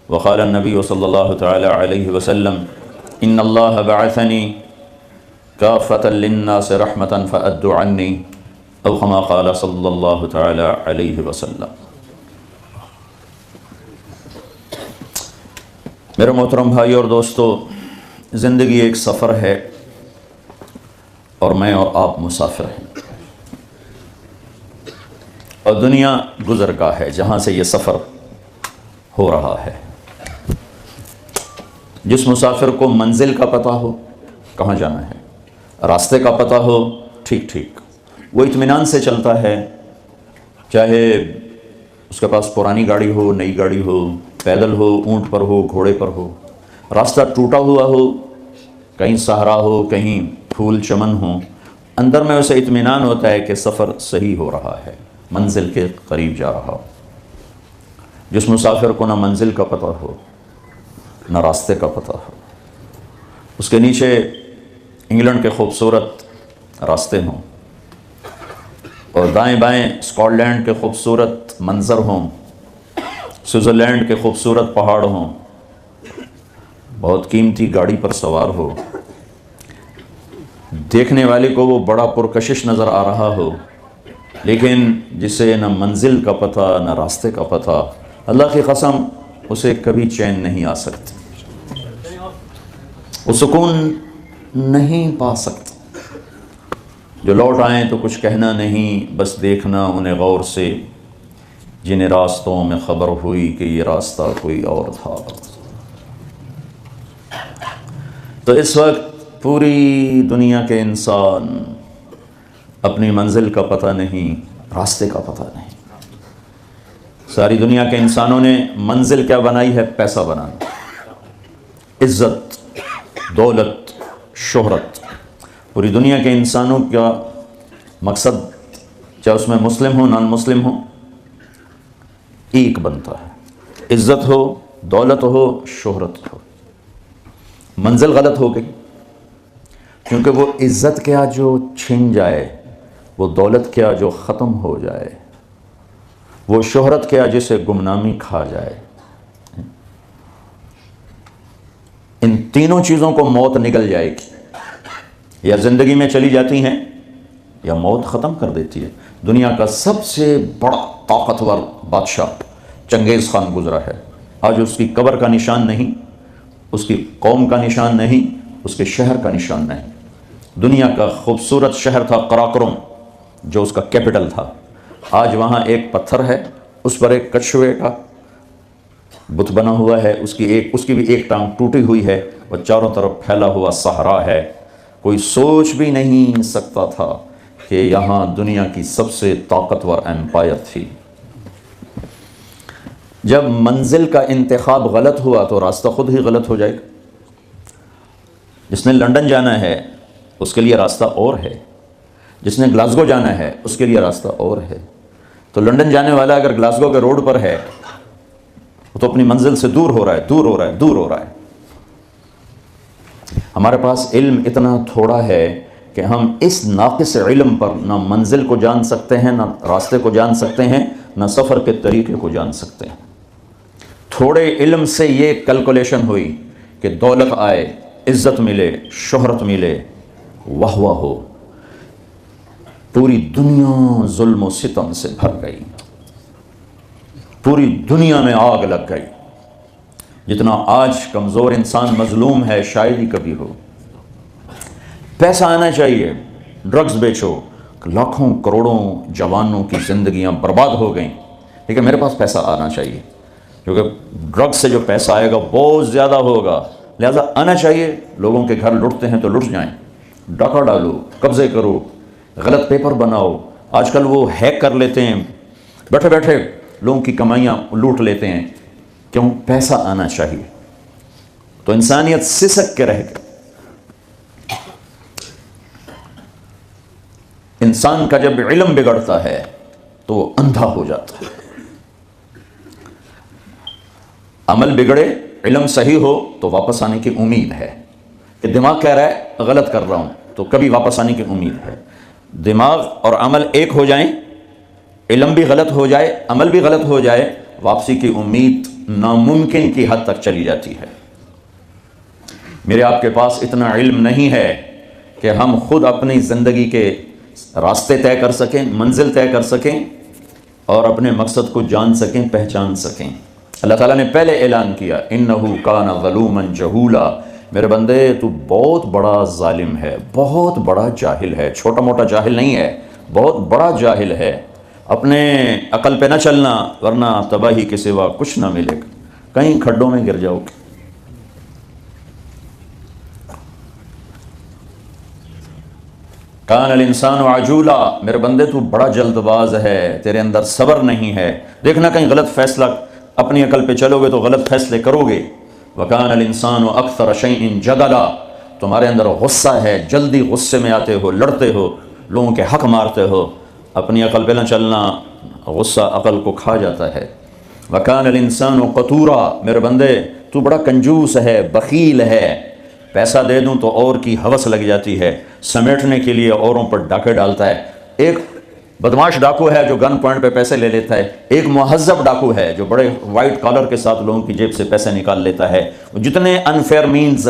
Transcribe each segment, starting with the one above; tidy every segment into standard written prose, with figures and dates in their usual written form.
وقال النبی صلی اللہ تعالی علیہ وسلم ان اللہ بعثنی کافۃ للناس رحمۃ فأدوا عنی او کما قال صلی اللہ تعالی علیہ وسلم۔ میرے محترم بھائی اور دوستو، زندگی ایک سفر ہے اور میں اور آپ مسافر ہیں، اور دنیا گزرگاہ ہے جہاں سے یہ سفر ہو رہا ہے۔ جس مسافر کو منزل کا پتہ ہو کہاں جانا ہے، راستے کا پتہ ہو، ٹھیک ٹھیک وہ اطمینان سے چلتا ہے، چاہے اس کے پاس پرانی گاڑی ہو، نئی گاڑی ہو، پیدل ہو، اونٹ پر ہو، گھوڑے پر ہو، راستہ ٹوٹا ہوا ہو، کہیں صحرا ہو، کہیں پھول چمن ہو، اندر میں اسے اطمینان ہوتا ہے کہ سفر صحیح ہو رہا ہے، منزل کے قریب جا رہا ہو۔ جس مسافر کو نہ منزل کا پتہ ہو نہ راستے کا پتہ ہو، اس کے نیچے انگلینڈ کے خوبصورت راستے ہوں اور دائیں بائیں اسکاٹ لینڈ کے خوبصورت منظر ہوں، سوئٹزرلینڈ کے خوبصورت پہاڑ ہوں، بہت قیمتی گاڑی پر سوار ہو، دیکھنے والے کو وہ بڑا پرکشش نظر آ رہا ہو، لیکن جسے نہ منزل کا پتہ نہ راستے کا پتہ، اللہ کی قسم اسے کبھی چین نہیں آ سکتی، وہ سکون نہیں پا سکتا۔ جو لوٹ آئیں تو کچھ کہنا نہیں، بس دیکھنا انہیں غور سے، جنہیں راستوں میں خبر ہوئی کہ یہ راستہ کوئی اور تھا۔ تو اس وقت پوری دنیا کے انسان اپنی منزل کا پتہ نہیں، راستے کا پتہ نہیں۔ ساری دنیا کے انسانوں نے منزل کیا بنائی ہے؟ پیسہ بنانا، عزت، دولت، شہرت۔ پوری دنیا کے انسانوں کا مقصد، چاہے اس میں مسلم ہو، نان مسلم ہو، ایک بنتا ہے، عزت ہو، دولت ہو، شہرت ہو۔ منزل غلط ہو گئی، کیونکہ وہ عزت کیا جو چھن جائے، وہ دولت کیا جو ختم ہو جائے، وہ شہرت کیا جسے گمنامی کھا جائے۔ ان تینوں چیزوں کو موت نگل جائے گی، یا زندگی میں چلی جاتی ہیں یا موت ختم کر دیتی ہے۔ دنیا کا سب سے بڑا طاقتور بادشاہ چنگیز خان گزرا ہے، آج اس کی قبر کا نشان نہیں، اس کی قوم کا نشان نہیں، اس کے شہر کا نشان نہیں۔ دنیا کا خوبصورت شہر تھا قراقرم، جو اس کا کیپٹل تھا، آج وہاں ایک پتھر ہے، اس پر ایک کچھوے کا بت بنا ہوا ہے، اس کی بھی ایک ٹانگ ٹوٹی ہوئی ہے، اور چاروں طرف پھیلا ہوا صحرا ہے۔ کوئی سوچ بھی نہیں سکتا تھا کہ یہاں دنیا کی سب سے طاقتور ایمپائر تھی۔ جب منزل کا انتخاب غلط ہوا تو راستہ خود ہی غلط ہو جائے گا۔ جس نے لندن جانا ہے اس کے لیے راستہ اور ہے، جس نے گلاسگو جانا ہے اس کے لیے راستہ اور ہے۔ تو لندن جانے والا اگر گلاسگو کے روڈ پر ہے تو اپنی منزل سے دور ہو رہا ہے، دور ہو رہا ہے، دور ہو رہا ہے۔ ہمارے پاس علم اتنا تھوڑا ہے کہ ہم اس ناقص علم پر نہ منزل کو جان سکتے ہیں، نہ راستے کو جان سکتے ہیں، نہ سفر کے طریقے کو جان سکتے ہیں۔ تھوڑے علم سے یہ کیلکولیشن ہوئی کہ دولت آئے، عزت ملے، شہرت ملے، واہ واہ ہو، پوری دنیا ظلم و ستم سے بھر گئی، پوری دنیا میں آگ لگ گئی۔ جتنا آج کمزور انسان مظلوم ہے شاید ہی کبھی ہو۔ پیسہ آنا چاہیے، ڈرگز بیچو، لاکھوں کروڑوں جوانوں کی زندگیاں برباد ہو گئیں، لیکن میرے پاس پیسہ آنا چاہیے، کیونکہ ڈرگز سے جو پیسہ آئے گا بہت زیادہ ہوگا، لہذا آنا چاہیے۔ لوگوں کے گھر لٹتے ہیں تو لٹ جائیں، ڈاکہ ڈالو، قبضے کرو، غلط پیپر بناؤ۔ آج کل وہ ہیک کر لیتے ہیں، بیٹھے بیٹھے لوگوں کی کمائیاں لوٹ لیتے ہیں، کیوں؟ پیسہ آنا چاہیے۔ تو انسانیت سسک کے رہ گئی۔ انسان کا جب علم بگڑتا ہے تو وہ اندھا ہو جاتا ہے۔ عمل بگڑے، علم صحیح ہو تو واپس آنے کی امید ہے، کہ دماغ کہہ رہا ہے غلط کر رہا ہوں تو کبھی واپس آنے کی امید ہے۔ دماغ اور عمل ایک ہو جائیں، علم بھی غلط ہو جائے، عمل بھی غلط ہو جائے، واپسی کی امید ناممکن کی حد تک چلی جاتی ہے۔ میرے آپ کے پاس اتنا علم نہیں ہے کہ ہم خود اپنی زندگی کے راستے طے کر سکیں، منزل طے کر سکیں اور اپنے مقصد کو جان سکیں، پہچان سکیں۔ اللہ تعالیٰ نے پہلے اعلان کیا انہو کان ظلوما جہولا، میرے بندے تو بہت بڑا ظالم ہے، بہت بڑا جاہل ہے، چھوٹا موٹا جاہل نہیں ہے، بہت بڑا جاہل ہے۔ اپنے عقل پہ نہ چلنا ورنہ تباہی کے سوا کچھ نہ ملے گا، کہیں کھڈوں میں گر جاؤ گے۔ کان الانسان عجولا، میرے بندے تو بڑا جلد باز ہے، تیرے اندر صبر نہیں ہے، دیکھنا کہیں غلط فیصلہ، اپنی عقل پہ چلو گے تو غلط فیصلے کرو گے۔ وکان الانسان اکثر شیء جدلا، تمہارے اندر غصہ ہے، جلدی غصے میں آتے ہو، لڑتے ہو، لوگوں کے حق مارتے ہو، اپنی عقل پہ نہ چلنا، غصہ عقل کو کھا جاتا ہے۔ وکان الانسان قتورا، میرے بندے تو بڑا کنجوس ہے، بخیل ہے، پیسہ دے دوں تو اور کی ہوس لگ جاتی ہے، سمیٹنے کے لیے اوروں پر ڈاکے ڈالتا ہے۔ ایک بدماش ڈاکو ہے جو گن پوائنٹ پہ پیسے لے لیتا ہے، ایک مہذب ڈاکو ہے جو بڑے وائٹ کالر کے ساتھ لوگوں کی جیب سے پیسے نکال لیتا ہے۔ جتنے انفیئر مینز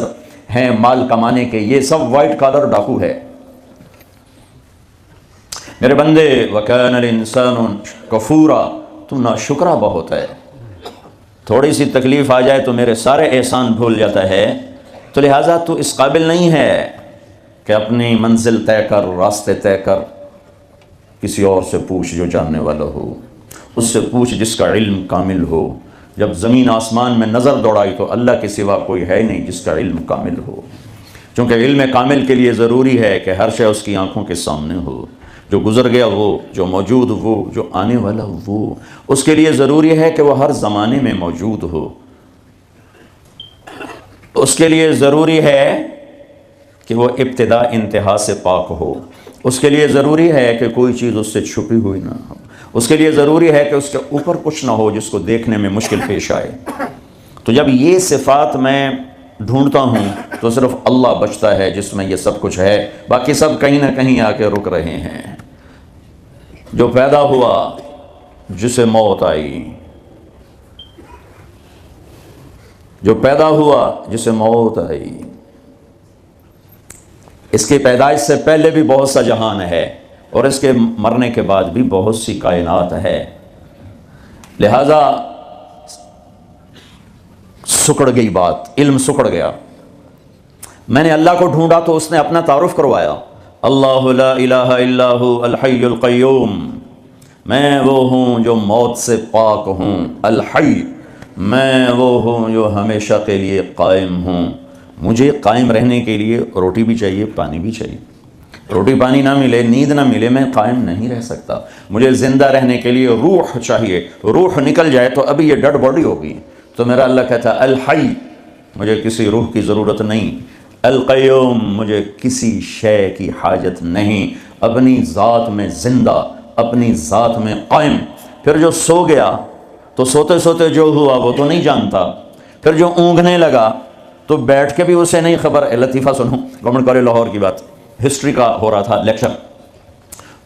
ہیں مال کمانے کے، یہ سب وائٹ کالر ڈاکو ہے۔ میرے بندے وَكَانَ الْإِنسَانُ كَفُورًا، تو ناشکرا بہت ہے، تھوڑی سی تکلیف آ جائے تو میرے سارے احسان بھول جاتا ہے، تو لہٰذا تو اس قابل نہیں ہے کہ اپنی منزل طے کر، راستے طے کر، کسی اور سے پوچھ جو جاننے والا ہو، اس سے پوچھ جس کا علم کامل ہو۔ جب زمین آسمان میں نظر دوڑائی تو اللہ کے سوا کوئی ہے نہیں جس کا علم کامل ہو، چونکہ علم کامل کے لیے ضروری ہے کہ ہر شے اس کی آنکھوں کے سامنے ہو، جو گزر گیا وہ، جو موجود وہ، جو آنے والا وہ، اس کے لیے ضروری ہے کہ وہ ہر زمانے میں موجود ہو، اس کے لیے ضروری ہے کہ وہ ابتدا انتہا سے پاک ہو، اس کے لیے ضروری ہے کہ کوئی چیز اس سے چھپی ہوئی نہ ہو، اس کے لیے ضروری ہے کہ اس کے اوپر کچھ نہ ہو جس کو دیکھنے میں مشکل پیش آئے۔ تو جب یہ صفات میں ڈھونڈتا ہوں تو صرف اللہ بچتا ہے جس میں یہ سب کچھ ہے، باقی سب کہیں نہ کہیں آ کے رک رہے ہیں۔ جو پیدا ہوا جسے موت آئی، جو پیدا ہوا جسے موت آئی، اس کی پیدائش سے پہلے بھی بہت سا جہان ہے اور اس کے مرنے کے بعد بھی بہت سی کائنات ہے، لہذا سکڑ گئی بات، علم سکڑ گیا۔ میں نے اللہ کو ڈھونڈا تو اس نے اپنا تعارف کروایا، اللہ لا الہ الا هو الحی القیوم، میں وہ ہوں جو موت سے پاک ہوں، الحی، میں وہ ہوں جو ہمیشہ کے لیے قائم ہوں۔ مجھے قائم رہنے کے لیے روٹی بھی چاہیے، پانی بھی چاہیے، روٹی پانی نہ ملے، نیند نہ ملے، میں قائم نہیں رہ سکتا۔ مجھے زندہ رہنے کے لیے روح چاہیے، روح نکل جائے تو ابھی یہ ڈیڈ باڈی ہوگی، تو میرا اللہ کہتا ہے الحی، مجھے کسی روح کی ضرورت نہیں، القیوم، مجھے کسی شے کی حاجت نہیں، اپنی ذات میں زندہ، اپنی ذات میں قائم۔ پھر جو سو گیا تو سوتے سوتے جو ہوا وہ تو نہیں جانتا، پھر جو اونگنے لگا تو بیٹھ کے بھی اسے نہیں خبر۔ لطیفہ سنو، گورنمنٹ کالج لاہور کی بات، ہسٹری کا ہو رہا تھا لیکچر،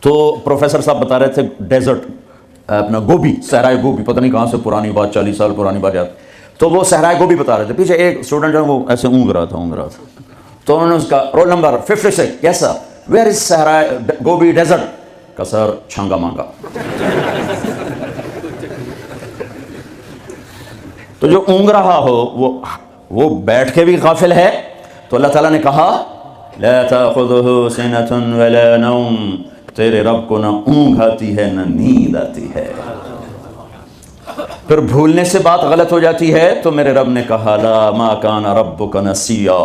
تو پروفیسر صاحب بتا رہے تھے ڈیزرٹ، اپنا گوبی، صحرائے گوبی، پتہ نہیں کہاں سے پرانی بات، 40 سال پرانی بات یاد، تو وہ صحرائے گوبی بتا رہے تھے، پیچھے ایک اسٹوڈنٹ جو وہ ایسے اونگ رہا تھا، تو انہوں نے اس کا roll number 56، yes sir, where is صحرائے گوبی ڈیزرٹ، کا سر چھانگا مانگا۔ تو جو اونگ رہا ہو وہ بیٹھ کے بھی غافل ہے، تو اللہ تعالیٰ نے کہا لا تأخذه سنة ولا نوم، تیرے رب کو نہ اونگ آتی ہے نہ نیند آتی ہے۔ پھر بھولنے سے بات غلط ہو جاتی ہے تو میرے رب نے کہا لا ما کان ربک نسیا،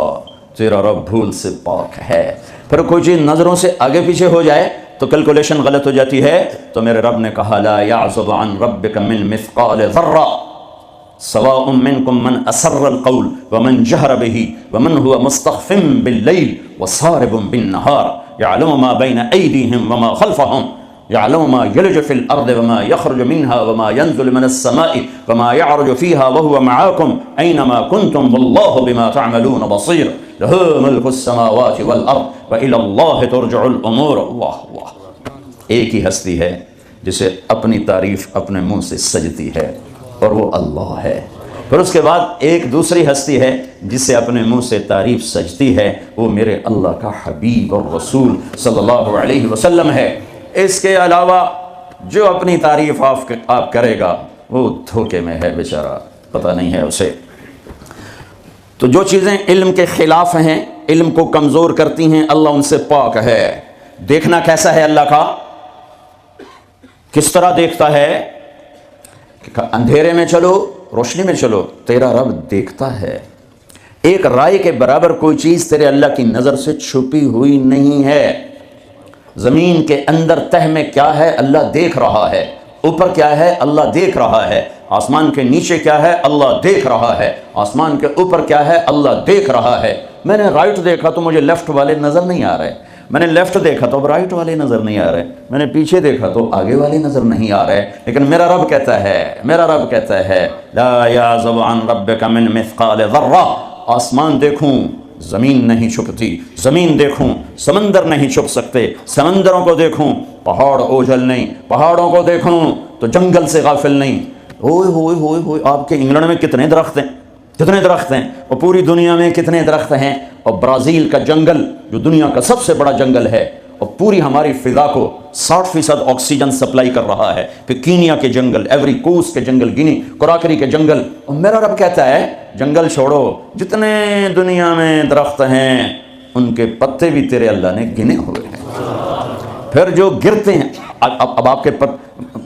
تیرا رب بھول سے پاک ہے۔ پھر کوئی چیز نظروں سے آگے پیچھے ہو جائے تو کیلکولیشن غلط ہو جاتی ہے، تو میرے رب نے کہا لا یعزب عن ربک من مثقال ذرہ سواء منکم من اسر القول ومن جہر به ومن هو مستخف باللیل وصارب بالنہار یعلم ما بین ایدیہم وما خلفہم یعلم ما یلج فی الارض وما یخرج منها وما ینزل من السماء وما یعرج فیها وهو معاکم اینما کنتم واللہ بما تعملون بصیر لہ ملک السماوات والارض وإلی اللہ ترجع الامور۔ اللہ ایک ہی ہستی ہے جسے اپنی تعریف اپنے منہ سے سجتی ہے اور وہ اللہ ہے۔ پھر اس کے بعد ایک دوسری ہستی ہے جسے اپنے منہ سے تعریف سجتی ہے، وہ میرے اللہ کا حبیب اور رسول صلی اللہ علیہ وسلم ہے۔ اس کے علاوہ جو اپنی تعریف آپ کرے گا وہ دھوکے میں ہے بیچارہ، پتہ نہیں ہے اسے۔ تو جو چیزیں علم کے خلاف ہیں، علم کو کمزور کرتی ہیں، اللہ ان سے پاک ہے۔ دیکھنا کیسا ہے اللہ کا؟ کس طرح دیکھتا ہے؟ کہ اندھیرے میں چلو، روشنی میں چلو، تیرا رب دیکھتا ہے۔ ایک رائے کے برابر کوئی چیز تیرے اللہ کی نظر سے چھپی ہوئی نہیں ہے۔ زمین کے اندر تہ میں کیا ہے اللہ دیکھ رہا ہے، اوپر کیا ہے اللہ دیکھ رہا ہے، آسمان کے نیچے کیا ہے اللہ دیکھ رہا ہے، آسمان کے اوپر کیا ہے اللہ دیکھ رہا ہے۔ میں نے رائٹ دیکھا تو مجھے لیفٹ والے نظر نہیں آ رہے، میں نے لیفٹ دیکھا تو اب رائٹ والے نظر نہیں آ رہے، میں نے پیچھے دیکھا تو آگے والے نظر نہیں آ رہے، لیکن میرا رب کہتا ہے لا یعزب عن ربک من مثقال ذرہ، آسمان دیکھوں زمین نہیں چھپتی، زمین دیکھوں سمندر نہیں چھپ سکتے، سمندروں کو دیکھوں پہاڑ اوجھل نہیں، پہاڑوں کو دیکھوں تو جنگل سے غافل نہیں۔ ہوئے ہوئے ہوئے ہوئے، آپ کے انگلینڈ میں کتنے درخت ہیں اور پوری دنیا میں کتنے درخت ہیں، اور برازیل کا جنگل جو دنیا کا سب سے بڑا جنگل ہے اور پوری ہماری فضا کو 60% آکسیجن سپلائی کر رہا ہے، پھر کینیا کے جنگل، ایوری کوسٹ کے جنگل، گینی کوراکری کے جنگل، اور میرا رب کہتا ہے جنگل چھوڑو، جتنے دنیا میں درخت ہیں ان کے پتے بھی تیرے اللہ نے گنے ہوئے ہیں۔ پھر جو گرتے ہیں، اب آپ کے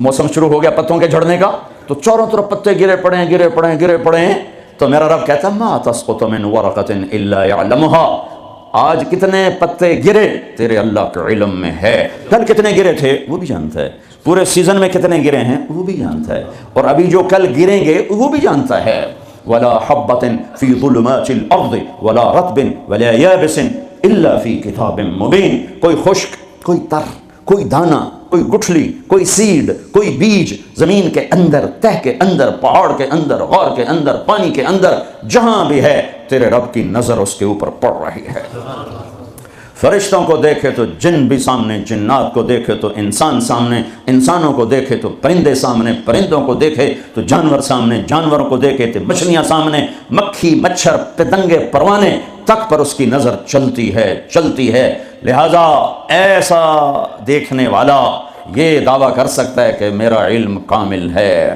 موسم شروع ہو گیا پتوں کے جھڑنے کا، تو چاروں طرف پتے گرے پڑے ہیں، تو میرا رب کہتا ہے ما تسقط من ورقۃ الا يعلمها، آج کتنے پتے گرے تیرے اللہ کے علم میں ہے، کل کتنے گرے تھے وہ بھی جانتا ہے، پورے سیزن میں کتنے گرے ہیں وہ بھی جانتا ہے، اور ابھی جو کل گریں گے وہ بھی جانتا ہے۔ ولا حبۃ فی ظلمات الارض ولا رطب ولا یابس الا فی کتاب مبین، کوئی خشک، کوئی تر، کوئی دانہ، کوئی گٹھلی، کوئی سیڈ، کوئی بیج، زمین کے اندر، تہ کے اندر، پہاڑ کے اندر، غار کے اندر، پانی کے اندر، جہاں بھی ہے تیرے رب کی نظر اس کے اوپر پڑ رہی ہے۔ فرشتوں کو دیکھے تو جن بھی سامنے، جنات کو دیکھے تو انسان سامنے، انسانوں کو دیکھے تو پرندے سامنے، پرندوں کو دیکھے تو جانور سامنے، جانوروں کو دیکھے تو مچھلیاں سامنے، مکھی، مچھر، پتنگے، پروانے تک پر اس کی نظر چلتی ہے۔ لہذا ایسا دیکھنے والا یہ دعویٰ کر سکتا ہے کہ میرا علم کامل ہے۔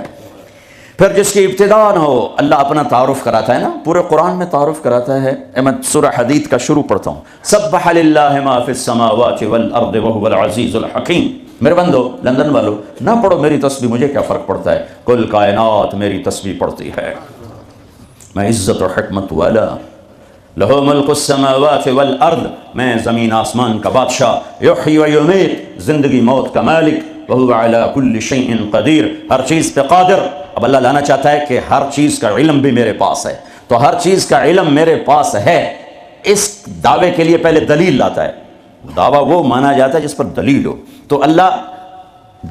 پھر جس کی ابتدا نہ ہو، اللہ اپنا تعارف کراتا ہے نا، پورے قرآن میں تعارف کراتا ہے۔ میں سورہ حدید کا شروع پڑھتا ہوں، سبح للہ ما فی السماوات والارض وهو العزیز الحکیم۔ میرے بندو، لندن والو، نہ پڑھو میری تسبیح، مجھے کیا فرق پڑتا ہے، کل کائنات میری تسبیح پڑھتی ہے۔ میں عزت و حکمت والا، لہو ملک السماوات والارض، میں زمین آسمان کا بادشاہ، یحیی و یمیت، زندگی موت کا مالک، وہو علی کل شیء قدیر، ہر چیز پہ قادر۔ اب اللہ لانا چاہتا ہے کہ ہر چیز کا علم بھی میرے پاس ہے، تو ہر چیز کا علم میرے پاس ہے، اس دعوے کے لیے پہلے دلیل لاتا ہے۔ دعویٰ وہ مانا جاتا ہے جس پر دلیل ہو، تو اللہ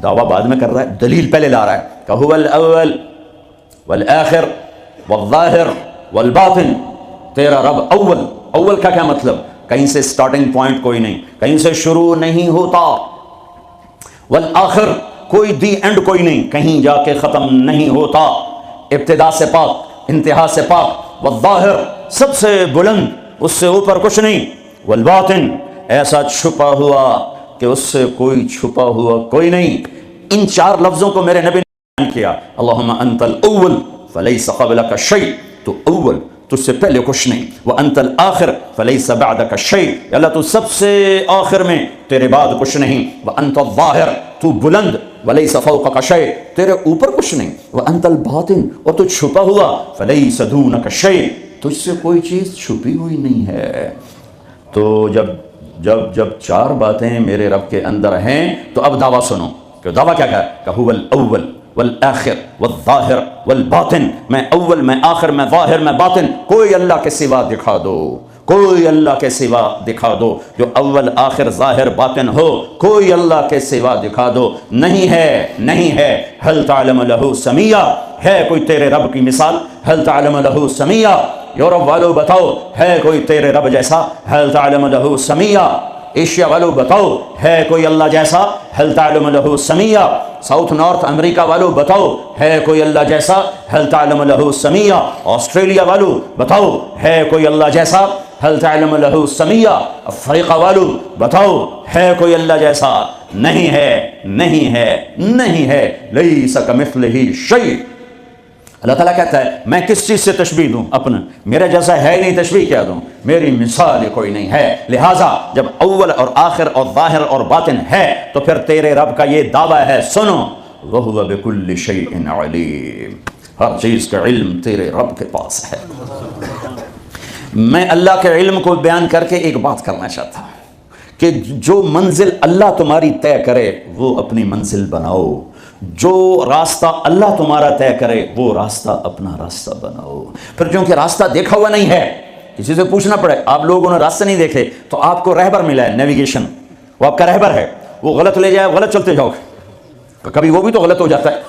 دعویٰ بعد میں کر رہا ہے، دلیل پہلے لا رہا ہے کہ هو الاول والآخر والظاہر والباطن، تیرا رب اول کا کیا مطلب؟ کہیں سے سٹارٹنگ پوائنٹ کوئی نہیں، کہیں سے شروع نہیں ہوتا، والآخر کوئی دی اینڈ کوئی نہیں، کہیں جا کے ختم نہیں ہوتا، ابتدا سے پاک، انتہا سے پاک، والظاہر سب سے بلند، اس سے اوپر کچھ نہیں، والباطن ایسا چھپا ہوا کہ اس سے کوئی چھپا ہوا کوئی نہیں۔ ان چار لفظوں کو میرے نبی نے بیان کیا، اللہم انت الاول فلیس قبلک شیء، تو اول، تجھ سے پہلے کچھ نہیں، وانت الآخر فلیس بعدک شیء، اللہ تو سب سے آخر میں، تیرے بعد کچھ نہیں، وانت الظاہر، تو بلند، ولیس فوقک شیء، تیرے اوپر کچھ نہیں، وانت الباطن، اور تو چھپا ہوا، فلیس دونک شیء، تجھ سے کوئی چیز چھپی ہوئی نہیں ہے۔ تو جب چار باتیں میرے رب کے اندر ہیں تو اب دعویٰ سنو، کہ دعویٰ کیا کہ هو الاول والآخر والظاہر والباطن، میں اول، میں آخر، میں ظاہر، میں باطن، کوئی اللہ کے سوا دکھا دو، کوئی اللہ کے سوا دکھا دو، جو اول، آخر، ظاہر، باطن ہو، کوئی اللہ کے سوا دکھا دو، نہیں ہے۔ هل تعلم له سمیہ، ہے کوئی تیرے رب کی مثال؟ هل تعلم له سمیہ، یورپ والو بتاؤ، ہے کوئی تیرے رب جیسا؟ هل تعلم له سمیہ، ایشیا والوں بتاؤ ہے کوئی اللہ جیسا؟ هل تعلم له سمیہ. ساؤتھ نارتھ امریکہ والوں بتاؤ ہے کوئی اللہ جیسا؟ هل تعلم له سمیہ. آسٹریلیا والوں بتاؤ ہے کوئی اللہ جیسا؟ هل تعلم له سمیہ. افریقہ والوں بتاؤ ہے کوئی اللہ جیسا؟ نہیں ہے، نہیں ہے، نہیں ہے. لیس کمثلہ شیء. اللہ تعالیٰ کہتا ہے میں کس چیز سے تشبیہ دوں؟ اپنا میرا جیسا ہے نہیں، تشبیہ کیا دوں؟ میری مثال کوئی نہیں ہے. لہٰذا جب اول اور آخر اور ظاہر اور باطن ہے تو پھر تیرے رب کا یہ دعویٰ ہے، سنو وَهُوَ بِكُلِّ شَيْءٍ عَلِيمٌ. ہر چیز کا علم تیرے رب کے پاس ہے. میں اللہ کے علم کو بیان کر کے ایک بات کرنا چاہتا ہوں کہ جو منزل اللہ تمہاری طے کرے وہ اپنی منزل بناؤ. جو راستہ اللہ تمہارا طے کرے وہ راستہ اپنا راستہ بناؤ. پھر کیونکہ راستہ دیکھا ہوا نہیں ہے، کسی سے پوچھنا پڑے. آپ لوگوں نے راستہ نہیں دیکھے تو آپ کو رہبر ملا ہے، نیویگیشن، وہ آپ کا رہبر ہے. وہ غلط لے جائے، غلط چلتے جاؤ، کبھی وہ بھی تو غلط ہو جاتا ہے.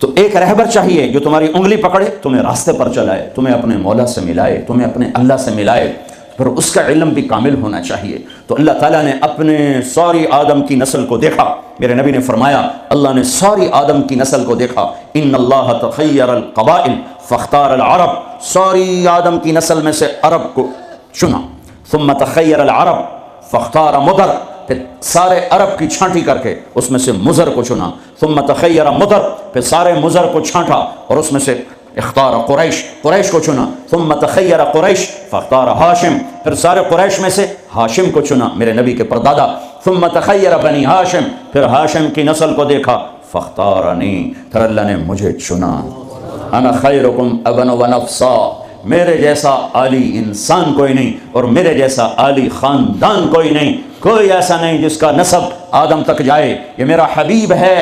تو ایک رہبر چاہیے جو تمہاری انگلی پکڑے، تمہیں راستے پر چلائے، تمہیں اپنے مولا سے ملائے، تمہیں اپنے اللہ سے ملائے. پھر اس کا علم بھی کامل ہونا چاہیے. تو اللہ تعالیٰ نے اپنے ساری آدم کی نسل کو دیکھا. میرے نبی نے فرمایا اللہ نے ساری آدم کی نسل کو دیکھا. ان اللہ تخیر القبائل فاختار العرب. ساری آدم کی نسل میں سے عرب کو چنا. ثم تخیر العرب فاختار مدر. پھر سارے عرب کی چھانٹی کر کے اس میں سے مضر کو چنا. ثم تخیر مدر. پھر سارے مضر کو چھانٹا اور اس میں سے اختار قریش، قریش کو چنا. ثم تخیر قریش فاختار ہاشم. پھر سارے قریش میں سے ہاشم کو چنا، میرے نبی کے پردادا. ثم تخیر بنی ہاشم. پھر ہاشم کی نسل کو دیکھا، فاختارنی. پھر اللہ نے مجھے چنا. انا خیرکم ابن و نفسا. میرے جیسا عالی انسان کوئی نہیں اور میرے جیسا عالی خاندان کوئی نہیں. کوئی ایسا نہیں جس کا نسب آدم تک جائے. یہ میرا حبیب ہے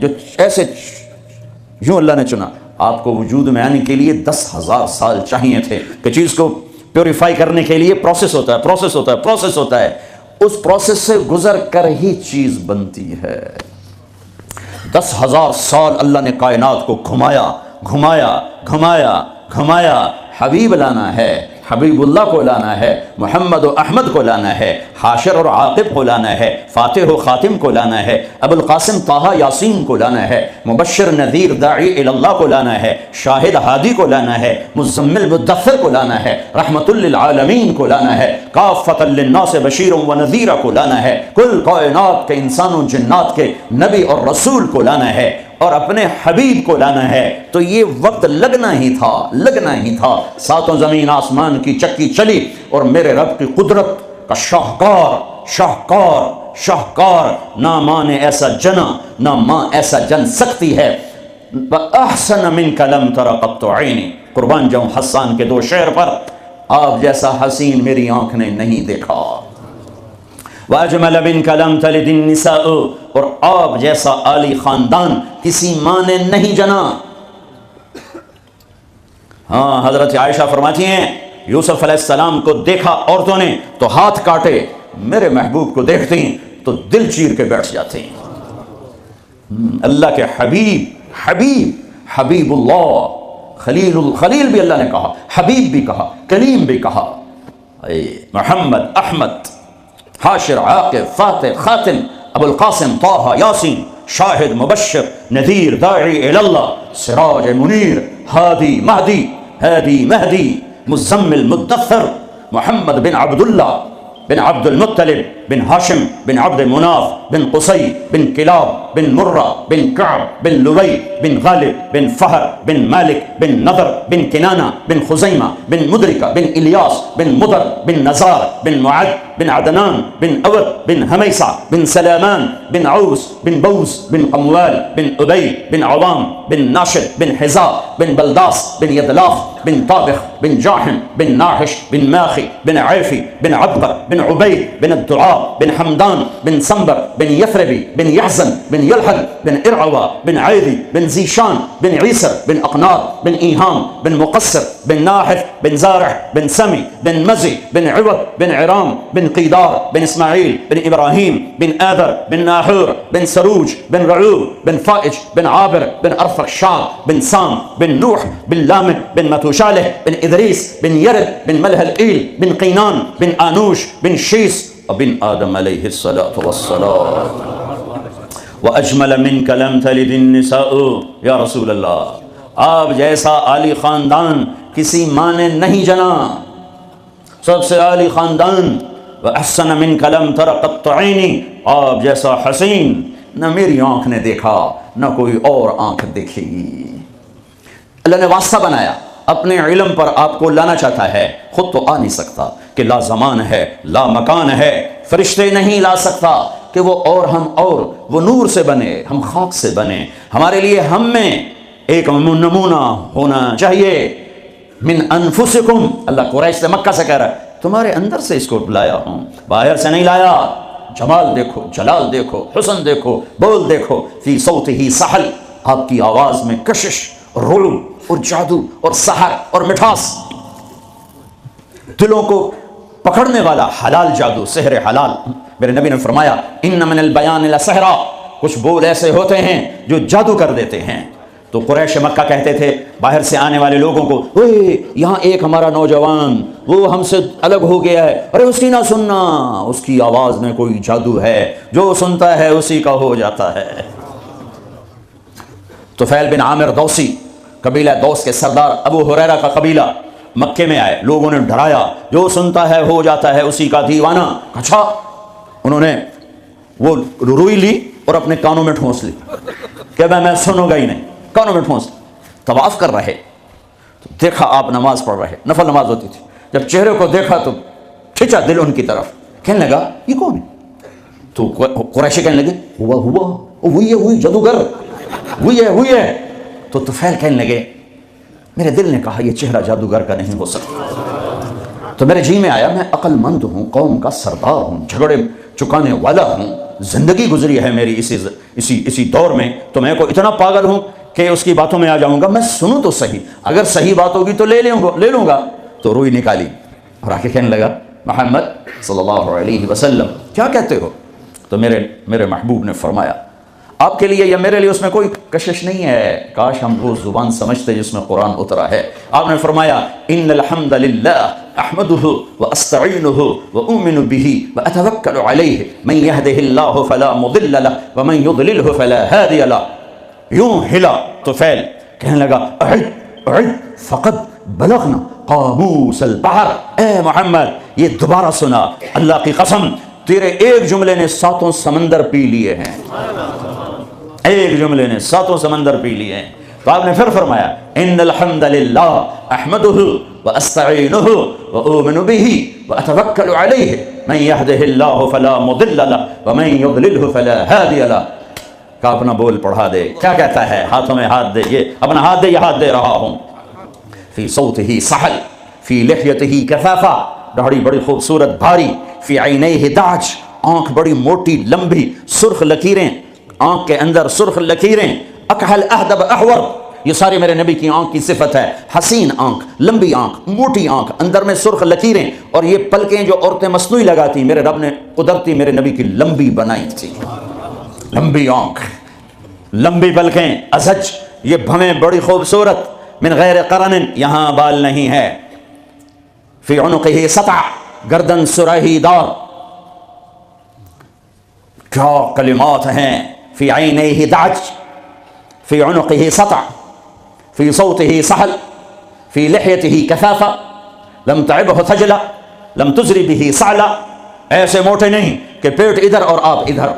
جو ایسے یوں اللہ نے چنا. آپ کو وجود میں آنے کے لیے 10,000 سال چاہیے تھے کہ چیز کو پیوریفائی کرنے کے لیے پروسیس ہوتا ہے، پروسیس ہوتا ہے، پروسیس ہوتا ہے. اس پروسیس سے گزر کر ہی چیز بنتی ہے. 10,000 سال اللہ نے کائنات کو گھمایا گھمایا گھمایا گھمایا. حبیب لانا ہے، حبیب اللہ کو لانا ہے، محمد و احمد کو لانا ہے، حاشر اور عاقب کو لانا ہے، فاتح و خاتم کو لانا ہے، ابو القاسم طہ یاسین کو لانا ہے، مبشر نذیر داعی اللہ کو لانا ہے، شاہد ہادی کو لانا ہے، مزمل مدثر کو لانا ہے، رحمت للعالمین کو لانا ہے، کافۃ للناس بشیر و نذیر کو لانا ہے، کل کائنات کے انسان و جنات کے نبی اور رسول کو لانا ہے اور اپنے حبیب کو لانا ہے. تو یہ وقت لگنا ہی تھا، لگنا ہی تھا. ساتوں زمین آسمان کی چکی چلی اور میرے رب کی قدرت کا شاہکار شاہکار شاہکار نہ ماں نے ایسا جنا، نہ ماں ایسا جن سکتی ہے. احسن منک لم تر قط عینی. قربان جاؤں حسان کے 2 شعر پر. آپ جیسا حسین میری آنکھ نے نہیں دیکھا. واجمل منک لم تلد النساء. اور آپ جیسا عالی خاندان کسی ماں نے نہیں جنا. ہاں حضرت عائشہ فرماتی ہیں یوسف علیہ السلام کو دیکھا عورتوں نے تو ہاتھ کاٹے، میرے محبوب کو دیکھتی تو دل چیر کے بیٹھ جاتے ہیں. اللہ کے حبیب حبیب حبیب اللہ. خلیل بھی اللہ نے کہا، حبیب بھی کہا، کلیم بھی کہا. محمد احمد حاشر عاقب فاتح خاتم ابو القاسم طہ یاسین شاہد مبشر نذیر داعی اللہ سراج منیر ہادی مہدی ہادی مہدی مزمل مدثر محمد بن عبداللہ بن عبد المطلب بن ہاشم بن عبد مناف بن قصی بن کلاب بن مرہ بن کعب بن لوی بن غالب بن فہر بن مالک بن نضر بن کنانہ بن خزیمہ بن مدرکہ بن الیاس بن مدر بن نزار بن معد بن عدنان بن اود بن حمیسہ بن سلامان بن عوس بن بوس بن قموال بن ابی بن عوام بن ناشد بن حزا بن بلداس بن یدلاف بن طابخ بن جاحم بن ناحش بن ماخی بن عیفی بن عبقر بن عبید بن الدعاء بن حمدان بن سنبر بن یثربی بن یحزن بن یلحل بن ارعوا بن عیدی بن زیشان بن عیسر بن اقناط بن ایہام بن مقصر بن ناحف بن زارع بن سمی بن مزی بن عوض بن عرام بن بن قیدار بن اسماعیل بن ابراہیم بن آذر بن ناحور بن سروج بن رعوب بن فائج بن عابر بن ارفخشاد بن سام بن نوح بن لامد بن متوشالح بن ادریس بن یرد بن ملح العیل بن قینان بن آنوش بن شیس بن آدم علیہ الصلاۃ والسلام وَأَجْمَلَ مِنْكَ لَمْ تَلِدِ النِّسَاءُ یا رسول اللہ آپ جیسا عالی خاندان کسی ماں نے نہیں جنا، سب سے عالی خاندان۔ وَأَحْسَنَ مِنْكَ لَمْ تَرَ قَطُّ عَيْنِي آپ جیسا حسین نہ میری آنکھ نے دیکھا نہ کوئی اور آنکھ دیکھی۔ اللہ نے واسطہ بنایا، اپنے علم پر آپ کو لانا چاہتا ہے، خود تو آ نہیں سکتا کہ لا زمان ہے لا مکان ہے، فرشتے نہیں لا سکتا کہ وہ اور ہم اور، وہ نور سے بنے ہم خاک سے بنے، ہمارے لیے ہم میں ایک نمونہ ہونا چاہیے۔ من انفسکم، اللہ قریش سے مکہ سے کہہ رہا ہے تمہارے اندر سے اس کو لایا ہوں، باہر سے نہیں لایا۔ جمال دیکھو، جلال دیکھو، حسن دیکھو، بول دیکھو، فی صوتہ سحل، آپ کی آواز میں کشش اور رعب اور جادو اور سحر اور مٹھاس، دلوں کو پکڑنے والا حلال جادو، سحر حلال۔ میرے نبی نے فرمایا ان من البیان لسحرا، کچھ بول ایسے ہوتے ہیں جو جادو کر دیتے ہیں۔ تو قریش مکہ کہتے تھے باہر سے آنے والے لوگوں کو، اوے یہاں ایک ہمارا نوجوان وہ ہم سے الگ ہو گیا ہے، ارے اس کی نہ سننا، اس کی آواز میں کوئی جادو ہے، جو سنتا ہے اسی کا ہو جاتا ہے۔ طفیل بن عامر دوسی، قبیلہ دوس کے سردار ابو ہریرہ کا قبیلہ مکے میں آئے، لوگوں نے ڈرایا جو سنتا ہے ہو جاتا ہے اسی کا دیوانہ۔ اچھا، انہوں نے وہ روئی لی اور اپنے کانوں میں ٹھونس لی کہ میں سنوں گا ہی نہیں، کانوں میں ٹھونس لی۔ طواف کر رہے تو دیکھا آپ نماز پڑھ رہے، نفل نماز ہوتی تھی، جب چہرے کو دیکھا تو کھینچا دل ان کی طرف، کہنے لگا یہ کون ہے؟ تو قریشی کہنے لگے وہی جادوگر، وہی ہے۔ تو طفیل کہنے لگے میرے دل نے کہا یہ چہرہ جادوگر کا نہیں ہو سکتا، تو میرے جی میں آیا میں عقل مند ہوں، قوم کا سردار ہوں، جھگڑے چکانے والا ہوں، زندگی گزری ہے میری اسی دور میں، تو میں کوئی اتنا پاگل ہوں کہ اس کی باتوں میں آ جاؤں گا؟ میں سنوں تو صحیح، اگر صحیح بات ہوگی تو لے لوں گا۔ تو روئی نکالی اور آ کے کہنے لگا محمد صلی اللہ علیہ وسلم کیا کہتے ہو؟ تو میرے محبوب نے فرمایا آپ کے لیے یا میرے لیے اس میں کوئی کشش نہیں ہے، کاش ہم وہ زبان سمجھتے جس میں قرآن اترا ہے۔ آپ نے فرمایا ان الحمد للہ احمدہ واستعینہ واؤمن بہ واتوکل علیہ من یہدہ اللہ فلا مضل لہ ومن یضللہ فلا ہادی لہ۔ یوں ہلا طفیل، کہنے لگا اعد فقد بلغنا قاموس البحر، اے محمد یہ دوبارہ سنا، اللہ کی قسم تیرے ایک جملے نے 7 سمندر پی لیے ہیں، ایک جملے نے 7 سمندر پی لیے ہیں۔ تو آپ نے پھر فرمایا ان الحمد للہ احمدہ واستعینہ واؤمن بہ واتوکل علیہ من یہدہ اللہ فلا مضل لہ ومن یضللہ فلا ہادی لہ۔ کا اپنا بول پڑھا دے، کیا کہتا ہے؟ ہاتھوں میں ہاتھ دے، یہ اپنا ہاتھ دے، یہ ہاتھ دے رہا ہوں۔ فی صوتہ سحل فی لحیتہ کثافہ، داڑھی بڑی خوبصورت بھاری، فی عینیہ دعج، آنکھ بڑی موٹی لمبی، سرخ لکیریں، آنکھ کے اندر سرخ لکیریں، اکحل اہدب احور، یہ ساری میرے نبی کی آنکھ کی صفت ہے، حسین آنکھ، لمبی آنکھ، موٹی آنکھ، اندر میں سرخ لکیریں، اور یہ پلکیں جو عورتیں مصنوعی لگاتی میرے رب نے قدرتی میرے نبی کی لمبی بنائی تھی، لمبی آنکھ، لمبی پلکیں، ازج، یہ بھویں بڑی خوبصورت، من غیر قرن، یہاں بال نہیں ہے، فی عنقہ سطع، گردن سراہی دار، کیا کلمات ہیں، فی عینیہ دعج، فی عنقہ سطع، فی صوتہ سحل، فی لحیتہ کثافہ، لم تعبہ ثجلہ، لم تزری بہ صعلہ، ایسے موٹے نہیں کہ پیٹ ادھر اور آپ ادھر،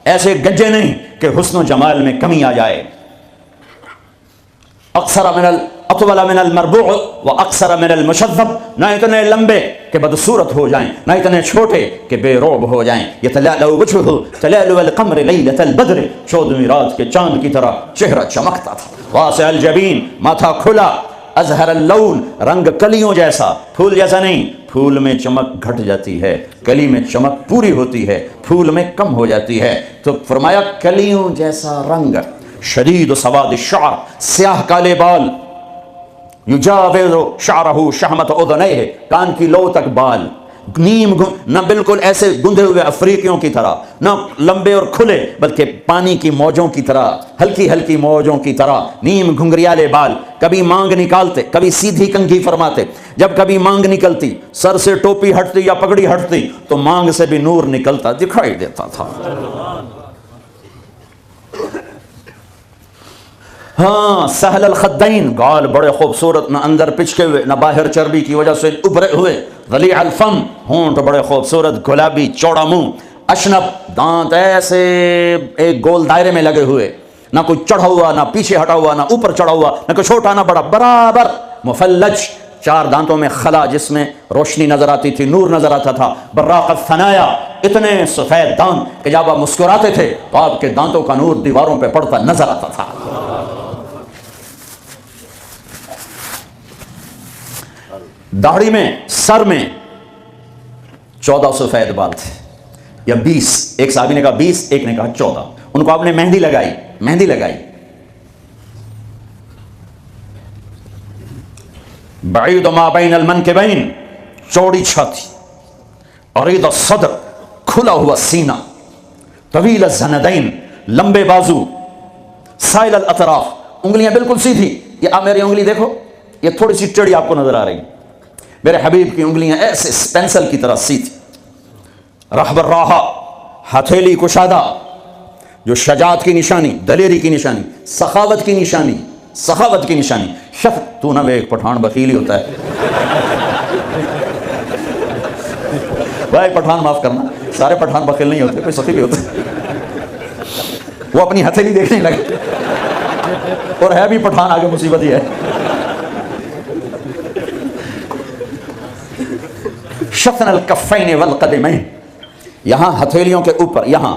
ایسے گجے نہیں کہ حسن و جمال میں کمی آ جائے، اطول من المربوع و اکثر من المشذب، نہ اتنے لمبے کہ بدصورت ہو جائیں، نہ اتنے چھوٹے کہ بے رعب ہو جائیں، یتلألؤ وجهہ تلألؤ القمر لیلۃ البدر، 14ویں رات کے چاند کی طرح چہرہ چمکتا تھا، واسع الجبین، ماتھا کھلا، ازہر اللون، رنگ کلیوں جیسا، پھول جیسا نہیں، پھول میں چمک گھٹ جاتی ہے، کلی میں چمک پوری ہوتی ہے، پھول میں کم ہو جاتی ہے، تو فرمایا کلیوں جیسا رنگ، شدید سواد الشعر، سیاہ کالے بال، یجاوز شعرہ شحمت اذنیہ، کان کی لو تک بال، نیم نہ بالکل ایسے گندے ہوئے افریقیوں کی طرح، نہ لمبے اور کھلے، بلکہ پانی کی موجوں کی طرح، ہلکی ہلکی موجوں کی طرح، نیم گھنگریالے بال، کبھی مانگ نکالتے، کبھی سیدھی کنگھی فرماتے، جب کبھی مانگ نکلتی، سر سے ٹوپی ہٹتی یا پگڑی ہٹتی تو مانگ سے بھی نور نکلتا دکھائی دیتا تھا۔ ہاں، سہل الخدین، گال بڑے خوبصورت، نہ اندر پچکے ہوئے نہ باہر چربی کی وجہ سے ابھرے ہوئے، ضلیع الفم، ہونٹ بڑے خوبصورت گلابی، چوڑا منہ، اشنب، دانت ایسے ایک گول دائرے میں لگے ہوئے، نہ کوئی چڑھا ہوا نہ پیچھے ہٹا ہوا نہ اوپر چڑھا ہوا، نہ کوئی چھوٹا نہ بڑا، برابر مفلج، 4 دانتوں میں خلا جس میں روشنی نظر آتی تھی، نور نظر آتا تھا، براق الثنایا، اتنے سفید دانت کہ جب آپ مسکراتے تھے تو آپ کے دانتوں کا نور دیواروں پہ پڑتا نظر آتا تھا۔ داڑھی میں، سر میں 14 سفید بال تھے یا 20، ایک صحابی نے کہا 20، ایک نے کہا 14۔ ان کو آپ نے مہندی لگائی۔ بعید ما بین المنکبین، چوڑی چھاتی، عریض الصدر، کھلا ہوا سینہ، طویل الزندین، لمبے بازو، سائل الاطراف، انگلیاں بالکل سیدھی۔ یہ آپ میری انگلی دیکھو، یہ تھوڑی سی ٹیڑھی آپ کو نظر آ رہی، میرے حبیب کی انگلیاں ایسے پینسل کی طرح سیدھی۔ رحب الراحہ، ہتھیلی کشادہ، جو شجاعت کی نشانی، دلیری کی نشانی، سخاوت کی نشانی۔ تو نہ ایک پٹھان بخیل ہی ہوتا ہے بھائی، پٹھان معاف کرنا، سارے پٹھان بخیل نہیں ہوتے، کوئی سخی بھی ہوتا ہے۔ وہ اپنی ہتھیلی دیکھنے لگے، اور ہے بھی پٹھان، آگے مصیبت ہی ہے۔ شفن الکفین والقدمین، یہاں ہتھیلیوں کے اوپر یہاں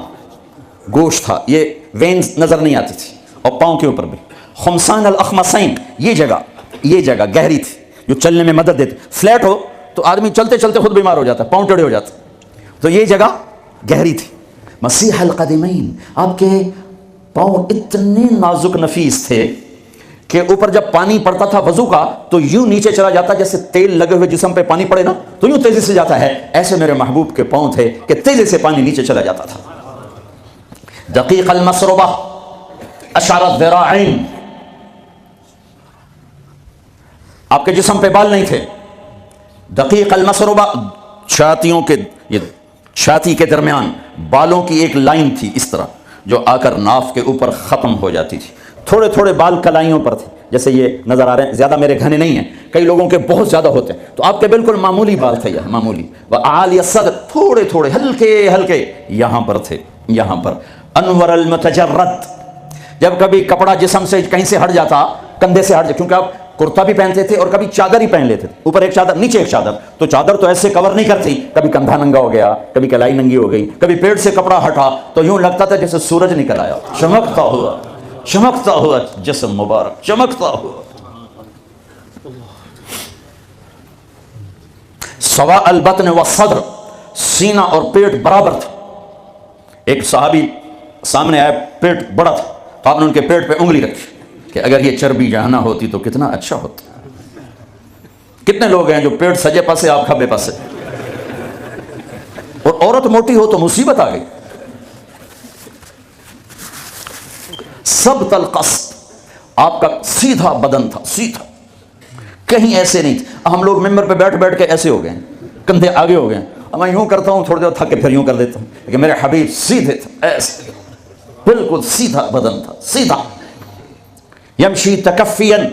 گوشت تھا، یہ وینز نظر نہیں آتی تھی، اور پاؤں کے اوپر بھی۔ خمسان الاخمصین، یہ جگہ گہری تھی جو چلنے میں مدد دیتی، فلیٹ ہو تو آدمی چلتے چلتے خود بیمار ہو جاتا ہے، پاؤں ٹیڑھے ہو جاتے، تو یہ جگہ گہری تھی۔ مسیح القدمین، آپ کے پاؤں اتنے نازک نفیس تھے کہ اوپر جب پانی پڑتا تھا وضو کا تو یوں نیچے چلا جاتا، جیسے تیل لگے ہوئے جسم پہ پانی پڑے نا تو یوں تیزی سے جاتا ہے، ایسے میرے محبوب کے پاؤں تھے کہ تیزی سے پانی نیچے چلا جاتا تھا۔ دقیق المسربہ، اشعر الذراعین، آپ کے جسم پہ بال نہیں تھے۔ دقیق المسربہ، چھاتی کے درمیان بالوں کی ایک لائن تھی اس طرح، جو آ کر ناف کے اوپر ختم ہو جاتی تھی۔ تھوڑے تھوڑے بال کلائیوں پر تھے، جیسے یہ نظر آ رہے ہیں، زیادہ میرے گھنے نہیں ہیں، کئی لوگوں کے بہت زیادہ ہوتے ہیں، تو آپ کے بالکل معمولی بال تھے، یہ معمولی۔ وعالی الصدر، تھوڑے تھوڑے ہلکے یہاں پر تھے، یہاں پر۔ انور المتجرد، جب کبھی کپڑا جسم سے کہیں سے ہٹ جاتا، کندھے سے ہٹ جاتا، کیونکہ آپ کرتا بھی پہنتے تھے اور کبھی چادر ہی پہن لیتے تھے، اوپر ایک چادر نیچے ایک چادر، تو چادر تو ایسے کور نہیں کرتی، کبھی کندھا ننگا ہو گیا، کبھی کلائی ننگی ہو گئی، کبھی پیٹ سے کپڑا ہٹا تو یوں لگتا تھا جیسے سورج نکل آیا، چمکتا ہوا جسم مبارک، چمکتا ہوا۔ سواء البطن والصدر، سینہ اور پیٹ برابر تھا۔ ایک صحابی سامنے آئے، پیٹ بڑا تھا، تو آپ نے ان کے پیٹ پہ انگلی رکھی کہ اگر یہ چربی جہاں نہ ہوتی تو کتنا اچھا ہوتا۔ کتنے لوگ ہیں جو پیٹ سجے پاسے، آپ کھبے پاسے، اور عورت موٹی ہو تو مصیبت آ گئی۔ ثبت القصد، آپ کا سیدھا بدن تھا، سیدھا، کہیں ایسے نہیں تھے۔ ہم لوگ ممبر پہ بیٹھ کے ایسے ہو گئے، کندھے آگے ہو گئے، میں یوں کرتا ہوں، تھوڑی دیر تھک کے پھر یوں کر دیتا ہوں، لیکن میرے حبیب سیدھے تھے، ایسے بالکل سیدھا بدن تھا، سیدھا۔ یمشی تکفین،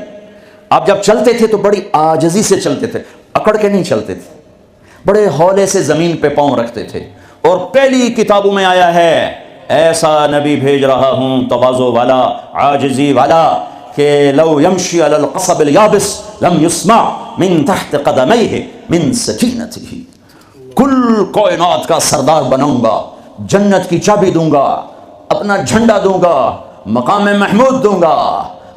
آپ جب چلتے تھے تو بڑی عاجزی سے چلتے تھے، اکڑ کے نہیں چلتے تھے، بڑے ہولے سے زمین پہ پاؤں رکھتے تھے۔ اور پہلی کتابوں میں آیا ہے ایسا نبی بھیج رہا ہوں، تواضع والا، عاجزی والا، کہ لو یمشی علی القصب الیابس لم یسمع من تحت قدمیہ من سکینتہ، کل کائنات کا سردار بناؤں گا، جنت کی چابی دوں گا، اپنا جھنڈا دوں گا، مقام محمود دوں گا،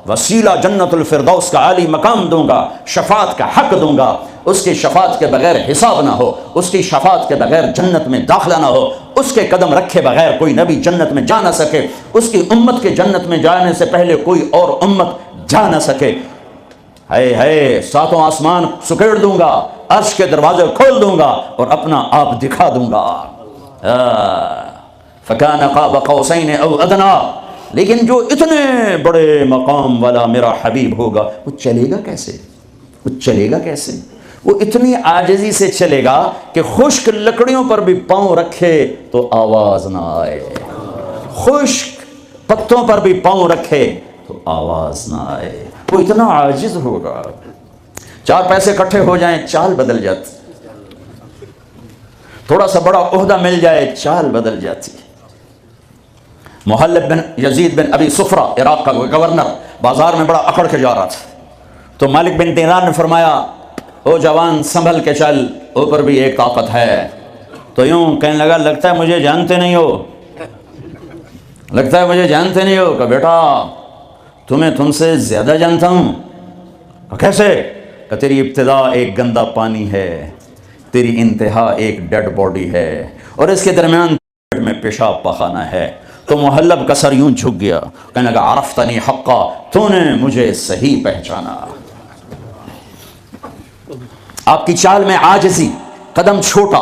وسیلہ جنت الفردوس کا عالی مقام دوں گا، شفاعت کا حق دوں گا، اس کی شفاعت کے بغیر حساب نہ ہو، اس کی شفاعت کے بغیر جنت میں داخلہ نہ ہو، اس کے قدم رکھے بغیر کوئی نبی جنت میں جا نہ سکے، اس کی امت کے جنت میں جانے سے پہلے کوئی اور امت جا نہ سکے۔ ہے 7 آسمان سکیڑ دوں گا، عرش کے دروازے کھول دوں گا اور اپنا آپ دکھا دوں گا. فَكَانَ قَابَ قَوْسَيْنِ أَوْ أَدْنَىٰ. لیکن جو اتنے بڑے مقام والا میرا حبیب ہوگا وہ چلے گا کیسے؟ وہ چلے گا کیسے؟ وہ اتنی عاجزی سے چلے گا کہ خشک لکڑیوں پر بھی پاؤں رکھے تو آواز نہ آئے. خشک پتوں پر بھی پاؤں رکھے تو آواز نہ آئے. وہ اتنا عاجز ہوگا. 4 پیسے اکٹھے ہو جائیں چال بدل جاتی. تھوڑا سا بڑا عہدہ مل جائے چال بدل جاتی. محلب بن یزید بن ابی صفرہ عراق کا گورنر بازار میں بڑا اکڑ کے جا رہا تھا تو مالک بن دینار نے فرمایا او جوان سنبھل کے چل، اوپر بھی ایک طاقت ہے. تو یوں کہنے لگا لگتا ہے مجھے جانتے نہیں ہو، لگتا ہے مجھے جانتے نہیں ہو. کہ بیٹا تمہیں تم سے زیادہ جانتا ہوں. کیسے؟ کہ تیری ابتدا ایک گندا پانی ہے، تیری انتہا ایک ڈیڈ باڈی ہے، اور اس کے درمیان میں پیشاب پخانہ ہے. تو محلب کا سر یوں جھک گیا، کہنے لگا عرفتنی حقا، تو نے مجھے صحیح پہچانا. آپ کی چال میں عاجزی، قدم چھوٹا،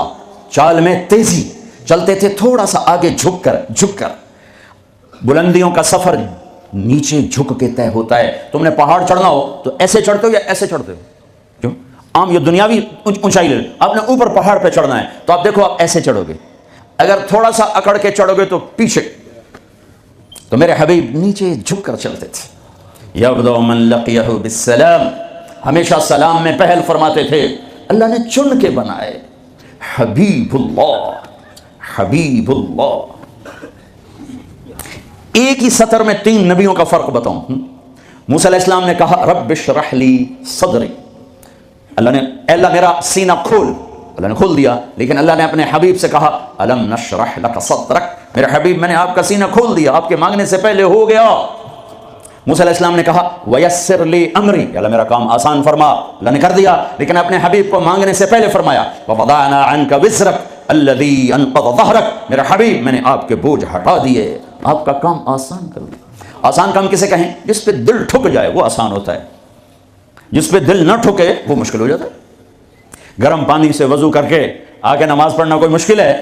چال میں تیزی، چلتے تھے تھوڑا سا آگے جھک کر. بلندیوں کا سفر نیچے جھک کے طے ہوتا ہے. تم نے پہاڑ چڑھنا ہو تو ایسے چڑھتے ہو یا ایسے چڑھتے ہو؟ کیوں؟ عام یہ دنیاوی اونچائی لے، آپ نے اوپر پہاڑ پہ چڑھنا ہے تو آپ دیکھو آپ ایسے چڑھو گے. اگر تھوڑا سا اکڑ کے چڑھو گے تو پیچھے. تو میرے حبیب نیچے جھک کر چلتے تھے. یبدأ من لقیہ بالسلام، ہمیشہ سلام میں پہل فرماتے تھے. اللہ نے چن کے بنائے حبیب اللہ، حبیب اللہ. ایک ہی سطر میں 3 نبیوں کا فرق بتاؤں. موسیٰ علیہ السلام نے کہا رب اشرح لی صدری، اللہ نے اے اللہ میرا سینہ کھول، اللہ نے کھول دیا. لیکن اللہ نے اپنے حبیب سے کہا الم نشرح لک صدرک، میرے حبیب میں نے آپ کا سینہ کھول دیا، آپ کے مانگنے سے پہلے ہو گیا. موسیٰ علیہ السلام نے کہا ویسر لی امری، اللہ میرا کام آسان فرما، اللہ نے کر دیا. لیکن اپنے حبیب کو مانگنے سے پہلے فرمایا ووضعنا عنک وزرک الذی انقض ظہرک، میرے حبیب میں نے آپ کے بوجھ ہٹا دیے، آپ کا کام آسان کر دیا. آسان کام کسے کہیں؟ جس پہ دل ٹھک جائے وہ آسان ہوتا ہے، جس پہ دل نہ ٹھکے وہ مشکل ہو جاتا ہے. گرم پانی سے وضو کر کے آگے نماز پڑھنا کوئی مشکل ہے،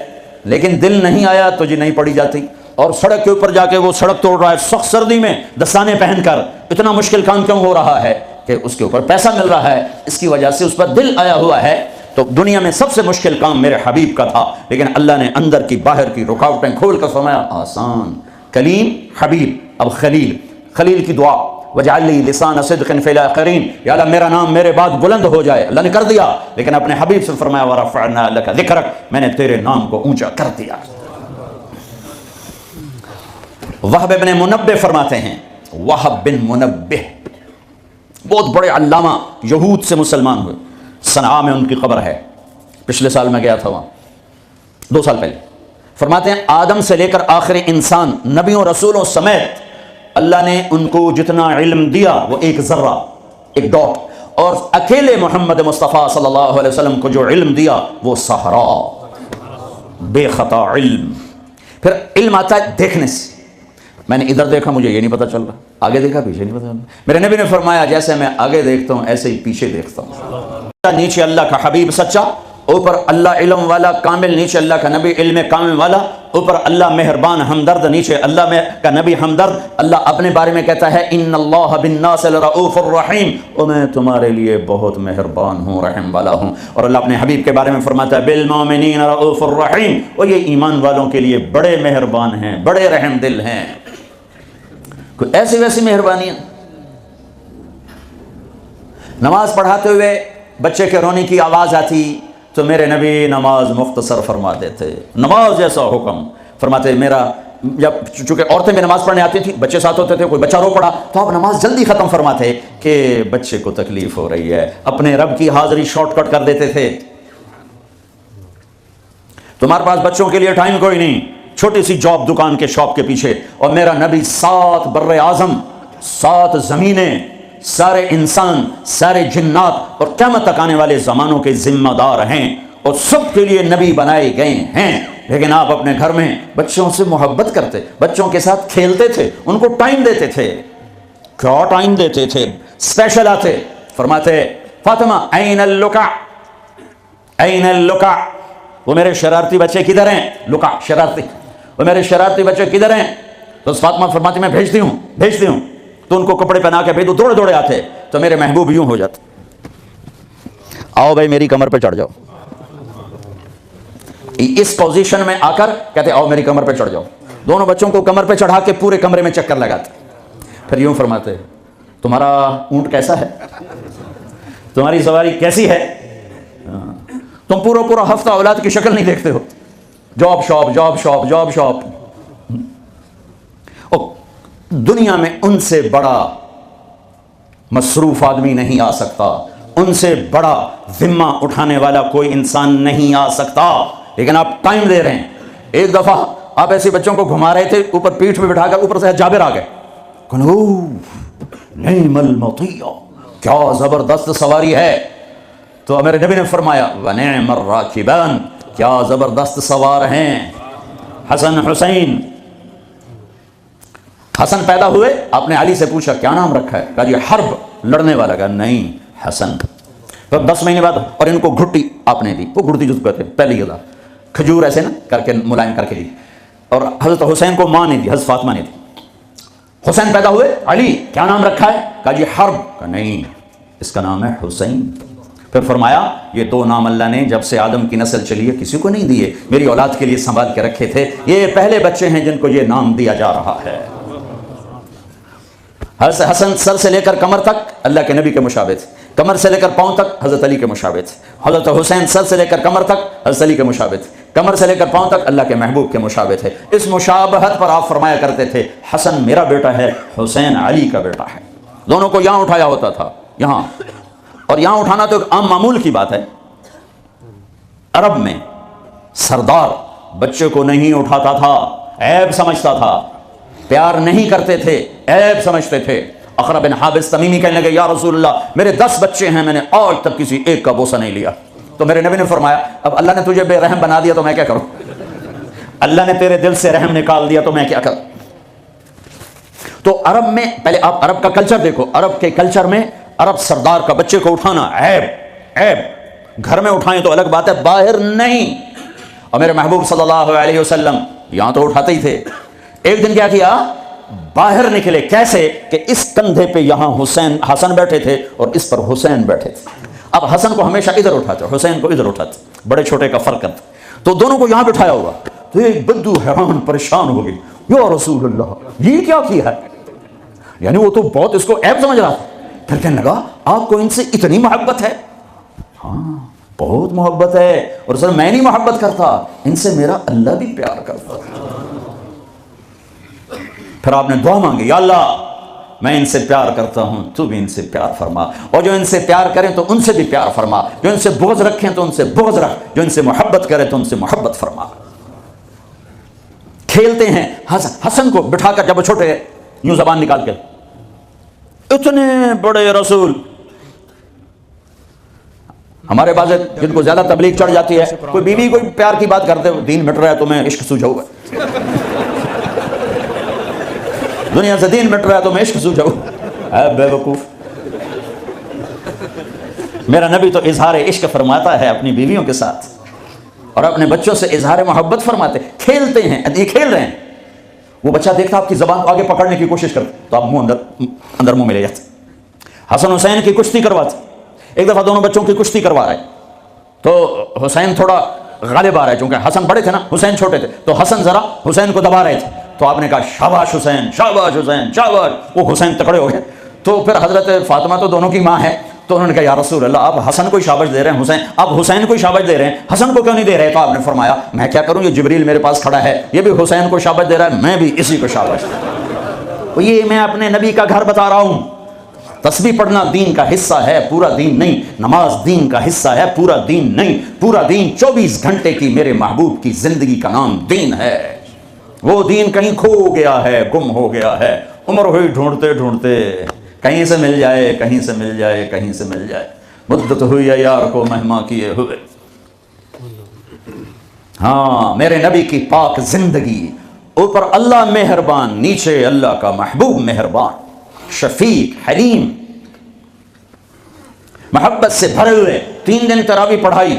لیکن دل نہیں آیا تو جی نہیں پڑھی جاتی. اور سڑک کے اوپر جا کے وہ سڑک توڑ رہا ہے سخت سردی میں دستانے پہن کر، اتنا مشکل کام کیوں ہو رہا ہے؟ کہ اس کے اوپر پیسہ مل رہا ہے، اس کی وجہ سے اس پر دل آیا ہوا ہے. تو دنیا میں سب سے مشکل کام میرے حبیب کا تھا، لیکن اللہ نے اندر کی باہر کی رکاوٹیں کھول کر فرمایا آسان. کلیم، حبیب، اب خلیل. خلیل کی دعا وجعل لی لسان صدق فی الاخرین، یا اللہ میرا نام میرے بعد بلند ہو جائے. اللہ نے کر دیا، لیکن اپنے حبیب سے فرمایا ورفعنا لک ذکرک، میں نے تیرے نام کو اونچا کر دیا. وہب بن منبہ فرماتے ہیں، وہب بن منبہ بہت بڑے علامہ، یہود سے مسلمان ہوئے. صنعاء میں ان کی قبر ہے، پچھلے سال میں گیا تھا وہاں 2 سال پہلے. فرماتے ہیں آدم سے لے کر آخری انسان، نبیوں رسولوں سمیت اللہ نے ان کو جتنا علم دیا وہ ایک ذرہ، ایک ڈاٹ، اور اکیلے محمد مصطفیٰ صلی اللہ علیہ وسلم کو جو علم دیا وہ صحرا، بے خطا علم. پھر علم آتا ہے دیکھنے سے. میں نے ادھر دیکھا مجھے یہ نہیں پتا چل رہا، آگے دیکھا پیچھے نہیں پتا چل رہا. میرے نبی نے فرمایا جیسے میں آگے دیکھتا ہوں ایسے ہی پیچھے دیکھتا ہوں. نیچے اللہ کا حبیب سچا، اوپر اللہ علم والا کامل، نیچے اللہ کا نبی علم کامل والا، اوپر اللہ مہربان ہمدرد، نیچے اللہ کا نبی ہمدرد. اللہ اپنے بارے میں کہتا ہے ان اللہ بالناس لرؤوف الرحیم، اور میں تمہارے لیے بہت مہربان ہوں، رحم والا ہوں. اور اللہ اپنے حبیب کے بارے میں فرماتا ہے بالمؤمنین رؤوف الرحیم، اور یہ ایمان والوں کے لیے بڑے مہربان ہیں، بڑے رحم دل ہیں. کوئی ایسی ویسی مہربانیاں. نماز پڑھاتے ہوئے بچے کے رونے کی آواز آتی تو میرے نبی نماز مختصر فرما دیتے. نماز جیسا حکم فرماتے. میرا جب چونکہ عورتیں بھی نماز پڑھنے آتی تھیں، بچے ساتھ ہوتے تھے، کوئی بچہ رو پڑا تو آپ نماز جلدی ختم فرماتے کہ بچے کو تکلیف ہو رہی ہے. اپنے رب کی حاضری شارٹ کٹ کر دیتے تھے. تمہارے پاس بچوں کے لیے ٹائم کوئی نہیں، چھوٹی سی جاب، دکان کے شاپ کے پیچھے، اور میرا نبی 7 بر اعظم، 7 زمینیں، سارے انسان، سارے جنات اور قیامت تک آنے والے زمانوں کے ذمہ دار ہیں، اور سب کے لیے نبی بنائے گئے ہیں. لیکن آپ اپنے گھر میں بچوں سے محبت کرتے، بچوں کے ساتھ کھیلتے تھے، ان کو ٹائم دیتے تھے. کیا ٹائم دیتے تھے؟ اسپیشل آتے، فرماتے فاطمہ این اللکع، این اللقع، وہ میرے شرارتی بچے کدھر ہیں؟ لقع شرارتی، وہ میرے شرارتی بچے کدھر ہیں؟ تو فاطمہ فرماتی میں بھیجتی ہوں، تو ان کو کپڑے پہنا کے بھیجو، دوڑے دوڑے آتے تو میرے محبوب یوں ہو جاتے، آؤ بھائی میری کمر پہ چڑھ جاؤ، اس پوزیشن میں آ کر کہتے آؤ میری کمر پہ چڑھ جاؤ، دونوں بچوں کو کمر پہ چڑھا کے پورے کمرے میں چکر لگاتے، پھر یوں فرماتے تمہارا اونٹ کیسا ہے، تمہاری سواری کیسی ہے، تم پورا ہفتہ اولاد کی شکل نہیں دیکھتے ہو، جاب شاپ۔ دنیا میں ان سے بڑا مصروف آدمی نہیں آ سکتا، ان سے بڑا ذمہ اٹھانے والا کوئی انسان نہیں آ سکتا، لیکن آپ ٹائم دے رہے ہیں۔ ایک دفعہ آپ ایسے بچوں کو گھما رہے تھے، اوپر پیٹھ پہ بٹھا کر، اوپر سے جابر آ گئے، نعم المطیع، کیا زبردست سواری ہے، تو میرے نبی نے فرمایا ونعم الراکبان، کیا زبردست سوار ہیں حسن حسین۔ حسن پیدا ہوئے، آپ نے علی سے پوچھا کیا نام رکھا ہے، کہا جی حرب، لڑنے والا، کہا نہیں حسن۔ پھر 10 مہینے بعد اور ان کو گھٹی آپ نے دی، وہ گھٹی جس کو کہتے ہیں پہلی غذا، کھجور ایسے نا کر کے ملائم کر کے دی، اور حضرت حسین کو ماں نے دی، حضرت فاطمہ نے دی۔ حسین پیدا ہوئے، علی کیا نام رکھا ہے، کہا جی حرب، کہا نہیں اس کا نام ہے حسین۔ پھر فرمایا یہ 2 نام اللہ نے جب سے آدم کی نسل چلی ہے کسی کو نہیں دیے، میری اولاد کے لیے سنبھال کے رکھے تھے، یہ پہلے بچے ہیں جن کو یہ نام دیا جا رہا ہے۔ حضرت حسن سر سے لے کر کمر تک اللہ کے نبی کے مشابہ تھے، کمر سے لے کر پاؤں تک حضرت علی کے مشابہ تھے، حضرت حسین سر سے لے کر کمر تک حضرت علی کے مشابہ تھے، کمر سے لے کر پاؤں تک اللہ کے محبوب کے مشابہ تھے۔ اس مشابہت پر آپ فرمایا کرتے تھے حسن میرا بیٹا ہے، حسین علی کا بیٹا ہے۔ دونوں کو یہاں اٹھایا ہوتا تھا، یہاں، اور یہاں اٹھانا تو ایک عام معمول کی بات ہے۔ عرب میں سردار بچے کو نہیں اٹھاتا تھا، عیب سمجھتا تھا، پیار نہیں کرتے تھے، عیب سمجھتے تھے۔ اقرا بن حابس تمیمی کہنے لگے یا رسول اللہ میرے 10 بچے ہیں، میں نے آج تک کسی ایک کا بوسہ نہیں لیا۔ تو میرے نبی نے فرمایا اب اللہ نے تجھے بے رحم بنا دیا تو میں کیا کروں، اللہ نے تیرے دل سے رحم نکال دیا تو میں کیا کروں۔ تو عرب میں پہلے آپ عرب کا کلچر دیکھو، عرب کے کلچر میں عرب سردار کا بچے کو اٹھانا عیب، گھر میں اٹھائیں تو الگ بات ہے، باہر نہیں۔ اور میرے محبوب صلی اللہ علیہ وسلم یہاں تو اٹھاتے ہی تھے، ایک دن کیا کیا، باہر نکلے، کیسے کہ اس کندھے پہ یہاں حسن بیٹھے تھے اور اس پر حسین بیٹھے تھے۔ اب حسن کو ہمیشہ ادھر اٹھاتے، حسین کو ادھر اٹھاتے، بڑے چھوٹے کا فرق کرتے، تو دونوں کو یہاں بٹھایا ہوگا۔ تو ایک بدو حیران پریشان ہو گئی، یا رسول اللہ یہ کیا کیا ہے، یعنی وہ تو بہت اس کو عیب سمجھ رہا تھا۔ پھر کہنے لگا آپ کو ان سے اتنی محبت ہے؟ ہاں بہت محبت ہے، اور سر میں نہیں محبت کرتا، ان سے میرا اللہ بھی پیار کرتا۔ پھر آپ نے دعا مانگی یا اللہ میں ان سے پیار کرتا ہوں، تو بھی ان سے پیار فرما، اور جو ان سے پیار کریں تو ان سے بھی پیار فرما، جو ان سے بغض رکھیں تو ان سے بغض رکھ، جو ان سے محبت کرے تو ان سے محبت فرما۔ کھیلتے ہیں حسن کو بٹھا کر، جب وہ چھوٹے یوں زبان نکال کے، اتنے بڑے رسول، ہمارے بعض جن کو زیادہ تبلیغ چڑھ جاتی ہے، کوئی بیوی کوئی پیار کی بات کرتے ہو، دین مٹ رہا ہے تمہیں عشق سوجھا ہوا ہے، دنیا سے دین مٹ رہا ہے تمہیں عشق سوجھا ہوا ہے، بے وقوف۔ میرا نبی تو اظہار عشق فرماتا ہے اپنی بیویوں کے ساتھ، اور اپنے بچوں سے اظہار محبت فرماتے، کھیلتے ہیں، یہ کھیل رہے ہیں، وہ بچہ دیکھتا آپ کی زبان کو آگے پکڑنے کی کوشش کرتا تو آپ منہ اندر منہ میں لے جاتے۔ حسن حسین کی کشتی کرواتے، ایک دفعہ دونوں بچوں کی کشتی کروا رہے، تو حسین تھوڑا غالب آ رہا ہے، چونکہ حسن بڑے تھے نا، حسین چھوٹے تھے، تو حسن ذرا حسین کو دبا رہے تھے، تو آپ نے کہا شاباش حسین، شاباش حسین، شاباش، وہ حسین تکڑے ہو گئے۔ تو پھر حضرت فاطمہ تو دونوں کی ماں ہے، تو انہوں نے کہا یا رسول اللہ آپ حسن کو شاباش دے رہے ہیں، آپ حسین کو شاباش دے رہے ہیں، حسن کو کیوں نہیں دے رہے؟ تو آپ نے فرمایا میں کیا کروں، یہ جبریل میرے پاس کھڑا ہے، یہ بھی حسین کو شاباش دے رہا ہے، میں بھی اسی کو شاباش دے رہا ہوں۔ یہ میں اپنے نبی کا گھر بتا رہا ہوں۔ تسبیح پڑھنا دین کا حصہ ہے، پورا دین نہیں، نماز دین کا حصہ ہے، پورا دین نہیں، پورا دین 24 گھنٹے کی میرے محبوب کی زندگی کا نام دین ہے۔ وہ دین کہیں کھو گیا ہے، گم ہو گیا ہے، عمر ہوئی ڈھونڈتے ڈھونڈتے، کہیں سے مل جائے، کہیں سے مل جائے، کہیں سے مل جائے، مدت ہوئی ہے یار کو مہما کیے ہوئے۔ ہاں میرے نبی کی پاک زندگی، اوپر اللہ مہربان، نیچے اللہ کا محبوب مہربان، شفیق، حلیم، محبت سے بھرے ہوئے۔ 3 دن تراویح پڑھائی،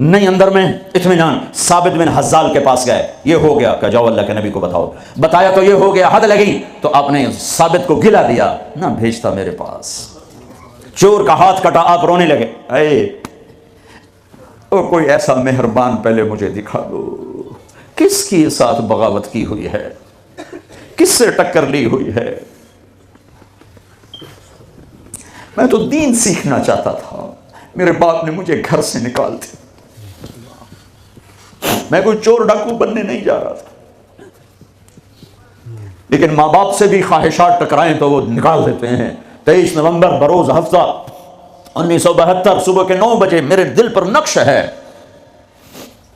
نہیں اندر میں اطمینان. ثابت بن حزال کے پاس گئے, یہ ہو گیا, کہ جاؤ اللہ کے نبی کو بتاؤ. بتایا تو یہ ہو گیا, حد لگی تو آپ نے ثابت کو گلا دیا, نہ بھیجتا میرے پاس. چور کا ہاتھ کٹا, آپ رونے لگے, اے او کوئی ایسا مہربان پہلے مجھے دکھا دو, کس کی ساتھ بغاوت کی ہوئی ہے, کس سے ٹکر لی ہوئی ہے. میں تو دین سیکھنا چاہتا تھا, میرے باپ نے مجھے گھر سے نکال دیا. میں کوئی چور ڈاکو بننے نہیں جا رہا تھا, لیکن ماں باپ سے بھی خواہشات ٹکرائیں تو وہ نکال دیتے ہیں. 23 نومبر بروز ہفتہ 1972 صبح کے 9 بجے میرے دل پر نقش ہے.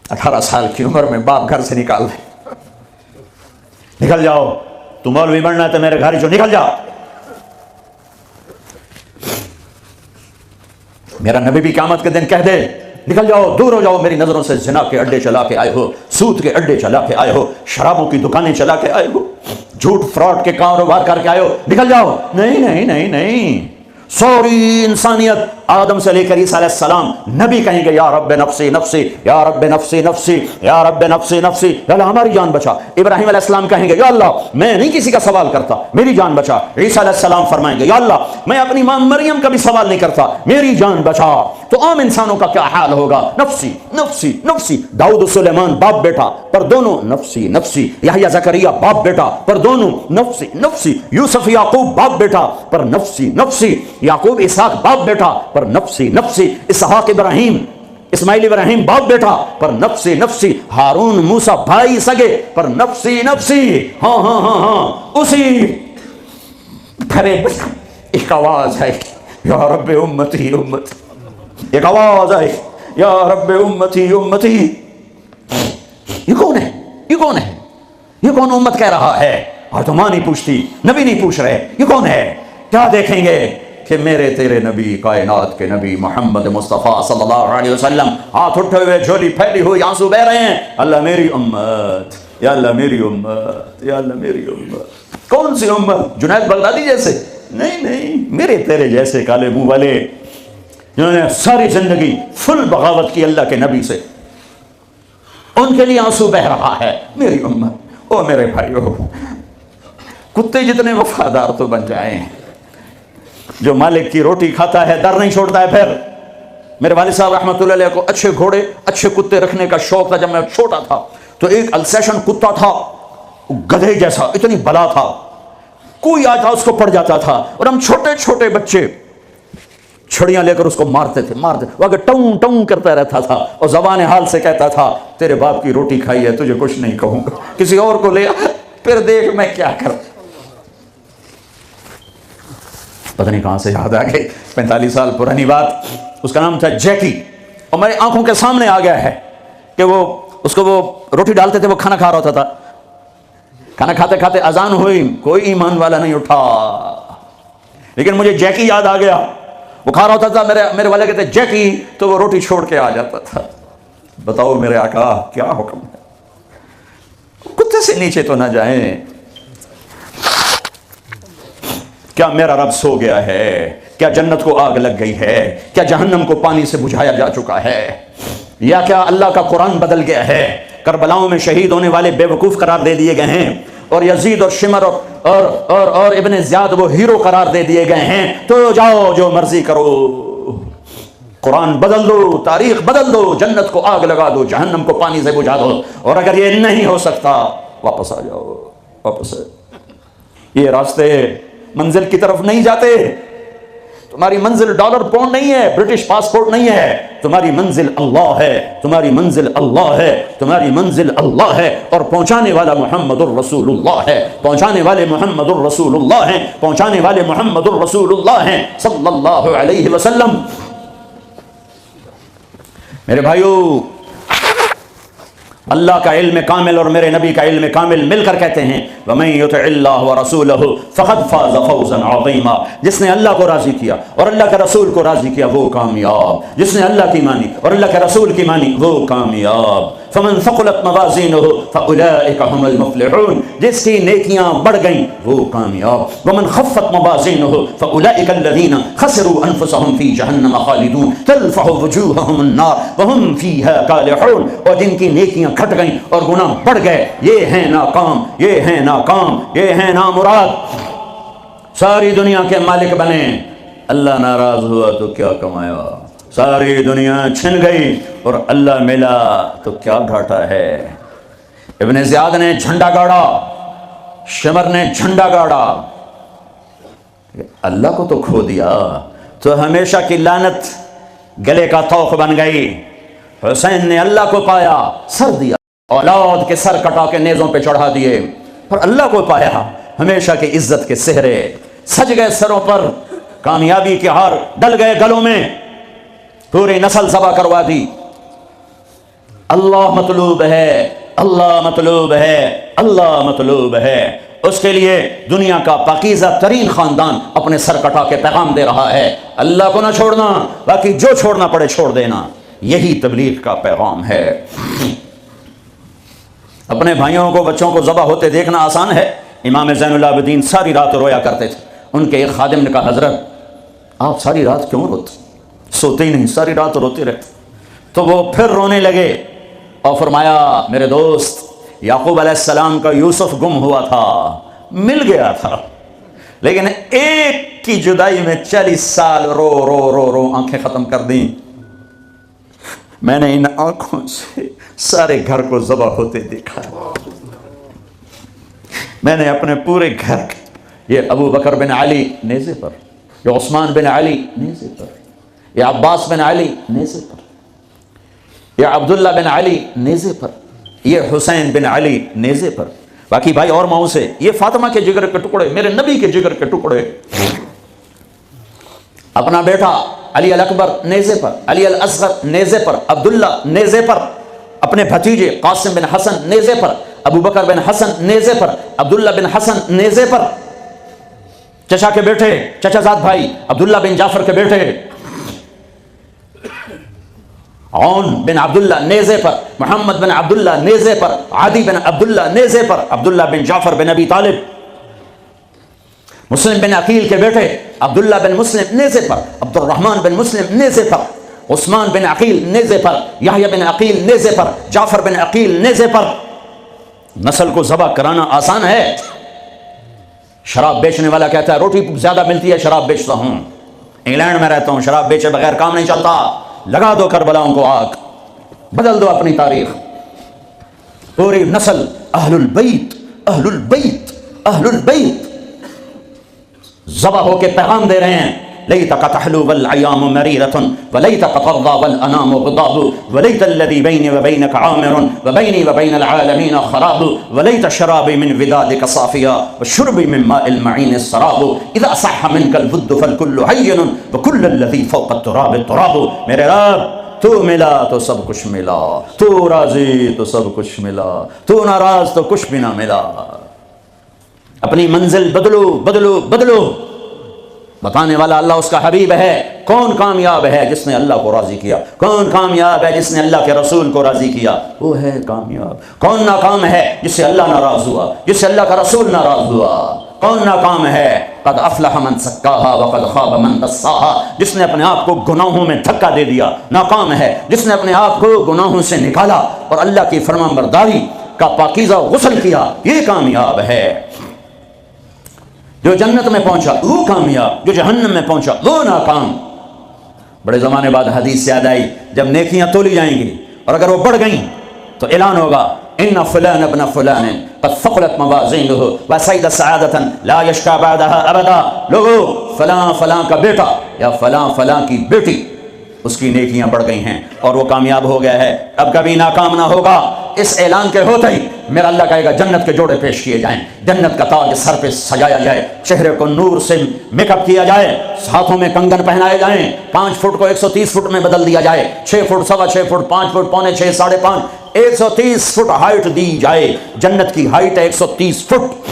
18 سال کی عمر میں باپ گھر سے نکال دے, نکل جاؤ, تو مولوی بننا ہے تو میرے گھر جو نکل جاؤ. میرا نبی بھی قیامت کے دن کہہ دے, نکل جاؤ, دور ہو جاؤ میری نظروں سے. زنا کے اڈے چلا کے آئے ہو, سود کے اڈے چلا کے آئے ہو, شرابوں کی دکانیں چلا کے آئے ہو, جھوٹ فراڈ کے کاروبار کر کے آئے ہو, نکل جاؤ. نہیں نہیں نہیں نہیں, سوری انسانیت آدم سے لے کر عیسیٰ علیہ السلام نبی کہیں گے یا رب نفسی نفسی, یا رب نفسی نفسی, یا رب نفسی نفسی, یا اللہ ہماری جان بچا. ابراہیم علیہ السلام کہیں گے یا اللہ میں نہیں کسی کا سوال کرتا, میری جان بچا. عیسیٰ علیہ السلام فرمائیں گے یا اللہ میں اپنی ماں مریم کا بھی سوال نہیں کرتا, میری جان بچا. تو عام انسانوں کا کیا حال ہوگا, نفسی نفسی نفسی. داؤد و سلیمان باپ بیٹا پر دونوں نفسی نفسی, یحییٰ زکریا باپ بیٹا پر دونوں نفسی نفسی, یوسف یعقوب باپ بیٹا پر نفسی نفسی, یعقوب اسحاق باپ بیٹا پر نفسی نفسی, اسحاق ابراہیم اسماعیل ابراہیم باپ بیٹا پر نفسی نفسی, ہارون موسیٰ بھائی سگے پر نفسی نفسی. ہاں ہاں ہاں ہاں, اسی پھر ایک آواز ہے یا رب امتی امتی, ایک آواز ہے یا رب امتی امتی. یہ کون ہے, یہ کون ہے, یہ کون امت کہہ رہا ہے؟ اور تو ماں نہیں پوچھتی, نبی نہیں پوچھ رہے, یہ کون ہے؟ کیا دیکھیں گے کہ میرے تیرے نبی, کائنات کے نبی محمد مصطفیٰ صلی اللہ علیہ وسلم ہاتھ اٹھے ہوئے, جھولی پھیلی ہوئی, آنسو بہ رہے ہیں, اللہ میری امت, یا اللہ میری امت, یا اللہ میری امت. کون سی امت؟ جنید بغدادی جیسے؟ نہیں نہیں, میرے تیرے جیسے کالے منہ والے جنہوں نے ساری زندگی فل بغاوت کی اللہ کے نبی سے, ان کے لیے آنسو بہ رہا ہے میری امت. او میرے بھائیو, کتے جتنے وفادار تو بن جائیں, جو مالک کی روٹی کھاتا ہے در نہیں چھوڑتا ہے. پھر میرے والد صاحب رحمۃ اللہ علیہ کو اچھے گھوڑے اچھے کتے رکھنے کا شوق تھا. جب میں چھوٹا تھا تو ایک السیشن کتا تھا, گدھے جیسا, اتنی بلا تھا, کوئی آتا اس کو پڑ جاتا تھا, اور ہم چھوٹے چھوٹے بچے چھڑیاں لے کر اس کو مارتے تھے, وہ آگے ٹوں ٹوں کرتا رہتا تھا, اور زبان حال سے کہتا تھا تیرے باپ کی روٹی کھائی ہے, تجھے کچھ نہیں کہوں گا, کسی اور کو لے. پھر دیکھ میں کیا کروں, پتہ نہیں کہاں سے یاد آ گئی, 45 سال پرانی بات. اس کا نام تھا جیکی, اور میری آنکھوں کے سامنے آ گیا ہے کہ وہ اس کو وہ روٹی ڈالتے تھے, وہ کھانا کھا رہا تھا. کھانا کھاتے کھاتے اذان ہوئی, کوئی ایمان والا نہیں اٹھا, لیکن مجھے جیکی یاد آ گیا. وہ کھا رہا ہوتا تھا, میرے والے کہتے جیکی, تو وہ روٹی چھوڑ کے آ جاتا تھا. بتاؤ میرے آقا کیا حکم ہے, کتے سے نیچے تو نہ جائیں. کیا میرا رب سو گیا ہے؟ کیا جنت کو آگ لگ گئی ہے؟ کیا جہنم کو پانی سے بجھایا جا چکا ہے؟ یا کیا اللہ کا قرآن بدل گیا ہے؟ کربلاؤں میں شہید ہونے والے بے وقوف قرار دے دیے گئے ہیں, اور یزید اور شمر اور ابن زیاد وہ ہیرو قرار دے دیے گئے ہیں. تو جاؤ جو مرضی کرو, قرآن بدل دو, تاریخ بدل دو, جنت کو آگ لگا دو, جہنم کو پانی سے بجھا دو, اور اگر یہ نہیں ہو سکتا واپس آ جاؤ, واپس. یہ راستے منزل کی طرف نہیں جاتے. تمہاری منزل ڈالر پاؤنڈ نہیں ہے, برٹش پاسپورٹ نہیں ہے, تمہاری منزل اللہ ہے, تمہاری منزل اللہ ہے, تمہاری منزل اللہ ہے, اور پہنچانے والا محمد الرسول اللہ ہے, پہنچانے والے محمد الرسول اللہ ہیں, پہنچانے والے محمد الرسول اللہ ہیں صلی اللہ علیہ وسلم. میرے بھائیو, اللہ کا علم کامل اور میرے نبی کا علم کامل مل کر کہتے ہیں وَمَن يُطِعِ اللَّهَ وَرَسُولَهُ فَقَدْ فَازَ فَوْزًا عَظِيمًا. جس نے اللہ کو راضی کیا اور اللہ کے رسول کو راضی کیا وہ کامیاب. جس نے اللہ کی مانی اور اللہ کے رسول کی مانی وہ کامیاب. فمن ثقلت موازینہ فاولئک هم المفلحون، جس کی نیکیاں بڑھ گئیں وہ کامیاب، ومن خفت موازینہ فاولئک الذین خسروا انفسهم فی جہنم خالدون تلفح وجوہہم النار وهم فیہا کالحون، اور جن کی نیکیاں گھٹ گئیں اور گناہ بڑھ گئے یہ ہیں ناکام، یہ ہیں ناکام، یہ ہیں نامراد، ساری دنیا کے مالک بنے، اللہ ناراض ہوا تو کیا کمایا، ساری دنیا چھن گئی اور اللہ ملا تو کیا گھاٹا ہے۔ ابن زیاد نے جھنڈا گاڑا، شمر نے جھنڈا گاڑا، اللہ کو تو کھو دیا تو ہمیشہ کی لعنت گلے کا طوق بن گئی۔ حسین نے اللہ کو پایا، سر دیا، اولاد کے سر کٹا کے نیزوں پہ چڑھا دیے، اور اللہ کو پایا، ہمیشہ کی عزت کے سہرے سج گئے سروں پر، کامیابی کے ہار ڈل گئے گلوں میں، پوری نسل ذبح کروا دی۔ اللہ مطلوب ہے، اللہ مطلوب ہے، اللہ مطلوب ہے، اس کے لیے دنیا کا پاکیزہ ترین خاندان اپنے سر کٹا کے پیغام دے رہا ہے، اللہ کو نہ چھوڑنا، باقی جو چھوڑنا پڑے چھوڑ دینا، یہی تبلیغ کا پیغام ہے۔ اپنے بھائیوں کو، بچوں کو ذبح ہوتے دیکھنا آسان ہے۔ امام زین العابدین ساری رات رویا کرتے تھے، ان کے ایک خادم نے کہا حضرت آپ ساری رات کیوں روتے، سوتے ہی نہیں، ساری رات روتے رہتے۔ تو وہ پھر رونے لگے اور فرمایا میرے دوست، یعقوب علیہ السلام کا یوسف گم ہوا تھا، مل گیا تھا، لیکن ایک کی جدائی میں 40 سال رو رو رو رو آنکھیں ختم کر دیں، میں نے ان آنکھوں سے سارے گھر کو ذبح ہوتے دیکھا، میں نے اپنے پورے گھر، یہ ابو بکر بن علی نیزے پر، یہ عثمان بن علی نیزے پر، یہ عباس بن علی نیزے پر، یہ عبداللہ بن علی نیزے پر، یہ حسین بن علی نیزے پر، باقی بھائی اور ماؤں سے، یہ فاطمہ کے جگر کے ٹکڑے، میرے نبی کے جگر کے ٹکڑے، اپنا بیٹا علی الاکبر نیزے پر، علی الاصغر نیزے پر، عبداللہ نیزے پر، اپنے بھتیجے قاسم بن حسن نیزے پر، ابو بکر بن حسن نیزے پر، عبداللہ بن حسن نیزے پر، چچا کے بیٹے، چچا زاد بھائی عبداللہ بن جعفر کے بیٹے عون بن عبداللہ نیزے پر، محمد بن عبداللہ نیزے پر، عادی بن عبداللہ نیزے پر، عبداللہ بن جعفر بن ابی طالب، مسلم بن عقیل کے بیٹے عبداللہ بن مسلم نیزے پر، عبد الرحمن بن مسلم نیزے پر، عثمان بن عقیل نیزے پر، یحییٰ بن عقیل نیزے پر، جعفر بن عقیل نیزے پر۔ نسل کو ذبح کرانا آسان ہے۔ شراب بیچنے والا کہتا ہے روٹی زیادہ ملتی ہے شراب بیچتا ہوں، انگلینڈ میں رہتا ہوں، شراب بیچے بغیر کام نہیں چلتا، لگا دو کربلاؤں کو آگ، بدل دو اپنی تاریخ۔ پوری نسل اہل البیت، اہل البیت، اہل البیت ذبح ہو کے پیغام دے رہے ہیں۔ لیتک تحلو والایام مریرۃ ولیتک ترضی والانام غضاب ولیت الذی بینی وبینک عامر وبینی وبین العالمین خراب ولیت شرابی من ودادک صافیا وشربی من ماء المعین السراب اذا صح منک الود فالکل حین وکل الذی فوق التراب التراب۔ میرے رب تو ملا تو سب کچھ ملا، تو راضی تو سب کچھ ملا، تو ناراض تو کچھ بھی نہ ملا۔ اپنی منزل بدلو بدلو بدلو۔ بتانے والا اللہ اس کا حبیب ہے۔ کون کامیاب ہے جس نے اللہ کو راضی کیا؟ کون کامیاب ہے جس نے اللہ کے رسول کو راضی کیا؟ وہ ہے کامیاب۔ کون ناکام ہے جس سے اللہ ناراض ہوا، جس سے اللہ کا رسول ناراض ہوا؟ کون ناکام ہے؟ قد افلح من زکاہا وقد خاب من دساہا، جس نے اپنے آپ کو گناہوں میں دھکا دے دیا ناکام ہے، جس نے اپنے آپ کو گناہوں سے نکالا اور اللہ کی فرمانبرداری کا پاکیزہ غسل کیا، یہ کامیاب ہے۔ جو جنت میں پہنچا وہ کامیاب، جو جہنم میں پہنچا وہ ناکام۔ بڑے زمانے بعد حدیث یاد آئی، جب نیکیاں تولی جائیں گی اور اگر وہ بڑھ گئیں تو اعلان ہوگا ان فلان ابن فلان قد ثقلت موازینہ وسعد سعادۃ لا یشقی بعدها ابدا۔ لوگو فلاں فلاں کا بیٹا یا فلاں فلاں کی بیٹی، اس کی نیکیاں بڑھ گئی ہیں اور وہ کامیاب ہو گیا ہے، اب کبھی ناکام نہ ہوگا۔ اس اعلان کے ہوتے ہی میرا اللہ کہے گا جنت کے جوڑے پیش کیے جائیں، جنت کا تاج سر پہ سجایا جائے، چہرے کو نور سے میک اپ کیا جائے، ہاتھوں میں کنگن پہنائے جائیں، 5 فٹ کو 130 فٹ میں بدل دیا جائے، 6 فٹ، 6.25 فٹ، 5 فٹ، پونے 6، 5.5، 130 فٹ ہائٹ دی جائے۔ جنت کی ہائٹ ہے 130 فٹ۔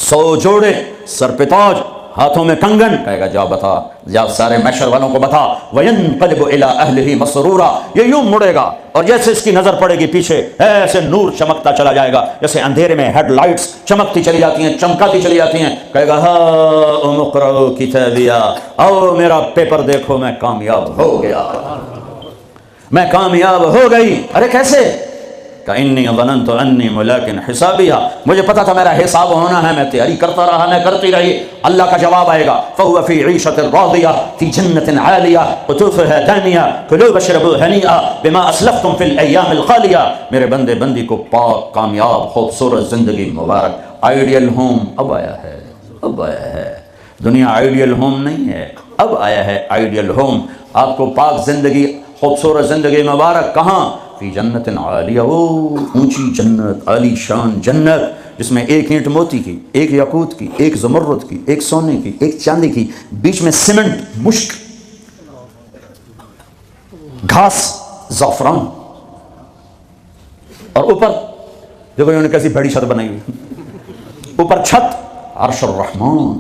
100 جوڑے سر پہ تاج، ہاتھوں میں کنگن، کہے گا جا بتا، جا سارے محشر والوں کو بتا، وَيَنْقَلِبُ إِلَىٰ أَهْلِهِ مَسْرُورًا، یہ یوں مڑے گا اور جیسے اس کی نظر پڑے گی پیچھے ایسے نور چمکتا چلا جائے گا، جیسے اندھیرے میں ہیڈ لائٹس چمکتی چلی جاتی ہیں، چمکاتی چلی جاتی ہیں، کہے گا ہاؤم اقرؤوا کتابیہ، آؤ میرا پیپر دیکھو، میں کامیاب ہو گیا، میں کامیاب ہو گئی۔ ارے کیسے؟ کہ ظننت انی ملاق حسابیہ، مجھے پتا تھا میرا حساب ہونا ہے، میں تیاری کرتا رہا، میں کرتی رہی۔ اللہ کا جواب آئے گا فہو فی عیشۃ راضیہ فی جنۃ عالیہ قطوفها دانیہ کلوا واشربوا ہنیئا بما اسلفتم فی الایام الخالیہ۔ میرے بندے بندی کو پاک کامیاب خوبصورت زندگی مبارک۔ آئیڈیل ہوم اب آیا ہے، اب آیا ہے، دنیا آئیڈیل ہوم نہیں ہے، اب آیا ہے آئیڈیل ہوم۔ آپ کو پاک زندگی، خوبصورت زندگی مبارک کہاں؟ فی جنت عالیہ، اونچی جنت، عالی شان جنت، جس میں ایک اینٹ موتی کی، ایک یاقوت کی، ایک زمرد کی، ایک سونے کی، ایک چاندی کی، بیچ میں سیمنٹ، مشک، گھاس، زعفران، اور اوپر دیکھو انہوں نے کیسی بڑی چھت بنائی ہوئی، اوپر چھت عرش الرحمان،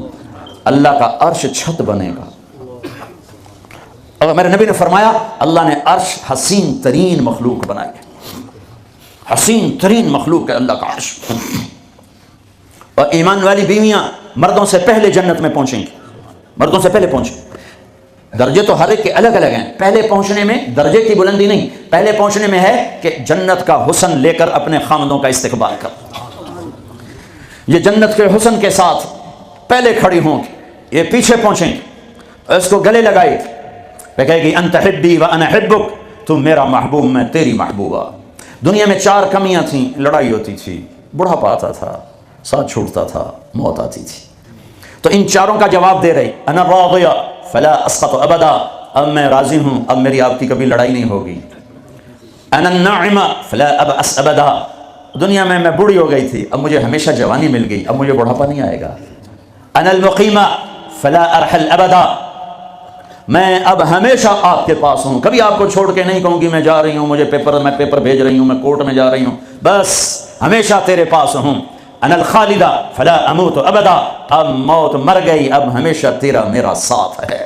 اللہ کا عرش چھت بنے گا۔ اور میرے نبی نے فرمایا اللہ نے عرش حسین ترین مخلوق بنائی ہے، حسین ترین مخلوق ہے اللہ کا عرش۔ اور ایمان والی بیویاں مردوں سے پہلے جنت میں پہنچیں گی، مردوں سے پہلے پہنچیں۔ درجے تو ہر ایک کے الگ الگ ہیں، پہلے پہنچنے میں درجے کی بلندی نہیں، پہلے پہنچنے میں ہے کہ جنت کا حسن لے کر اپنے خامدوں کا استقبال کر، یہ جنت کے حسن کے ساتھ پہلے کھڑی ہوں گی، یہ پیچھے پہنچیں گی، اس کو گلے لگائے گی، وہ کہے گی انت حبی و انا حبک، تو میرا محبوب میں تیری محبوبہ۔ دنیا میں 4 کمیاں تھیں، لڑائی ہوتی تھی، بڑھاپا آتا تھا، ساتھ چھوٹتا تھا، موت آتی تھی، تو ان 4 کا جواب دے رہی، انا راضیہ فلا اسقط ابدا، اب میں راضی ہوں، اب میری آپ کی کبھی لڑائی نہیں ہوگی۔ انا الناعمہ فلا ابأس ابدا، دنیا میں بوڑھی ہو گئی تھی، اب مجھے ہمیشہ جوانی مل گئی، اب مجھے بڑھاپا نہیں آئے گا۔ انا المقیمہ فلا ارحل ابدا، میں اب ہمیشہ آپ کے پاس ہوں، کبھی آپ کو چھوڑ کے نہیں کہوں گی میں جا رہی ہوں، مجھے میں پیپر بھیج رہی ہوں، میں کورٹ میں جا رہی ہوں، بس ہمیشہ تیرے پاس ہوں۔ انا الخالدہ فلا اموت ابدا، اب موت مر گئی، اب ہمیشہ تیرا میرا ساتھ ہے۔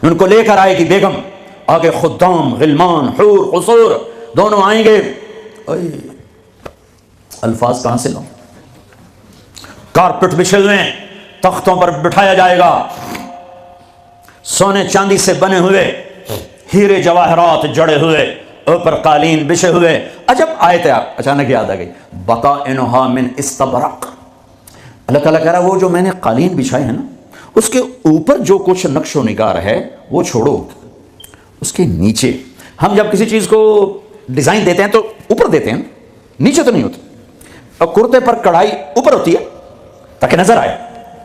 ان کو لے کر آئے گی بیگم، آگے خدام، غلمان، حور، قصور دونوں آئیں گے، الفاظ کہاں سے لوں، کارپٹ بچھے ہوئے تختوں پر بٹھایا جائے گا، سونے چاندی سے بنے ہوئے، ہیرے جواہرات جڑے ہوئے، اوپر قالین بچھے ہوئے۔ عجب آیت ہے، اچانک یاد آ گئی، بطائنها من استبرق، اللہ تعالیٰ کہہ رہا وہ جو میں نے قالین بچھائے ہیں نا، اس کے اوپر جو کچھ نقش و نگار ہے وہ چھوڑو، اس کے نیچے ہم جب کسی چیز کو ڈیزائن دیتے ہیں تو اوپر دیتے ہیں، نیچے تو نہیں ہوتی۔ اور کرتے پر کڑھائی اوپر ہوتی ہے تاکہ نظر آئے،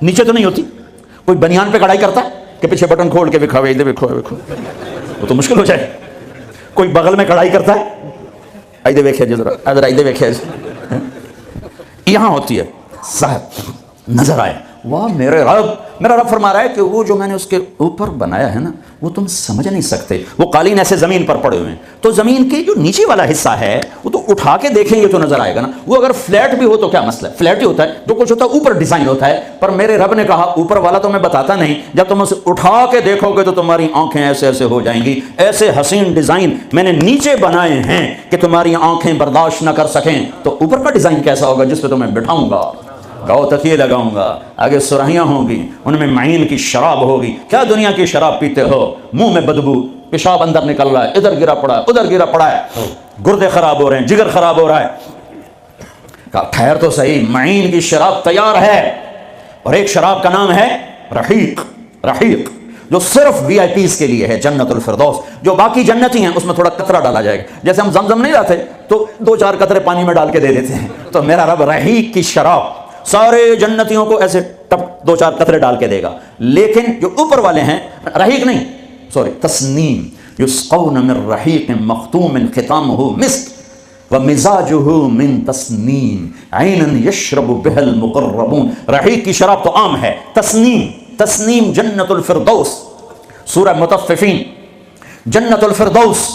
نیچے تو نہیں ہوتی۔ کوئی بنیان پہ کڑھائی کرتا ہے کہ پیچھے بٹن کھول کے دکھاوے، ادھر دیکھو، وہ تو مشکل ہو جائے۔ کوئی بغل میں کڑھائی کرتا ہے، ادھر دیکھے جی ذرا، ادھر ادھر دیکھے، یہاں ہوتی ہے صاحب نظر آئے۔ واہ میرے رب، میرا رب فرما رہا ہے کہ وہ جو میں نے اس کے اوپر بنایا ہے نا وہ تم سمجھ نہیں سکتے۔ وہ قالین ایسے زمین پر پڑے ہوئے ہیں تو زمین کے جو نیچے والا حصہ ہے وہ تو اٹھا کے دیکھیں گے تو نظر آئے گا نا، وہ اگر فلیٹ بھی ہو تو کیا مسئلہ ہے، فلیٹ ہی ہوتا ہے، جو کچھ ہوتا ہے اوپر ڈیزائن ہوتا ہے۔ پر میرے رب نے کہا اوپر والا تو میں بتاتا نہیں، جب تم اسے اٹھا کے دیکھو گے تو تمہاری آنکھیں ایسے ایسے ہو جائیں گی، ایسے حسین ڈیزائن میں نے نیچے بنائے ہیں کہ تمہاری آنکھیں برداشت نہ کر سکیں، تو اوپر کا ڈیزائن کیسا ہوگا جس پہ تمہیں بٹھاؤں گا، گاؤ تکیے لگاؤں گا، آگے سرہیاں ہوں گی، ان میں معین کی شراب ہوگی۔ کیا دنیا کی شراب پیتے ہو، منہ میں بدبو، پیشاب اندر نکل رہا ہے، ادھر گرا پڑا ہے، ادھر گرا پڑا ہے، گردے خراب ہو رہے ہیں، جگر خراب ہو رہا ہے۔ کہا ٹھہر تو صحیح، معین کی شراب تیار ہے، اور ایک شراب کا نام ہے رحیق، رحیق جو صرف وی آئی پیز کے لیے ہے، جنت الفردوس۔ جو باقی جنتی ہیں اس میں تھوڑا قطرہ ڈالا جائے گا، جیسے ہم زمزم نہیں لاتے تو 2-4 قطرے پانی میں ڈال کے دے دیتے ہیں، تو میرا رب رحیق کی شراب سارے جنتیوں کو ایسے ٹپ 2-4 قطرے ڈال کے دے گا۔ لیکن جو اوپر والے ہیں رحیق نہیں، سوری تسنیم، یسقون من رحیق مختوم ختامہ مسک ومزاجہ من تسنیم عینا یشرب بها المقربون۔ رحیق کی شراب تو عام ہے، تسنیم، تسنیم جنت الفردوس، سورہ مطففین، جنت الفردوس،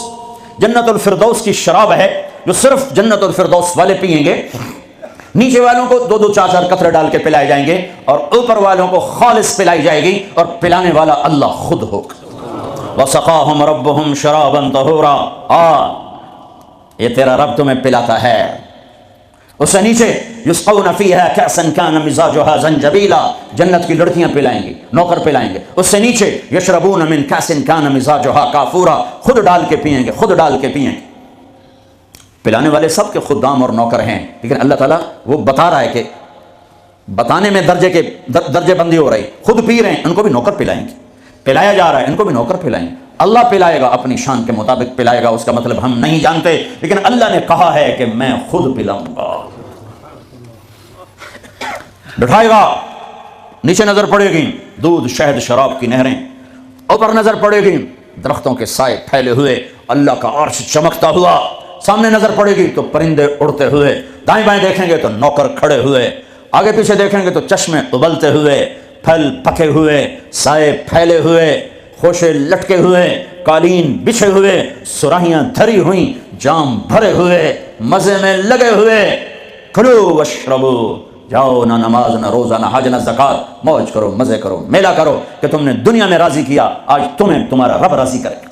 جنت الفردوس کی شراب ہے جو صرف جنت الفردوس والے پیئیں گے۔ نیچے والوں کو 2-2 4-4 قطرے ڈال کے پلائے جائیں گے اور اوپر والوں کو خالص پلائی جائے گی، اور پلانے والا اللہ خود ہوگا۔ وَسَقَاهُمْ رَبُّهُمْ شَرَابًا طَهُورًا، یہ تیرا رب تمہیں پلاتا ہے۔ اس سے نیچے یسقون فیہا کأسا کان مزاجها زنجبیلا، جنت کی لڑکیاں پلائیں گی، نوکر پلائیں گے۔ اس سے نیچے یشربون من کأس کان مزاجها کافورا، خود ڈال کے پئیں گے، خود ڈال کے پئیں گے۔ پلانے والے سب کے خدام اور نوکر ہیں، لیکن اللہ تعالیٰ وہ بتا رہا ہے کہ بتانے میں درجے بندی ہو رہی، خود پی رہے ہیں، ان کو بھی نوکر پلائیں گے، پلایا جا رہا ہے، ان کو بھی نوکر پلائیں گے۔ اللہ پلائے گا، اپنی شان کے مطابق پلائے گا، اس کا مطلب ہم نہیں جانتے، لیکن اللہ نے کہا ہے کہ میں خود پلاؤں گا۔ بٹھائے گا، نیچے نظر پڑے گی دودھ شہد شراب کی نہریں، اوپر نظر پڑے گی درختوں کے سائے پھیلے ہوئے، اللہ کا عرش چمکتا ہوا، سامنے نظر پڑے گی تو پرندے اڑتے ہوئے، دائیں بائیں دیکھیں گے تو نوکر کھڑے ہوئے، آگے پیچھے دیکھیں گے تو چشمے ابلتے ہوئے، پھل پکے ہوئے، سائے پھیلے ہوئے، خوشے لٹکے ہوئے، قالین بچھے ہوئے، سراہیاں دھری ہوئیں، جام بھرے ہوئے، مزے میں لگے ہوئے۔ کلو واشربو، جاؤ، نہ نماز نہ روزہ نہ حج نہ زکات، موج کرو، مزے کرو، میلہ کرو کہ تم نے دنیا میں راضی کیا، آج تمہیں تمہارا رب راضی کرے گا۔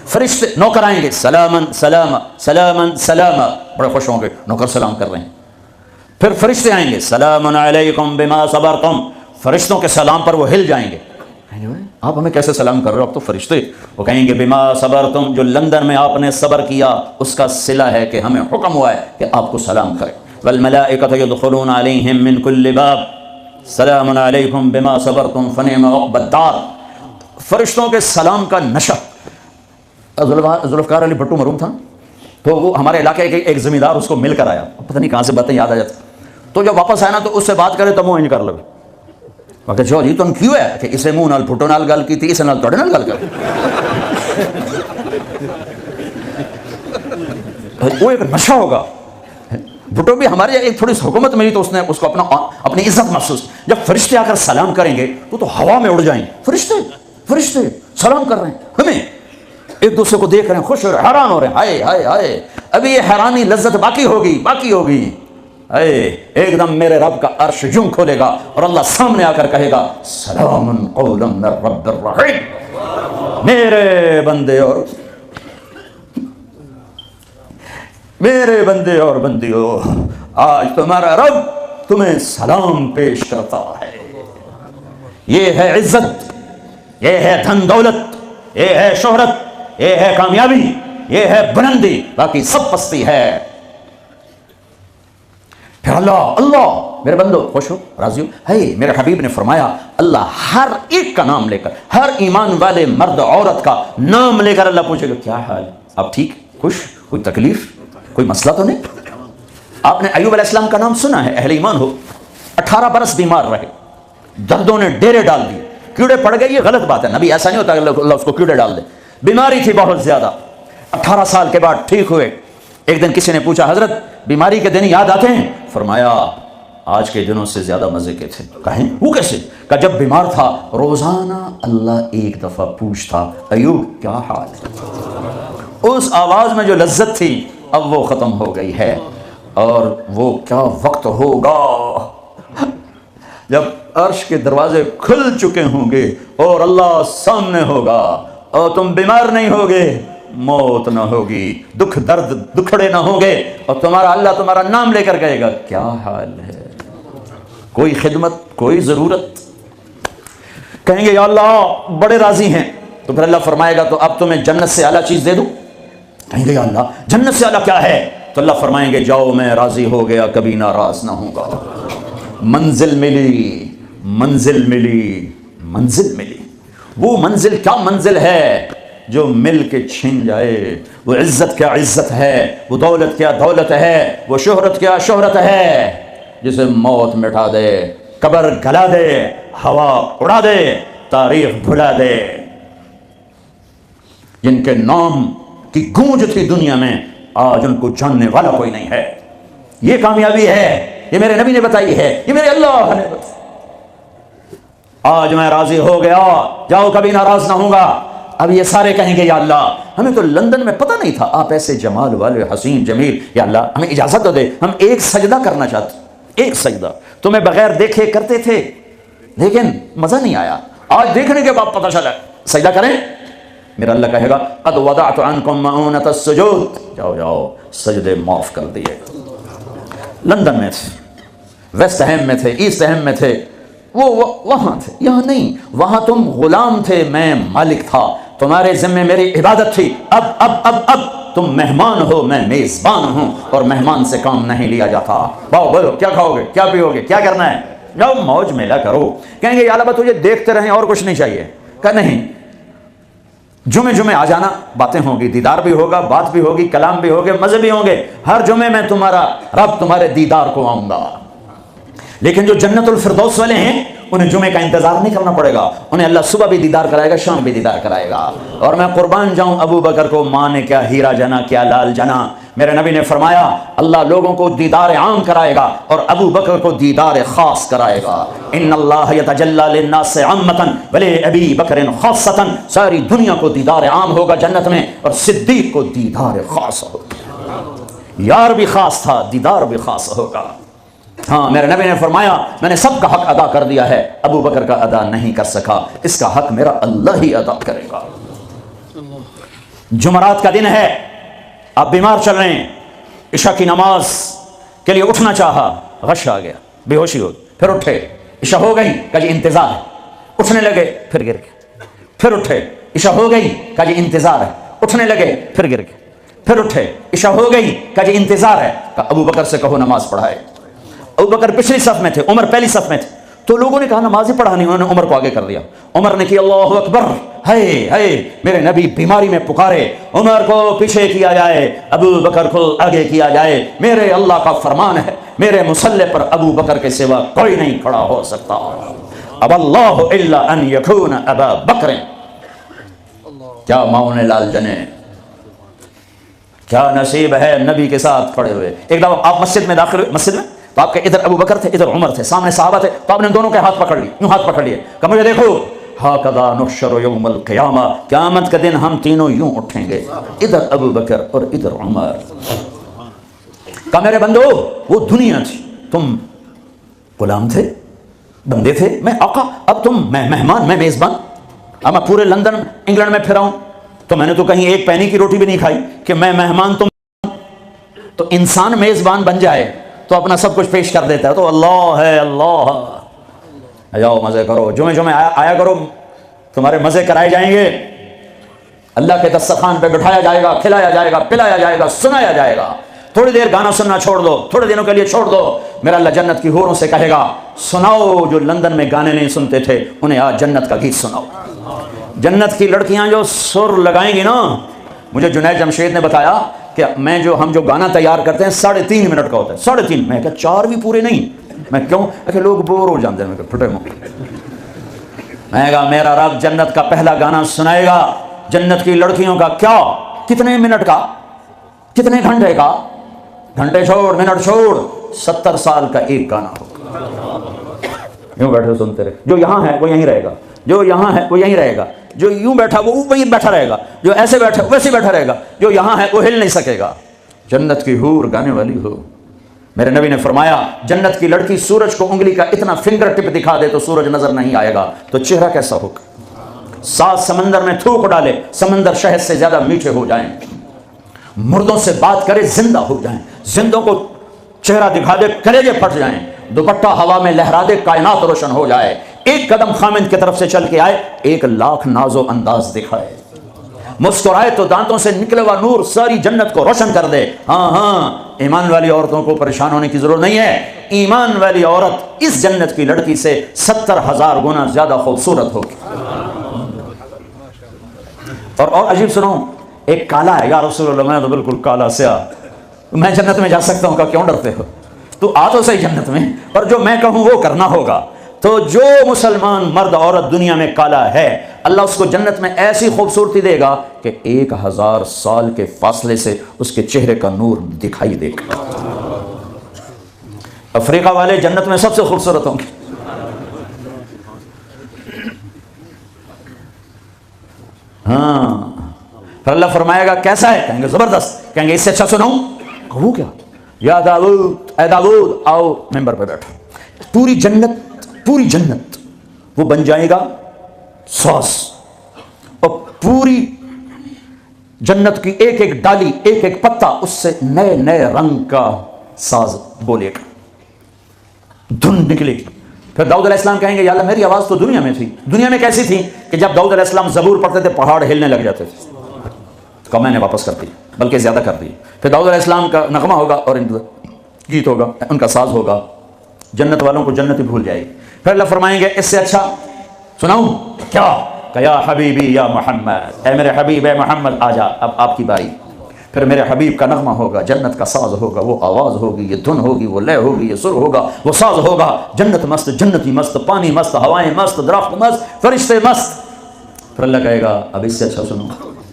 فرشتے نوکر آئیں گے، سلامن سلاما سلامن سلاما، بڑے خوش ہوں گے، نوکر سلام کر رہے ہیں۔ پھر فرشتے آئیں گے، سلام علیکم بما صبرتم، فرشتوں کے سلام پر وہ ہل جائیں گے، آپ ہمیں کیسے سلام کر رہے ہو، آپ تو فرشتے۔ وہ کہیں گے بما صبرتم، جو لندن میں آپ نے صبر کیا اس کا صلہ ہے کہ ہمیں حکم ہوا ہے کہ آپ کو سلام کریں۔ والملائکۃ یدخلون علیہم من کل باب سلام علیکم بما صبرتم فنعم عقبی الدار۔ فرشتوں کے سلام کا نشہ، ذوالفقار علی بھٹو مرحوم تھا، تو وہ ہمارے علاقے کے ایک زمیندار اس کو مل کر آیا، پتہ نہیں کہاں سے باتیں یاد آ جاتی، تو جب واپس آیا نا تو اس سے بات کرے تو منہ انج کر لگے، کہ جو جی تم کیوں ہے کہ اسے منہ نال بھٹو نال گل کی تھی، اسے نال توڑے نال گل کر، وہ ایک نشہ ہوگا۔ بھٹو بھی ہمارے ایک تھوڑی سی حکومت ملی تو اس نے اس کو اپنی عزت محسوس، جب فرشتے آ کر سلام کریں گے تو ہوا میں اڑ جائیں، فرشتے سلام کر رہے ہیں، ہمیں ایک دوسرے کو دیکھ رہے ہیں، خوش ہو رہے ہیں، حیران ہو رہے ہیں، ہائے ہائے ہائے، ابھی یہ حیرانی لذت باقی ہوگی، ایک دم میرے رب کا عرش یوں کھولے گا اور اللہ سامنے آ کر کہے گا سلام قولا من رب الرحیم، میرے بندے اور بندیوں، آج تمہارا رب تمہیں سلام پیش کرتا ہے۔ یہ ہے عزت، یہ ہے دھن دولت، یہ ہے شہرت، یہ ہے کامیابی، یہ ہے بلندی، باقی سب پستی ہے۔ پھر اللہ میرے بندو خوش ہو، راضی ہو، ہے میرے حبیب نے فرمایا اللہ ہر ایک کا نام لے کر، ہر ایمان والے مرد عورت کا نام لے کر اللہ پوچھے گا کیا حال ہے، آپ ٹھیک، خوش، کوئی تکلیف، کوئی مسئلہ تو نہیں؟ آپ نے ایوب علیہ السلام کا نام سنا ہے، اہل ایمان ہو، 18 برس بیمار رہے، دردوں نے ڈیرے ڈال دیے، کیڑے پڑ گئے، یہ غلط بات ہے، نبی ایسا نہیں ہوتا کہ اللہ اس کو کیڑے ڈال دے، بیماری تھی بہت زیادہ، 18 سال کے بعد ٹھیک ہوئے۔ ایک دن کسی نے پوچھا حضرت بیماری کے دن یاد آتے ہیں؟ فرمایا آج کے دنوں سے زیادہ مزے کے تھے۔ کہیں وہ کیسے؟ کہ جب بیمار تھا روزانہ اللہ ایک دفعہ پوچھتا ایوب کیا حال ہے، اس آواز میں جو لذت تھی اب وہ ختم ہو گئی ہے، اور وہ کیا وقت ہوگا جب عرش کے دروازے کھل چکے ہوں گے اور اللہ سامنے ہوگا اور تم بیمار نہیں ہوگے، موت نہ ہوگی، دکھ درد دکھڑے نہ ہوں گے، اور اللہ تمہارا نام لے کر کہے گا کیا حال ہے، کوئی خدمت، کوئی ضرورت، کہیں گے یا اللہ بڑے راضی ہیں، تو پھر اللہ فرمائے گا تو اب تمہیں جنت سے اعلیٰ چیز دے دوں، کہیں گے یا اللہ جنت سے اعلیٰ کیا ہے، تو اللہ فرمائیں گے جاؤ میں راضی ہو گیا، کبھی ناراض نہ ہوں گا، منزل ملی، وہ منزل کیا منزل ہے جو مل کے چھن جائے، وہ عزت کیا عزت ہے، وہ دولت کیا دولت ہے، وہ شہرت کیا شہرت ہے، جسے موت مٹا دے، قبر گلا دے، ہوا اڑا دے، تاریخ بھلا دے، جن کے نام کی گونج تھی دنیا میں آج ان کو جاننے والا کوئی نہیں ہے۔ یہ کامیابی ہے، یہ میرے نبی نے بتائی ہے، یہ میرے اللہ نے بتائی۔ آج میں راضی ہو گیا، جاؤ کبھی ناراض نہ ہوں گا، اب یہ سارے کہیں گے یا اللہ ہمیں تو لندن میں پتہ نہیں تھا آپ ایسے جمال والے حسین جمیل، یا اللہ ہمیں اجازت تو دے، ہم ایک سجدہ کرنا چاہتے، ایک سجدہ تمہیں بغیر دیکھے کرتے تھے لیکن مزہ نہیں آیا، آج دیکھنے کے بعد پتہ چلا سجدہ کریں۔ میرا اللہ کہے گا قد وضعت عنکم مؤونۃ السجود، جاؤ جاؤ سجدے معاف کر دیے۔ لندن میں تھے، ویسٹ ہیم میں تھے، ایسٹ ہیم میں تھے، وہ وہاں تھے، یہاں نہیں، وہاں تم غلام تھے، میں مالک تھا، تمہارے ذمے میری عبادت تھی، اب تم مہمان ہو، میں میزبان ہوں، اور مہمان سے کام نہیں لیا جاتا۔ باؤ بولو کیا کھاؤ گے، کیا پیو گے، کیا کرنا ہے، جاؤ موج میلہ کرو۔ کہیں گے یا اللہ تجھے دیکھتے رہیں اور کچھ نہیں چاہیے، کہ نہیں، جمعے آ جانا، باتیں ہوں گی، دیدار بھی ہوگا، بات بھی ہوگی، کلام بھی ہوگے، مزے بھی ہوں گے، ہر جمعے میں تمہارا رب تمہارے دیدار کو آؤں گا۔ لیکن جو جنت الفردوس والے ہیں انہیں جمعے کا انتظار نہیں کرنا پڑے گا، انہیں اللہ صبح بھی دیدار کرائے گا، شام بھی دیدار کرائے گا۔ اور میں قربان جاؤں ابو بکر کو، ماں نے کیا ہیرا جنا، کیا لال جنا۔ میرے نبی نے فرمایا اللہ لوگوں کو دیدار عام کرائے گا اور ابو بکر کو دیدار خاص کرائے گا۔ ان اللہ یتجلی للناس عامۃ ولابی بکر خاصۃ، ساری دنیا کو دیدار عام ہوگا جنت میں، اور صدیق کو دیدار خاص ہوگا۔ یار بھی خاص تھا، دیدار بھی خاص ہوگا۔ ہاں میرے نبی نے فرمایا میں نے سب کا حق ادا کر دیا ہے، ابو بکر کا ادا نہیں کر سکا، اس کا حق میرا اللہ ہی ادا کرے گا۔ جمعرات کا دن ہے، آپ بیمار چل رہے ہیں، عشاء کی نماز کے لیے اٹھنا چاہا، غش آ گیا، بے ہوشی ہو، پھر اٹھے، عشاء ہو گئی، کہا جی انتظار ہے، اٹھنے لگے، پھر گر گئے، پھر اٹھے، عشاء ہو گئی، کہا جی انتظار ہے، اٹھنے لگے، پھر گر گئے، پھر اٹھے، عشاء ہو گئی، کہا جی انتظار ہے، کہا ابو بکر سے کہو نماز پڑھائے۔ ابو بکر پچھلی صف میں تھے، عمر پہلی صف میں تھے، تو لوگوں نے کہا نماز ہی پڑھانی، انہوں نے عمر کو آگے کر دیا۔ عمر نے کہا اللہ اکبر، ہے میرے نبی بیماری میں پکارے، عمر کو پیچھے کیا جائے، ابو بکر کو آگے کیا جائے، میرے اللہ کا فرمان ہے، میرے مصلی پر ابو بکر کے سوا کوئی نہیں کھڑا ہو سکتا۔ اب اللہ الا ان یکون ابا بکر، کیا ماؤں لال جنے، کیا نصیب ہے نبی کے ساتھ کھڑے ہوئے۔ ایک دفعہ آپ مسجد میں داخل ہوئے، مسجد میں تو آپ کے ادھر ابو بکر تھے، ادھر عمر تھے، سامنے صحابہ تھے، تو آپ نے دونوں کے ہاتھ پکڑ لیے، یوں ہاتھ پکڑ لیے، کہ مجھے دیکھو، ہاکذا نحشر یوم القیامہ، قیامت کے دن ہم تینوں یوں اٹھیں گے، ادھر ابو بکر اور ادھر عمر۔ کہا میرے بندو وہ دنیا تھی، تم غلام تھے، بندے تھے، میں آقا، اب تم میں مہمان، میں میزبان، اب میں پورے لندن انگلینڈ میں پھراؤں تو میں نے تو کہیں ایک پینی کی روٹی بھی نہیں کھائی کہ میں مہمان تم، تو انسان میزبان بن جائے تو اپنا سب کچھ پیش کر دیتا ہے، تو اللہ ہے، اللہ جاؤ مزے کرو، جمعے آیا کرو، تمہارے مزے کرائے جائیں گے، اللہ کے دسترخوان پہ بٹھایا جائے گا، کھلایا جائے گا، پلایا جائے گا، سنایا جائے گا۔ تھوڑی دیر گانا سننا چھوڑ دو، تھوڑے دنوں کے لیے چھوڑ دو، میرا اللہ جنت کی حوروں سے کہے گا سناؤ جو لندن میں گانے نہیں سنتے تھے انہیں آج جنت کا گیت سناؤ۔ جنت کی لڑکیاں جو سر لگائیں گی نا، مجھے جنید جمشید نے بتایا کہ ہم جو گانا تیار کرتے ہیں 3.5 منٹ کا ہوتا ہے، 3.5، میں کہا 4 بھی پورے نہیں، میں کیوں کہ لوگ بور ہو جاتے ہیں، میں کہا پھٹے منہ، میں کہا میرا رب جنت کا پہلا گانا سنائے گا، جنت کی لڑکیوں کا، کیا کتنے منٹ کا، کتنے گھنٹے کا، گھنٹے چھوڑ منٹ چھوڑ، 70 سال کا ایک گانا ہوگا۔ یوں بیٹھے سنتے رہے، جو یہاں ہے وہ یہیں رہے گا، جو یہاں ہے وہ یہیں رہے گا، جو یوں بیٹھا وہ وہیں بیٹھا رہے گا، جو ایسے بیٹھا ویسے بیٹھا رہے گا، جو یہاں ہے وہ ہل نہیں سکے گا۔ جنت کی حور گانے والی ہو۔ میرے نبی نے فرمایا جنت کی لڑکی سورج کو انگلی کا اتنا فنگر ٹپ دکھا دے تو سورج نظر نہیں آئے گا، تو چہرہ کیسا ہوگا؟ 7 سمندر میں تھوک ڈالے، سمندر شہد سے زیادہ میٹھے ہو جائیں، مردوں سے بات کرے زندہ ہو جائیں، زندوں کو چہرہ دکھا دے کلیجے پھٹ جائیں، دوپٹہ ہوا میں لہرا دے کائنات روشن ہو جائے، ایک قدم خامند کی طرف سے چل کے آئے 1,00,000 ناز و انداز دکھائے، مسکرائے تو دانتوں سے نکلے ہوا نور ساری جنت کو روشن کر دے۔ ہاں ایمان والی عورتوں کو پریشان ہونے کی ضرورت نہیں ہے، ایمان والی عورت اس جنت کی لڑکی سے 70,000 گنا زیادہ خوبصورت ہوگی۔ اور عجیب سنو، ایک کالا ہے، یا رسول اللہ میں تو بالکل کالا سیاہ، میں جنت میں جا سکتا ہوں؟ کہ کیوں ڈرتے ہو، تو آ تو صحیح جنت میں، اور جو میں کہوں وہ کرنا ہوگا۔ تو جو مسلمان مرد عورت دنیا میں کالا ہے، اللہ اس کو جنت میں ایسی خوبصورتی دے گا کہ 1000 سال کے فاصلے سے اس کے چہرے کا نور دکھائی دے گا۔ افریقہ والے جنت میں سب سے خوبصورت ہوں گے۔ ہاں، پھر اللہ فرمائے گا کیسا ہے؟ کہیں گے زبردست. کہیں گے اس سے اچھا سناؤں؟ کہوں کیا؟ یا داؤد، اے داؤد آؤ ممبر پہ بیٹھو. پوری جنت وہ بن جائے گا ساز، اور پوری جنت کی ایک ایک ڈالی، ایک ایک پتا اس سے نئے نئے رنگ کا ساز بولے گا، دھن نکلے گی. پھر داؤد علیہ السلام کہیں گے یا اللہ میری آواز تو دنیا میں تھی. دنیا میں کیسی تھی کہ جب داؤد علیہ السلام زبور پڑھتے تھے پہاڑ ہلنے لگ جاتے تھے. تو میں نے واپس کر دی، بلکہ زیادہ کر دی. پھر داؤد علیہ السلام کا نغمہ ہوگا اور ان کا گیت ہوگا، ان کا ساز ہوگا، جنت والوں کو جنت ہی بھول جائے گی. پھر اللہ فرمائیں گے اس سے اچھا سناؤں کیا؟ کہ یا حبیبی یا محمد، اے میرے حبیب اے محمد آ جا، اب آپ کی باری. پھر میرے حبیب کا نغمہ ہوگا، جنت کا ساز ہوگا، وہ آواز ہوگی، یہ دھن ہوگی، وہ لے ہوگی، یہ سر ہوگا، وہ ساز ہوگا. جنت مست، جنتی مست، پانی مست، ہوائیں مست، درخت مست، فرشتے مست. پھر اللہ کہے گا اب اس سے اچھا سنو.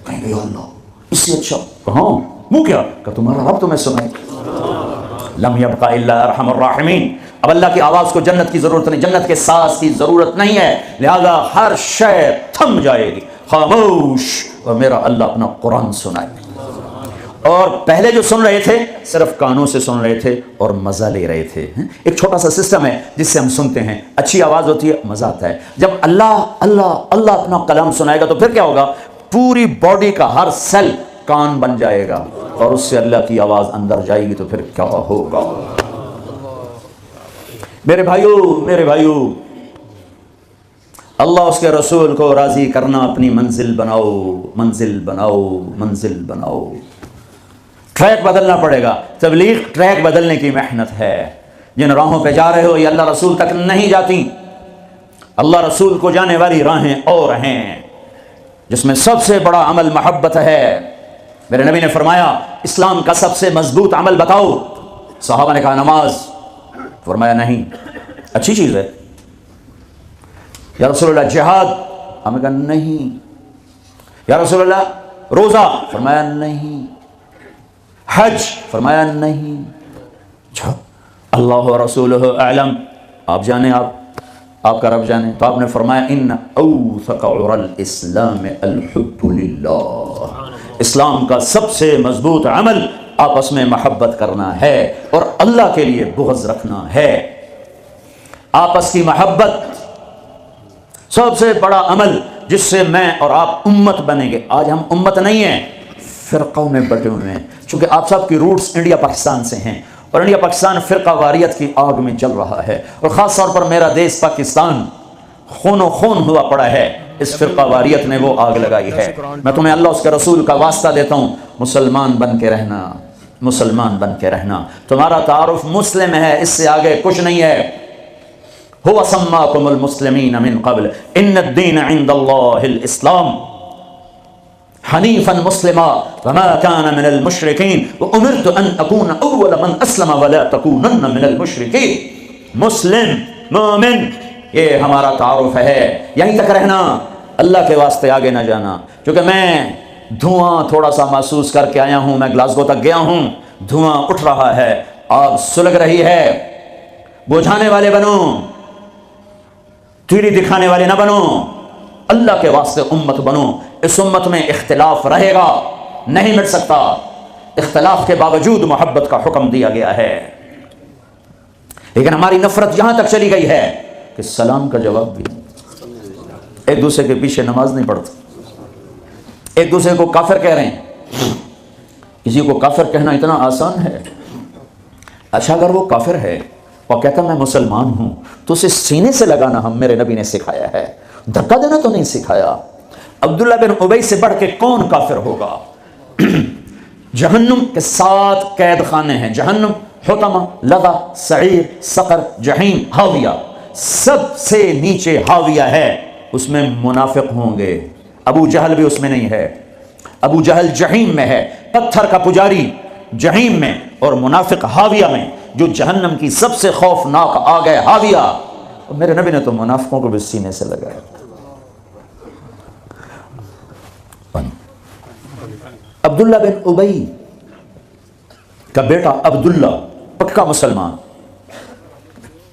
کہیں گے یا اللہ اس سے اچھا کہاں؟ وہ کیا؟ کہ تمہارا رب تمہیں سنائے. لم یبقى الا ارحم الراحمین. اب اللہ کی آواز کو جنت کی ضرورت نہیں، جنت کے ساز کی ضرورت نہیں ہے، لہذا ہر شے تھم جائے گی، خاموش، اور میرا اللہ اپنا قرآن سنائے. اور پہلے جو سن رہے تھے صرف کانوں سے سن رہے تھے اور مزہ لے رہے تھے. ایک چھوٹا سا سسٹم ہے جس سے ہم سنتے ہیں، اچھی آواز ہوتی ہے، مزہ آتا ہے. جب اللہ اللہ اللہ اپنا کلام سنائے گا تو پھر کیا ہوگا؟ پوری باڈی کا ہر سیل کان بن جائے گا اور اس سے اللہ کی آواز اندر جائے گی تو پھر کیا ہوگا؟ میرے بھائیو، اللہ اس کے رسول کو راضی کرنا اپنی منزل بناؤ، منزل بناؤ، منزل بناؤ. ٹریک بدلنا پڑے گا. تبلیغ ٹریک بدلنے کی محنت ہے. جن راہوں پہ جا رہے ہو یہ اللہ رسول تک نہیں جاتی. اللہ رسول کو جانے والی راہیں اور ہیں جس میں سب سے بڑا عمل محبت ہے. میرے نبی نے فرمایا اسلام کا سب سے مضبوط عمل بتاؤ. صحابہ نے کہا نماز. فرمایا نہیں، اچھی چیز ہے. یا رسول اللہ جہاد؟ ہم نے کہا نہیں. یا رسول اللہ روزہ؟ فرمایا نہیں. حج؟ فرمایا نہیں. اچھا اللہ و رسولہ اعلم، آپ جانے، آپ کا رب جانے. تو آپ نے فرمایا ان اوثق عر الاسلام الحب للہ. اسلام کا سب سے مضبوط عمل آپس میں محبت کرنا ہے اور اللہ کے لیے بغض رکھنا ہے. آپس کی محبت سب سے بڑا عمل جس سے میں اور آپ امت بنیں گے. آج ہم امت نہیں ہیں، فرقوں میں بٹے ہوئے ہیں. چونکہ آپ سب کی روٹس انڈیا پاکستان سے ہیں اور انڈیا پاکستان فرقہ واریت کی آگ میں جل رہا ہے، اور خاص طور پر میرا دیش پاکستان خون و خون ہوا پڑا ہے. اس فرقہ واریت نے وہ آگ لگائی ہے. میں تمہیں اللہ اس کے رسول کا واسطہ دیتا ہوں، مسلمان بن کے رہنا، مسلمان بن کے رہنا. تمہارا تعارف مسلم ہے، اس سے آگے کچھ نہیں ہے. هو سماكم المسلمين من قبل ان الدين عند الله الاسلام حنيفا مسلما وما كان من المشركين وامرت ان اكون اول من اسلم ولا تكونن من المشركين. مسلم مومن یہ ہمارا تعارف ہے. یہیں تک رہنا، اللہ کے واسطے آگے نہ جانا. کیونکہ میں دھواں تھوڑا سا محسوس کر کے آیا ہوں، میں گلاسگو تک گیا ہوں، دھواں اٹھ رہا ہے، آگ سلگ رہی ہے. بجھانے والے بنو، تیری دکھانے والے نہ بنو. اللہ کے واسطے امت بنو. اس امت میں اختلاف رہے گا، نہیں مٹ سکتا. اختلاف کے باوجود محبت کا حکم دیا گیا ہے. لیکن ہماری نفرت یہاں تک چلی گئی ہے کہ سلام کا جواب بھی ایک دوسرے کے پیچھے نماز نہیں پڑھتے، ایک دوسرے کو کافر کہہ رہے ہیں. کسی کو کافر کہنا اتنا آسان ہے. اچھا اگر وہ کافر ہے اور کہتا میں مسلمان ہوں تو اسے سینے سے لگانا ہم میرے نبی نے سکھایا ہے، دھکا دینا تو نہیں سکھایا. عبداللہ بن ابی سے بڑھ کے کون کافر ہوگا؟ جہنم کے 7 قید خانے ہیں. جہنم، حطمہ، لظہ، سعیر، سقر، جہیم، ہاویہ. سب سے نیچے ہاویہ ہے، اس میں منافق ہوں گے. ابو جہل بھی اس میں نہیں ہے. ابو جہل جہیم میں ہے، پتھر کا پجاری جہیم میں، اور منافق ہاویہ میں. جو جہنم کی سب سے خوفناک آگ ہے ہاویہ. اور میرے نبی نے تو منافقوں کو بھی سینے سے لگایا. عبداللہ بن ابی کا بیٹا عبداللہ پکا مسلمان.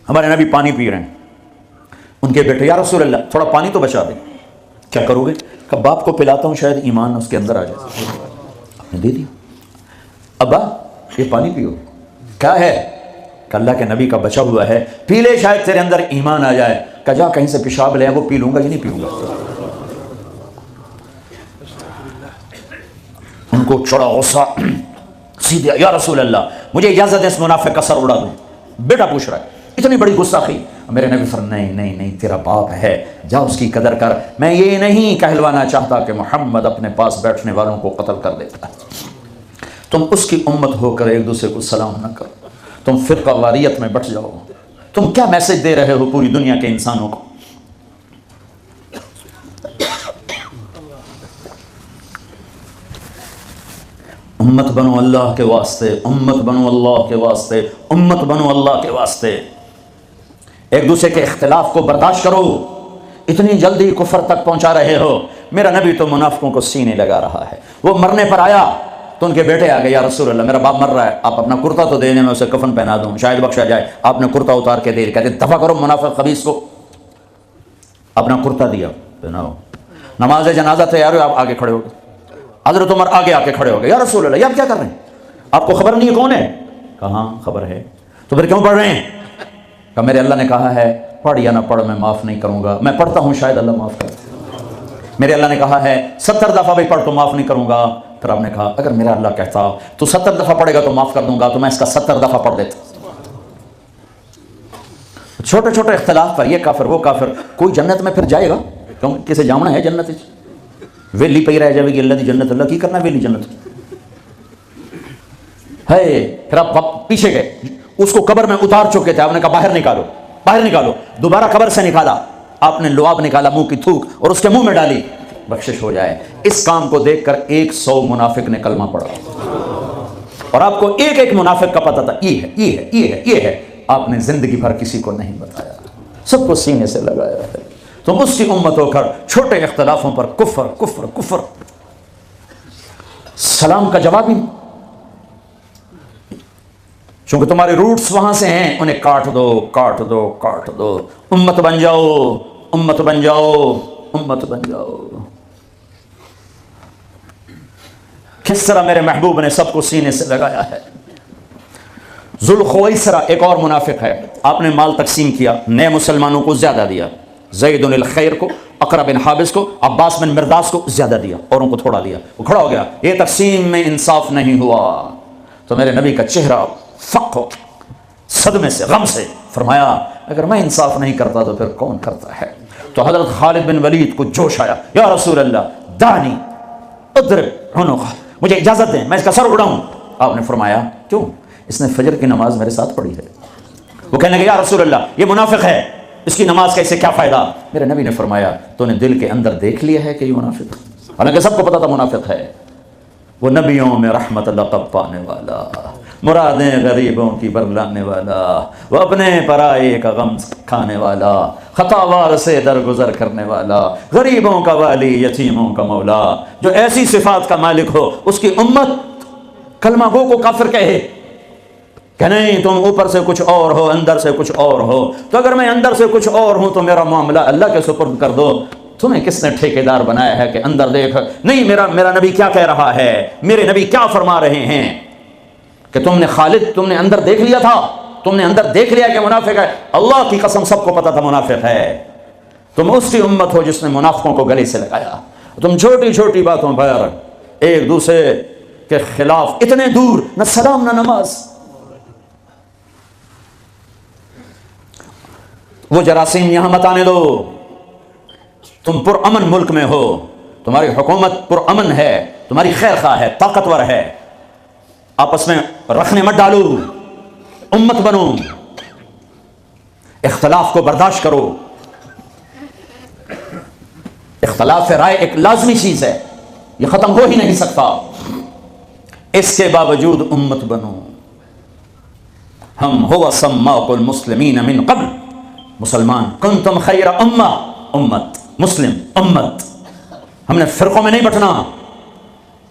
ہمارے نبی پانی پی رہے ہیں، ان کے بیٹے یا رسول اللہ تھوڑا پانی تو بچا دیں. کیا کرو گے؟ باپ کو پلاتا ہوں شاید ایمان اس کے اندر آ جائے. آپ نے دے دیا. ابا یہ پانی پیو. کیا ہے؟ کہ اللہ کے نبی کا بچا ہوا ہے, پی لے شاید تیرے اندر ایمان آ جائے. کہ جا کہیں سے پیشاب لے وہ پی لوں گا یہ نہیں پیوں گا. ان کو چڑا غصہ, سیدھے یا رسول اللہ مجھے اجازت ہے اس منافق کا سر اڑا دوں. بیٹا پوچھ رہا ہے, اتنی بڑی گستاخی. میرے نبی فرمایا نہیں نہیں نہیں, تیرا باپ ہے, جا اس کی قدر کر. میں یہ نہیں کہلوانا چاہتا کہ محمد اپنے پاس بیٹھنے والوں کو قتل کر دیتا ہے. تم اس کی امت ہو کر ایک دوسرے کو سلام نہ کرو, تم فرقہ واریت میں بٹ جاؤ. تم کیا میسج دے رہے ہو پوری دنیا کے انسانوں کو؟ امت بنو اللہ کے واسطے, امت بنو اللہ کے واسطے, امت بنو اللہ کے واسطے. ایک دوسرے کے اختلاف کو برداشت کرو. اتنی جلدی کفر تک پہنچا رہے ہو. میرا نبی تو منافقوں کو سینے لگا رہا ہے. وہ مرنے پر آیا تو ان کے بیٹے آ گئے, یا رسول اللہ میرا باپ مر رہا ہے, آپ اپنا کرتا تو دے دیں, میں اسے کفن پہنا دوں, شاید بخشا جائے. آپ نے کرتا اتار کے دے, کہتے دفع کرو منافق خبیث کو. اپنا کرتا دیا, پہناؤ. نماز جنازہ تیار ہو, آپ آگے کھڑے ہو گئے. حضرت عمر آگے آ کے کھڑے ہو گئے, یا رسول اللہ یہ آپ کیا کر رہے ہیں, آپ کو خبر نہیں ہے کون ہے؟ کہاں خبر ہے, تو پھر کیوں پڑھ رہے ہیں؟ کہ میرے اللہ نے کہا ہے پڑھ یا نہ پڑھ میں معاف نہیں کروں گا. میں پڑھتا ہوں شاید اللہ معاف کرے. میرے اللہ نے کہا ہے 70 دفعہ بھی پڑھ تو معاف نہیں کروں گا. پھر آپ نے کہا اگر میرا اللہ کہتا تو 70 دفعہ پڑھے گا تو معاف کر دوں گا, تو میں اس کا 70 دفعہ پڑھ دیتا. چھوٹے چھوٹے اختلاف پر یہ کافر وہ کافر. کوئی جنت میں پھر جائے گا کیوں؟ کسے جامنا ہے جنت ویلی پی رہ جائے گی اللہ دی جنت. اللہ کی کرنا ویلی جنت ہے. پھر آپ پیچھے گئے, اس کو قبر میں اتار چکے تھے, آپ نے کہا باہر نکالو, باہر نکالو. دوبارہ قبر سے نکالا, آپ نے لعاب نکالا, منہ کی تھوک اور اس کے منہ میں ڈالی, بخشش ہو جائے. اس کام کو دیکھ کر 100 منافق نے کلمہ پڑھا. اور آپ کو ایک ایک منافق کا پتہ تھا, یہ ہے یہ ہے یہ ہے یہ ہے. آپ نے زندگی بھر کسی کو نہیں بتایا, سب کو سینے سے لگایا ہے. تم اس کی امت ہو کر چھوٹے اختلافوں پر کفر کفر کفر. سلام کا جواب ہی, چونکہ تمہارے روٹس وہاں سے ہیں, انہیں کاٹ دو کاٹ دو کاٹ دو. امت بن جاؤ امت بن جاؤ امت بن جاؤ. کس طرح میرے محبوب نے سب کو سینے سے لگایا ہے. ذوالخویسرہ ایک اور منافق ہے. آپ نے مال تقسیم کیا, نئے مسلمانوں کو زیادہ دیا, زید الخیر کو, اقرا بن حابس کو, عباس بن مرداس کو زیادہ دیا, اوروں کو تھوڑا دیا. وہ کھڑا ہو گیا, یہ تقسیم میں انصاف نہیں ہوا. تو میرے نبی کا چہرہ فق ہو صدمے سے غم سے, فرمایا اگر میں انصاف نہیں کرتا تو پھر کون کرتا ہے؟ تو حضرت خالد بن ولید کو جوش آیا, یا رسول اللہ دانی اضرب عنقہ, مجھے اجازت دیں میں اس کا سر اڑاؤں. آپ نے فرمایا کیوں؟ اس نے فجر کی نماز میرے ساتھ پڑھی ہے. وہ کہنے لگے یا رسول اللہ یہ منافق ہے, اس کی نماز کا اسے کیا فائدہ؟ میرے نبی نے فرمایا تو نے دل کے اندر دیکھ لیا ہے کہ یہ منافق ہے. حالانکہ سب کو پتا تھا منافق ہے. وہ نبیوں میں رحمت لقب پانے والا, مرادیں غریبوں کی برلانے والا, وہ اپنے پرائے کا غم کھانے والا, خطاوار سے درگزر کرنے والا, غریبوں کا والی, یتیموں کا مولا, جو ایسی صفات کا مالک ہو. اس کی امت کلمہ گو کو کافر کہے کہ نہیں تم اوپر سے کچھ اور ہو اندر سے کچھ اور ہو. تو اگر میں اندر سے کچھ اور ہوں تو میرا معاملہ اللہ کے سپرد کر دو. تمہیں کس نے ٹھیکیدار بنایا ہے کہ اندر دیکھ؟ نہیں, میرا نبی کیا کہہ رہا ہے, میرے نبی کیا فرما رہے ہیں کہ تم نے خالد تم نے اندر دیکھ لیا تھا, تم نے اندر دیکھ لیا کہ منافق ہے. اللہ کی قسم سب کو پتا تھا منافق ہے. تم اس کی امت ہو جس نے منافقوں کو گلے سے لگایا. تم چھوٹی چھوٹی باتوں پر ایک دوسرے کے خلاف اتنے دور, نہ سلام نہ نماز. وہ جراثیم یہاں مت آنے دو. تم پرامن ملک میں ہو, تمہاری حکومت پرامن ہے, تمہاری خیر خواہ ہے, طاقتور ہے. آپس میں رکھنے مت ڈالو, امت بنو, اختلاف کو برداشت کرو. اختلاف رائے ایک لازمی چیز ہے, یہ ختم ہو ہی نہیں سکتا. اس کے باوجود امت بنو. ہم هو سماق المسلمین من قبل, مسلمان, کنتم خیر امہ, امت, مسلم, امت. ہم نے فرقوں میں نہیں بٹنا,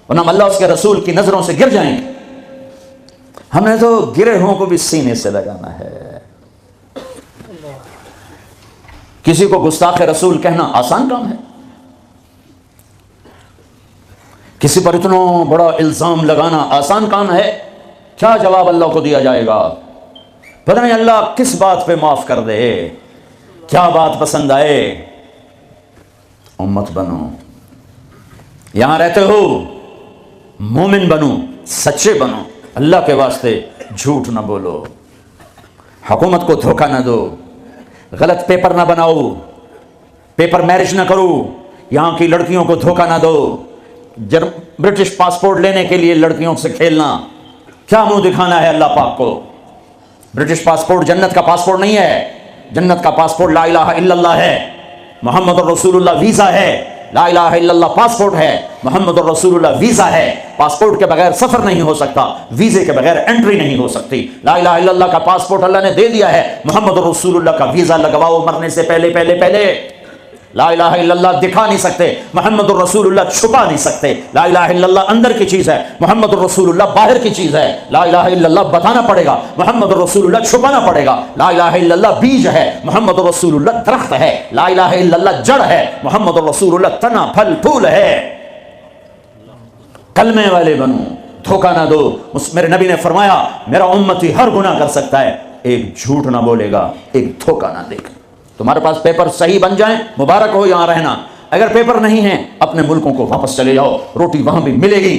ورنہ اللہ اس کے رسول کی نظروں سے گر جائیں گے. ہم نے تو گرہوں کو بھی سینے سے لگانا ہے. کسی کو گستاخ رسول کہنا آسان کام ہے. کسی پر اتنا بڑا الزام لگانا آسان کام ہے؟ کیا جواب اللہ کو دیا جائے گا؟ پتہ نہیں اللہ کس بات پہ معاف کر دے، کیا بات پسند آئے۔ امت بنو، یہاں رہتے ہو مومن بنو، سچے بنو، اللہ کے واسطے جھوٹ نہ بولو، حکومت کو دھوکہ نہ دو، غلط پیپر نہ بناؤ، پیپر میرج نہ کرو، یہاں کی لڑکیوں کو دھوکہ نہ دو۔ برٹش پاسپورٹ لینے کے لیے لڑکیوں سے کھیلنا، کیا منہ دکھانا ہے اللہ پاک کو؟ برٹش پاسپورٹ جنت کا پاسپورٹ نہیں ہے، جنت کا پاسپورٹ لا الہ الا اللہ ہے، محمد الرسول اللہ ویزا ہے۔ لا الہ الا اللہ پاسپورٹ ہے، محمد الرسول اللہ ویزا ہے۔ پاسپورٹ کے بغیر سفر نہیں ہو سکتا، ویزے کے بغیر انٹری نہیں ہو سکتی۔ لا الہ الا اللہ کا پاسپورٹ اللہ نے دے دیا ہے، محمد الرسول اللہ کا ویزا لگواؤ مرنے سے پہلے پہلے پہلے۔ لا الہ الا اللہ دکھا نہیں سکتے، محمد الرسول اللہ چھپا نہیں سکتے۔ لا الہ الا اللہ اندر کی چیز ہے، محمد الرسول اللہ باہر کی چیز ہے۔ لا الہ الا اللہ بتانا پڑے گا، محمد الرسول اللہ چھپانا پڑے گا۔ لا الہ الا اللہ بیج ہے، محمد الرسول اللہ درخت ہے۔ لا الہ الا اللہ جڑ ہے، محمد الرسول اللہ تنا پھل پھول ہے۔ کلمے والے بنو، دھوکہ نہ دو۔ میرے نبی نے فرمایا میرا امتی ہر گناہ کر سکتا ہے، ایک جھوٹ نہ بولے گا، ایک دھوکہ نہ دے گا۔ تمہارے پاس پیپر صحیح بن جائیں مبارک ہو یہاں رہنا، اگر پیپر نہیں ہیں اپنے ملکوں کو واپس چلے جاؤ، روٹی وہاں بھی ملے گی۔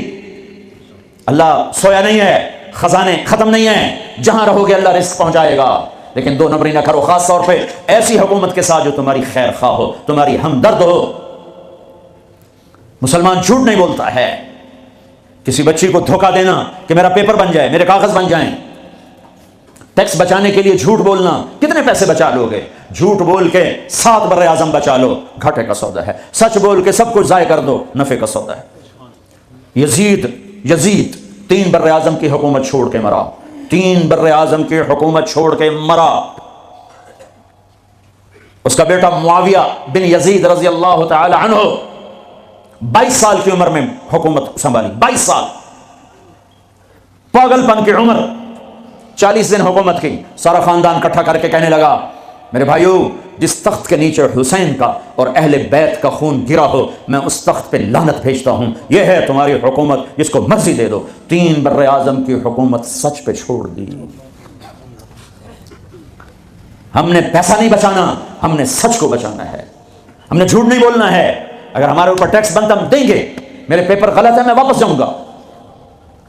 اللہ سویا نہیں ہے، خزانے ختم نہیں ہیں، جہاں رہو گے اللہ رزق پہنچائے گا۔ لیکن دو نمبری نہ کرو، خاص طور پہ ایسی حکومت کے ساتھ جو تمہاری خیر خواہ ہو، تمہاری ہمدرد ہو۔ مسلمان جھوٹ نہیں بولتا ہے۔ کسی بچی کو دھوکہ دینا کہ میرا پیپر بن جائے، میرے کاغذ بن جائیں، ٹیکس بچانے کے لیے جھوٹ بولنا، کتنے پیسے بچا لو گے؟ جھوٹ بول کے 7 بر اعظم بچا لو، گھاٹے کا سودا ہے۔ سچ بول کے سب کچھ ضائع کر دو، نفع کا سودا ہے۔ یزید 3 بر اعظم کی حکومت چھوڑ کے مرا، 3 بر اعظم کی حکومت چھوڑ کے مرا۔ اس کا بیٹا معاویہ بن یزید رضی اللہ تعالی عنہ 22 سال کی عمر میں حکومت سنبھالی، 22 سال، پاگل پن کی عمر، 40 دن حکومت کی۔ سارا خاندان اکٹھا کر کے کہنے لگا میرے بھائیو، جس تخت کے نیچے حسین کا اور اہل بیت کا خون گرا ہو، میں اس تخت پہ لعنت بھیجتا ہوں۔ یہ ہے تمہاری حکومت، جس کو مرضی دے دو۔ 3 بر اعظم کی حکومت سچ پہ چھوڑ دی۔ ہم نے پیسہ نہیں بچانا، ہم نے سچ کو بچانا ہے، ہم نے جھوٹ نہیں بولنا ہے۔ اگر ہمارے اوپر ٹیکس بنتا ہم دیں گے، میرے پیپر غلط ہے میں واپس جاؤں گا،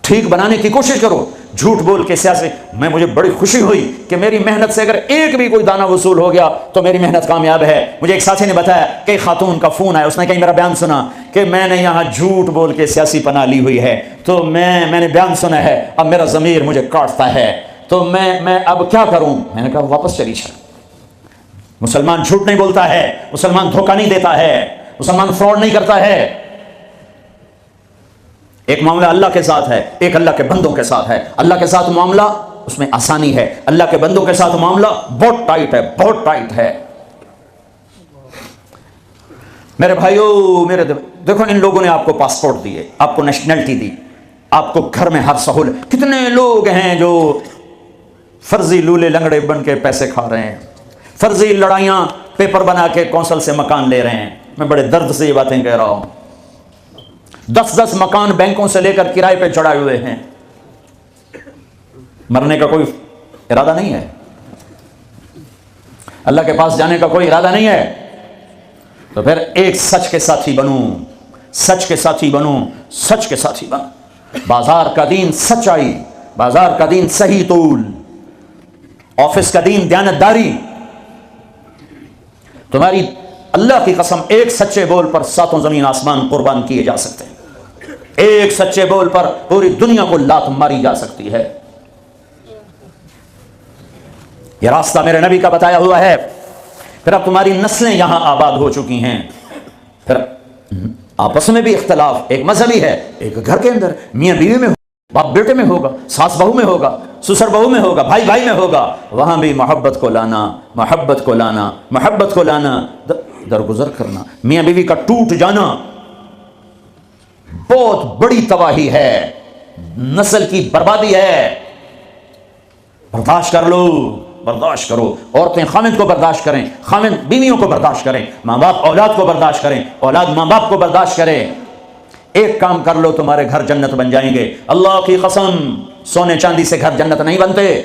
ٹھیک بنانے کی کوشش کرو۔ جھوٹ بول کے سیاسی مجھے بڑی خوشی ہوئی کہ میری محنت سے اگر ایک بھی کوئی دانہ وصول ہو گیا تو میری محنت کامیاب ہے۔ مجھے ایک ساتھی نے بتایا کہ خاتون کا فون آیا، اس نے کہیں میرا بیان سنا کہ میں نے یہاں جھوٹ بول کے سیاسی پناہ لی ہوئی ہے، تو میں نے بیان سنا ہے، اب میرا ضمیر مجھے کاٹتا ہے، تو میں اب کیا کروں؟ میں نے کہا واپس چلی جا۔ مسلمان جھوٹ نہیں بولتا ہے، مسلمان دھوکہ نہیں دیتا ہے، مسلمان فراڈ نہیں کرتا ہے۔ ایک معاملہ اللہ کے ساتھ ہے، ایک اللہ کے بندوں کے ساتھ ہے۔ اللہ کے ساتھ معاملہ اس میں آسانی ہے، اللہ کے بندوں کے ساتھ معاملہ بہت ٹائٹ ہے، بہت ٹائٹ ہے۔ میرے بھائیو، دیکھو ان لوگوں نے آپ کو پاسپورٹ دیے، آپ کو نیشنلٹی دی، آپ کو گھر میں ہر سہولت۔ کتنے لوگ ہیں جو فرضی لولے لنگڑے بن کے پیسے کھا رہے ہیں، فرضی لڑائیاں پیپر بنا کے کونسل سے مکان لے رہے ہیں۔ میں بڑے درد سے یہ باتیں کہہ رہا ہوں۔ 10 مکان بینکوں سے لے کر کرائے پہ چڑھائے ہوئے ہیں، مرنے کا کوئی ارادہ نہیں ہے، اللہ کے پاس جانے کا کوئی ارادہ نہیں ہے۔ تو پھر ایک سچ کے ساتھی بنو، سچ کے ساتھی بنو، سچ کے ساتھی بنو۔ بازار کا دین سچائی، بازار کا دین صحیح طول، آفس کا دین دیانتداری۔ تمہاری اللہ کی قسم ایک سچے بول پر 7 زمین آسمان قربان کیے جا سکتے ہیں، ایک سچے بول پر پوری دنیا کو لات ماری جا سکتی ہے۔ یہ راستہ میرے نبی کا بتایا ہوا ہے۔ پھر اب تمہاری نسلیں یہاں آباد ہو چکی ہیں، پھر آپس میں بھی اختلاف، ایک مذہبی ہے، ایک گھر کے اندر میاں بیوی میں ہوگا، باپ بیٹے میں ہوگا، ساس بہو میں ہوگا، سسر بہو میں ہوگا، بھائی بھائی میں ہوگا، وہاں بھی محبت کو لانا، محبت کو لانا، محبت کو لانا، درگزر کرنا۔ میاں بیوی کا ٹوٹ جانا بہت بڑی تباہی ہے، نسل کی بربادی ہے۔ برداشت کر لو، برداشت کرو۔ عورتیں خاوند کو برداشت کریں، خاوند بیویوں کو برداشت کریں، ماں باپ اولاد کو برداشت کریں، اولاد ماں باپ کو برداشت کریں۔ ایک کام کر لو تمہارے گھر جنت بن جائیں گے. اللہ کی قسم سونے چاندی سے گھر جنت نہیں بنتے.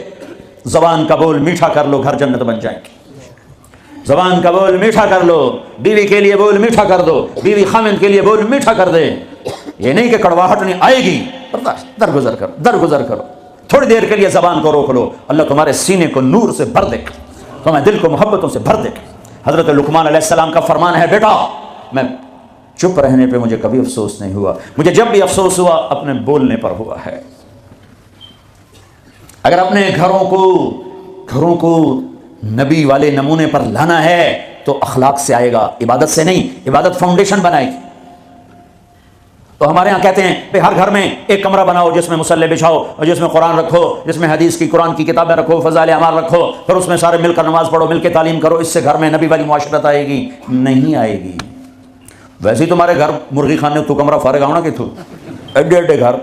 زبان کا بول میٹھا کر لو گھر جنت بن جائیں گے. زبان کا بول میٹھا کر لو, بیوی کے لیے بول میٹھا کر دو, بیوی خامند کے لیے بول میٹھا کر دے. یہ نہیں کہ کڑواہٹ نہیں آئے گی, درگزر کرو. تھوڑی دیر کے لیے زبان کو روک لو, اللہ تمہارے سینے کو نور سے بھر دے گا, تمہارے دل کو محبتوں سے بھر دے گا. حضرت لقمان علیہ السلام کا فرمان ہے, بیٹا میں چپ رہنے پہ مجھے کبھی افسوس نہیں ہوا, مجھے جب بھی افسوس ہوا اپنے بولنے پر ہوا ہے. اگر اپنے گھروں کو نبی والے نمونے پر لانا ہے تو اخلاق سے آئے گا, عبادت سے نہیں. عبادت فاؤنڈیشن بنائے گی. تو ہمارے ہاں کہتے ہیں کہ ہر گھر میں ایک کمرہ بناؤ جس میں مصلی بچھاؤ اور جس میں قرآن رکھو, جس میں حدیث کی قرآن کی کتابیں رکھو, فضائل اعمال رکھو, پھر اس میں سارے مل کر نماز پڑھو, مل کے تعلیم کرو. اس سے گھر میں نبی والی معاشرت آئے گی؟ نہیں آئے گی. ویسے ہی تمہارے گھر مرغی خانے تو کمرہ فارغ ہونا کہ تو ایڈے گھر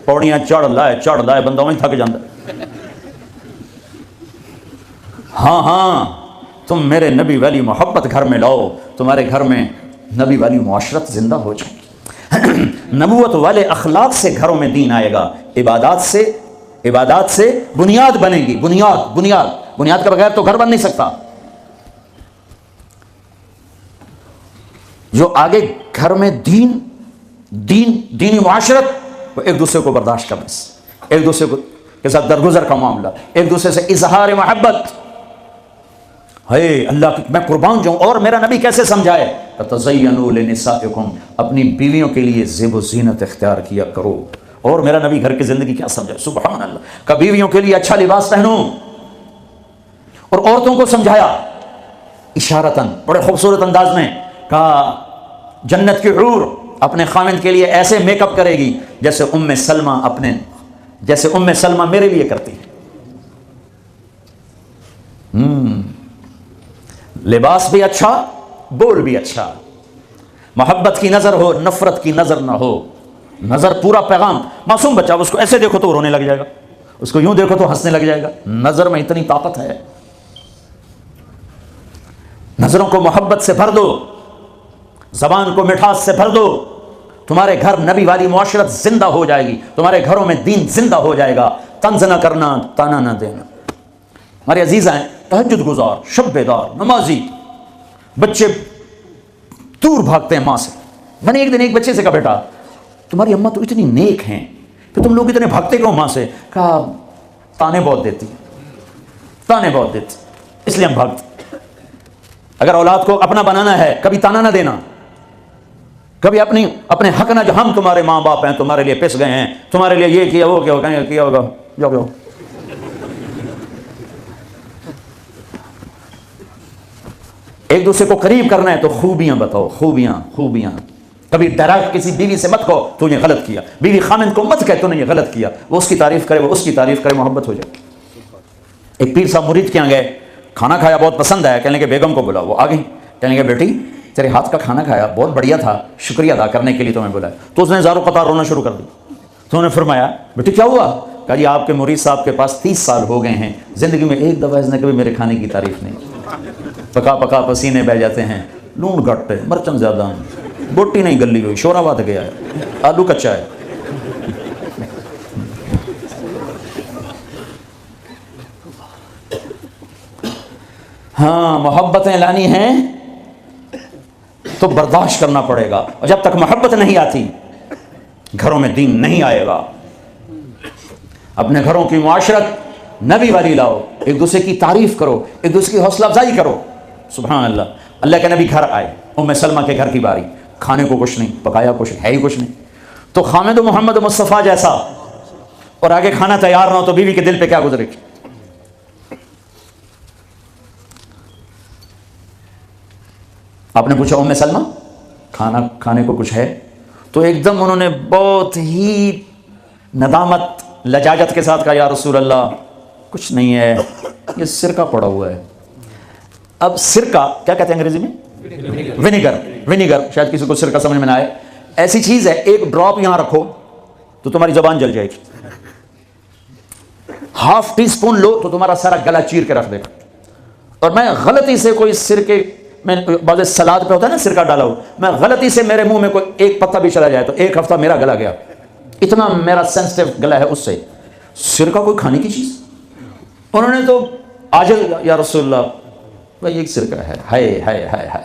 پوڑیاں چڑھ لائے بندہ وہیں تھک جاتا. ہاں تم میرے نبی والی محبت گھر میں لاؤ, تمہارے گھر میں نبی والی معاشرت زندہ ہو جائے گی. نبوت والے اخلاق سے گھروں میں دین آئے گا. عبادات سے بنیاد بنے گی. بنیاد کے بغیر تو گھر بن نہیں سکتا. جو آگے گھر میں دینی معاشرت, وہ ایک دوسرے کو برداشت کرنے سے, ایک دوسرے کے ساتھ درگزر کا معاملہ, ایک دوسرے سے اظہار محبت. اللہ کی میں قربان جاؤں. اور میرا نبی کیسے سمجھائے, تزینوا لنسائکم, اپنی بیویوں کے لیے زیب و زینت اختیار کیا کرو. اور میرا نبی گھر کی زندگی کیا سمجھائے, سبحان اللہ. کہ بیویوں کے لیے اچھا لباس پہنو. اور عورتوں کو سمجھایا اشارتاً, بڑے خوبصورت انداز میں, کہا جنت کی حور اپنے خامند کے لیے ایسے میک اپ کرے گی جیسے ام سلمہ میرے لیے کرتی ہے. لباس بھی اچھا, بول بھی اچھا, محبت کی نظر ہو, نفرت کی نظر نہ ہو. نظر پورا پیغام. معصوم بچہ اس کو ایسے دیکھو تو رونے لگ جائے گا, اس کو یوں دیکھو تو ہنسنے لگ جائے گا. نظر میں اتنی طاقت ہے. نظروں کو محبت سے بھر دو, زبان کو مٹھاس سے بھر دو. تمہارے گھر نبی والی معاشرت زندہ ہو جائے گی, تمہارے گھروں میں دین زندہ ہو جائے گا. طنز نہ کرنا, تانا نہ دینا. ہمارے عزیز ہیں تہجد گزار, شب بیدار, نمازی, بچے دور بھاگتے ہیں ماں سے. میں نے ایک دن ایک بچے سے کہا, بیٹا تمہاری اماں تو اتنی نیک ہیں, پھر تم لوگ اتنے بھاگتے کیوں ماں سے؟ کہا تانے بہت دیتی, اس لیے ہم بھاگتے. اگر اولاد کو اپنا بنانا ہے کبھی تانا نہ دینا, کبھی اپنے حق نہ, جو ہم تمہارے ماں باپ ہیں, تمہارے لیے پس گئے ہیں, تمہارے لیے یہ کیا وہ کیا ہوگا, جاؤ. ایک دوسرے کو قریب کرنا ہے تو خوبیاں بتاؤ, خوبیاں. کبھی ڈائریکٹ کسی بیوی سے مت کہو تو نے غلط کیا, بیوی خامند کو مت کہے تو نے یہ غلط کیا. وہ اس کی تعریف کرے, وہ اس کی تعریف کرے, محبت ہو جائے. ایک پیر صاحب مرید کے یہاں گئے, کھانا کھایا, بہت پسند آیا. کہنے کے بیگم کو بلا, وہ آ گئی. کہنے کے بیٹی تیرے ہاتھ کا کھانا کھایا, بہت بڑھیا تھا, شکریہ ادا کرنے کے لیے تمہیں بلایا. تو اس نے زاروں قطار رونا شروع کر دی. تو انہوں نے فرمایا, بیٹی کیا ہوا؟ کہا جی آپ کے مرید صاحب کے پاس 30 سال ہو گئے ہیں, زندگی میں ایک دفعہ اس نے کبھی میرے کھانے کی تعریف نہیں. پکا پسینے بہ جاتے ہیں, لون گھٹ ہے, مرچن زیادہ ہیں, بوٹی نہیں گلی ہوئی, شورا بات گیا ہے, آلو کچا ہے. ہاں محبتیں لانی ہیں تو برداشت کرنا پڑے گا, اور جب تک محبت نہیں آتی گھروں میں دین نہیں آئے گا. اپنے گھروں کی معاشرت نبی والی لاؤ, ایک دوسرے کی تعریف کرو, ایک دوسرے کی حوصلہ افزائی کرو. سبحان اللہ. اللہ کے نبی گھر آئے, ام سلمہ کے گھر کی باری, کھانے کو کچھ نہیں, پکایا کچھ ہے ہی کچھ نہیں. تو خامد محمد مصطفیٰ جیسا, اور آگے کھانا تیار نہ ہو تو بیوی کے دل پہ کیا گزرے گی؟ آپ نے پوچھا ام سلمہ کھانے کو کچھ ہے؟ تو ایک دم انہوں نے بہت ہی ندامت لجاجت کے ساتھ کہا, یا رسول اللہ کچھ نہیں ہے, یہ سرکہ پڑا ہوا ہے. اب سرکہ کیا کہتے ہیں انگریزی میں؟ ونیگر. شاید کسی کو سرکہ سمجھ میں نہ آئے. ایسی چیز ہے, ایک ڈراپ یہاں رکھو تو تمہاری زبان جل جائے گی, ½ ٹی اسپون لو تو تمہارا سارا گلا چیر کے رکھ دے گا. اور میں غلطی سے کوئی سرکے میں بعض سلاد پہ ہوتا ہے نا سرکہ ڈالا ہو، میں غلطی سے میرے منہ میں کوئی ایک پتا بھی چلا جائے تو ایک ہفتہ میرا گلا گیا، اتنا میرا سینسٹیو گلا ہے اس سے۔ سرکہ کوئی کھانے کی چیز؟ انہوں نے تو آجل یا رسول اللہ بھائی ایک سرکہ ہے، ہائے ہائے ہائے ہائے۔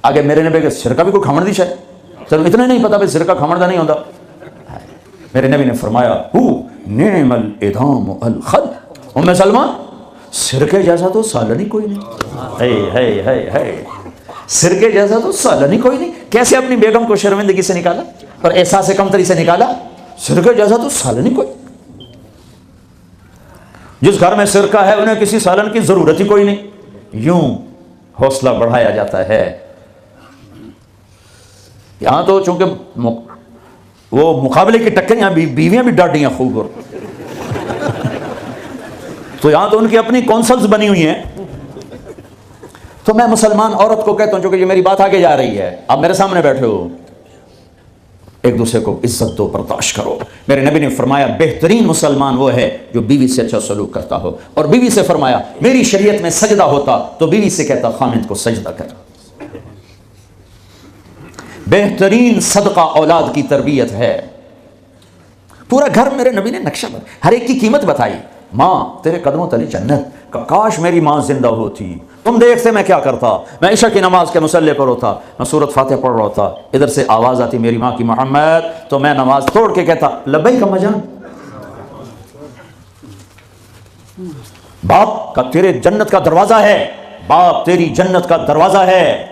آگے میرے نبی کہ سرکہ بھی کوئی کھمڑ دی شاید، چلو اتنا نہیں پتا بھائی سرکہ کھمڑ دا نہیں ہوتا۔ میرے نبی نے فرمایا ہو نعم الادام الخل، ام سلمہ سرکے جیسا تو سالن ہی کوئی نہیں، ہے سرکے جیسا تو سالن ہی کوئی نہیں۔ کیسے اپنی بیگم کو شرمندگی سے نکالا اور احساس کمتری سے نکالا، سرکے جیسا تو سالن ہی کوئی۔ جس گھر میں سرکہ ہے انہیں کسی سالن کی ضرورت ہی کوئی نہیں۔ یوں حوصلہ بڑھایا جاتا ہے۔ یہاں تو چونکہ وہ مقابلے کی ٹکریاں بھی، بیویاں بھی ڈاڈی ہیں خوب، اور تو یہاں تو ان کی اپنی کونسلز بنی ہوئی ہیں۔ تو میں مسلمان عورت کو کہتا ہوں، چونکہ یہ میری بات آگے جا رہی ہے، آپ میرے سامنے بیٹھے ہو، ایک دوسرے کو عزت دو، برداشت کرو۔ میرے نبی نے فرمایا بہترین مسلمان وہ ہے جو بیوی سے اچھا سلوک کرتا ہو، اور بیوی سے فرمایا میری شریعت میں سجدہ ہوتا تو بیوی سے کہتا خامد کو سجدہ کر۔ بہترین صدقہ اولاد کی تربیت ہے۔ پورا گھر میرے نبی نے نقشہ بنا، ہر ایک کی قیمت بتائی۔ ماں تیرے قدموں تلے جنت، کاش میری ماں زندہ ہوتی، تم دیکھتے میں کیا کرتا، میں عشاء کی نماز کے مصلی پر ہوتا، میں سورۃ فاتحہ پڑھ رہا ہوتا، ادھر سے آواز آتی میری ماں کی محمد، تو میں نماز توڑ کے کہتا لبیک اما جان۔ باپ کا تیرے جنت کا دروازہ ہے، باپ تیری جنت کا دروازہ ہے،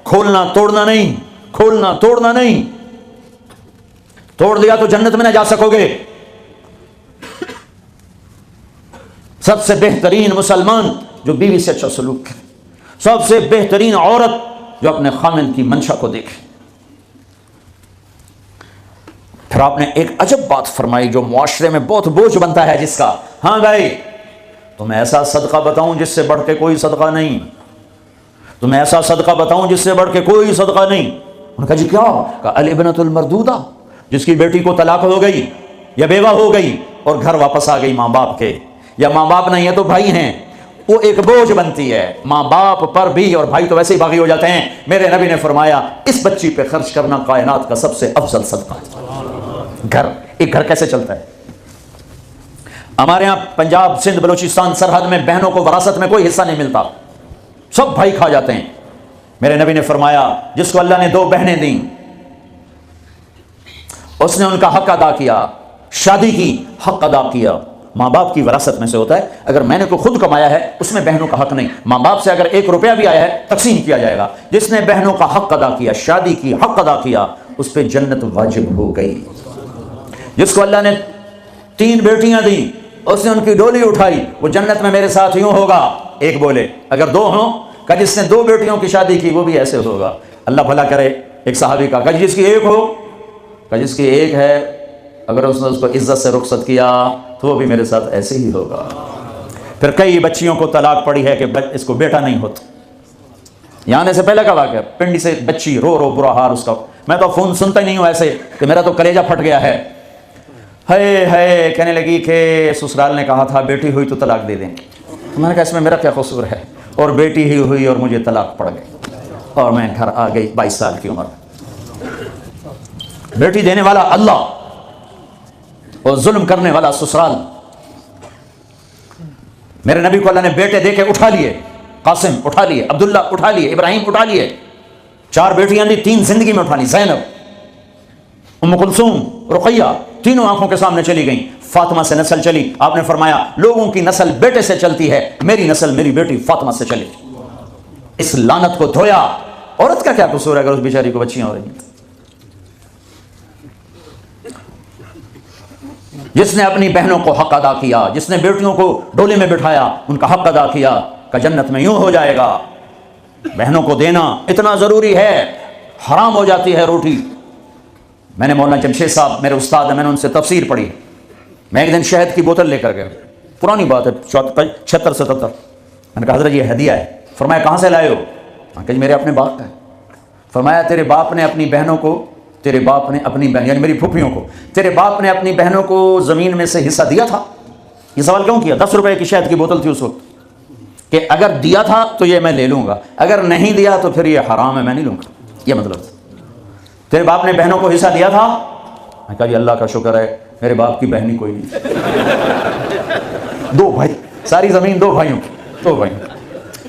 کھولنا توڑنا نہیں، کھولنا توڑنا نہیں، توڑ دیا تو جنت میں نہ جا سکو گے۔ سب سے بہترین مسلمان جو بیوی سے اچھا سلوک کرے، سب سے بہترین عورت جو اپنے خامند کی منشا کو دیکھے۔ پھر آپ نے ایک عجب بات فرمائی جو معاشرے میں بہت بوجھ بنتا ہے جس کا، ہاں بھائی تمہیں ایسا صدقہ بتاؤں جس سے بڑھ کے کوئی صدقہ نہیں، تمہیں ایسا صدقہ بتاؤں جس سے بڑھ کے کوئی صدقہ نہیں۔ انہوں نے کہا جی کیا؟ کہا الابنۃ المردودہ، جس کی بیٹی کو طلاق ہو گئی یا بیوہ ہو گئی اور گھر واپس آ گئی ماں باپ کے، یا ماں باپ نہیں ہے تو بھائی ہیں، وہ ایک بوجھ بنتی ہے ماں باپ پر بھی، اور بھائی تو ویسے ہی باغی ہو جاتے ہیں۔ میرے نبی نے فرمایا اس بچی پہ خرچ کرنا کائنات کا سب سے افضل صدقہ ہے۔ گھر، ایک گھر کیسے چلتا ہے؟ ہمارے ہاں پنجاب سندھ بلوچستان سرحد میں بہنوں کو وراثت میں کوئی حصہ نہیں ملتا، سب بھائی کھا جاتے ہیں۔ میرے نبی نے فرمایا جس کو اللہ نے 2 بہنیں دیں اس نے ان کا حق ادا کیا، شادی کی حق ادا کیا۔ ماں باپ کی وراثت میں سے ہوتا ہے، اگر میں نے کوئی خود کمایا ہے اس میں بہنوں کا حق نہیں، ماں باپ سے اگر 1 روپیہ بھی آیا ہے تقسیم کیا جائے گا۔ جس نے بہنوں کا حق ادا کیا، شادی کی حق ادا کیا، اس پہ جنت واجب ہو گئی۔ جس کو اللہ نے 3 بیٹیاں دیں اس نے ان کی ڈولی اٹھائی، وہ جنت میں میرے ساتھ یوں ہوگا۔ ایک بولے، اگر 2 ہوں، کہ جس نے 2 بیٹیوں کی شادی کی وہ بھی ایسے ہوگا۔ اللہ بھلا کرے۔ ایک صحابی کا کہ جس کی 1 ہو، کہ جس کی 1 ہے، اگر اس نے اس کو عزت سے رخصت کیا تو وہ بھی میرے ساتھ ایسے ہی ہوگا۔ پھر کئی بچیوں کو طلاق پڑی ہے کہ اس کو بیٹا نہیں ہوتا۔ یہاں آنے سے پہلے کا واقعہ، پنڈی سے بچی رو رو برا حال اس کا، میں تو فون سنتا ہی نہیں ہوں ایسے کہ میرا تو کلیجہ پھٹ گیا ہے۔ ہے کہنے لگی کہ سسرال نے کہا تھا بیٹی ہوئی تو طلاق دے دیں گے۔ میں نے کہا اس میں میرا کیا قصور ہے، اور بیٹی ہی ہوئی اور مجھے طلاق پڑ گئی اور میں گھر آ گئی 22 سال کی عمر۔ بیٹی دینے والا اللہ اور ظلم کرنے والا سسرال۔ میرے نبی کو اللہ نے بیٹے دے کے اٹھا لیے، قاسم اٹھا لیے، عبداللہ اٹھا لیے، ابراہیم اٹھا لیے، 4 بیٹیاں دی، 3 زندگی میں اٹھا لی، زینب، ام کلثوم، رقیہ، تینوں آنکھوں کے سامنے چلی گئیں۔ فاطمہ سے نسل چلی، آپ نے فرمایا لوگوں کی نسل بیٹے سے چلتی ہے، میری نسل میری بیٹی فاطمہ سے چلی۔ اس لعنت کو دھویا۔ عورت کا کیا قصور ہے اگر اس بیچاری کو بچیاں ہو رہی ہیں؟ جس نے اپنی بہنوں کو حق ادا کیا، جس نے بیٹیوں کو ڈولے میں بٹھایا، ان کا حق ادا کیا، کہ جنت میں یوں ہو جائے گا۔ بہنوں کو دینا اتنا ضروری ہے، حرام ہو جاتی ہے روٹی۔ میں نے مولانا جمشید صاحب میرے استاد ہیں، میں نے ان سے تفسیر پڑھی۔ میں ایک دن شہد کی بوتل لے کر گیا، پرانی بات ہے 76-77۔ میں نے کہا حضرت یہ ہدیہ ہے۔ فرمایا کہاں سے لائے ہو؟ کہ میرے اپنے باپ کا ہے۔ فرمایا تیرے باپ نے اپنی بہنوں کو، تیرے باپ نے اپنی بہن یعنی میری پھوپھیوں کو، تیرے باپ نے اپنی بہنوں کو زمین میں سے حصہ دیا تھا؟ یہ سوال کیوں کیا؟ 10 روپے کی شہد کی بوتل تھی اس وقت، کہ اگر دیا تھا تو یہ میں لے لوں گا، اگر نہیں دیا تو پھر یہ حرام ہے، میں نہیں لوں گا. یہ مطلب تھا. تیرے باپ نے بہنوں کو حصہ دیا تھا؟ میں کہا جی اللہ کا شکر ہے میرے باپ کی بہن ہی کوئی نہیں. 2 بھائی، ساری زمین 2 بھائیوں کی، 2 بھائی.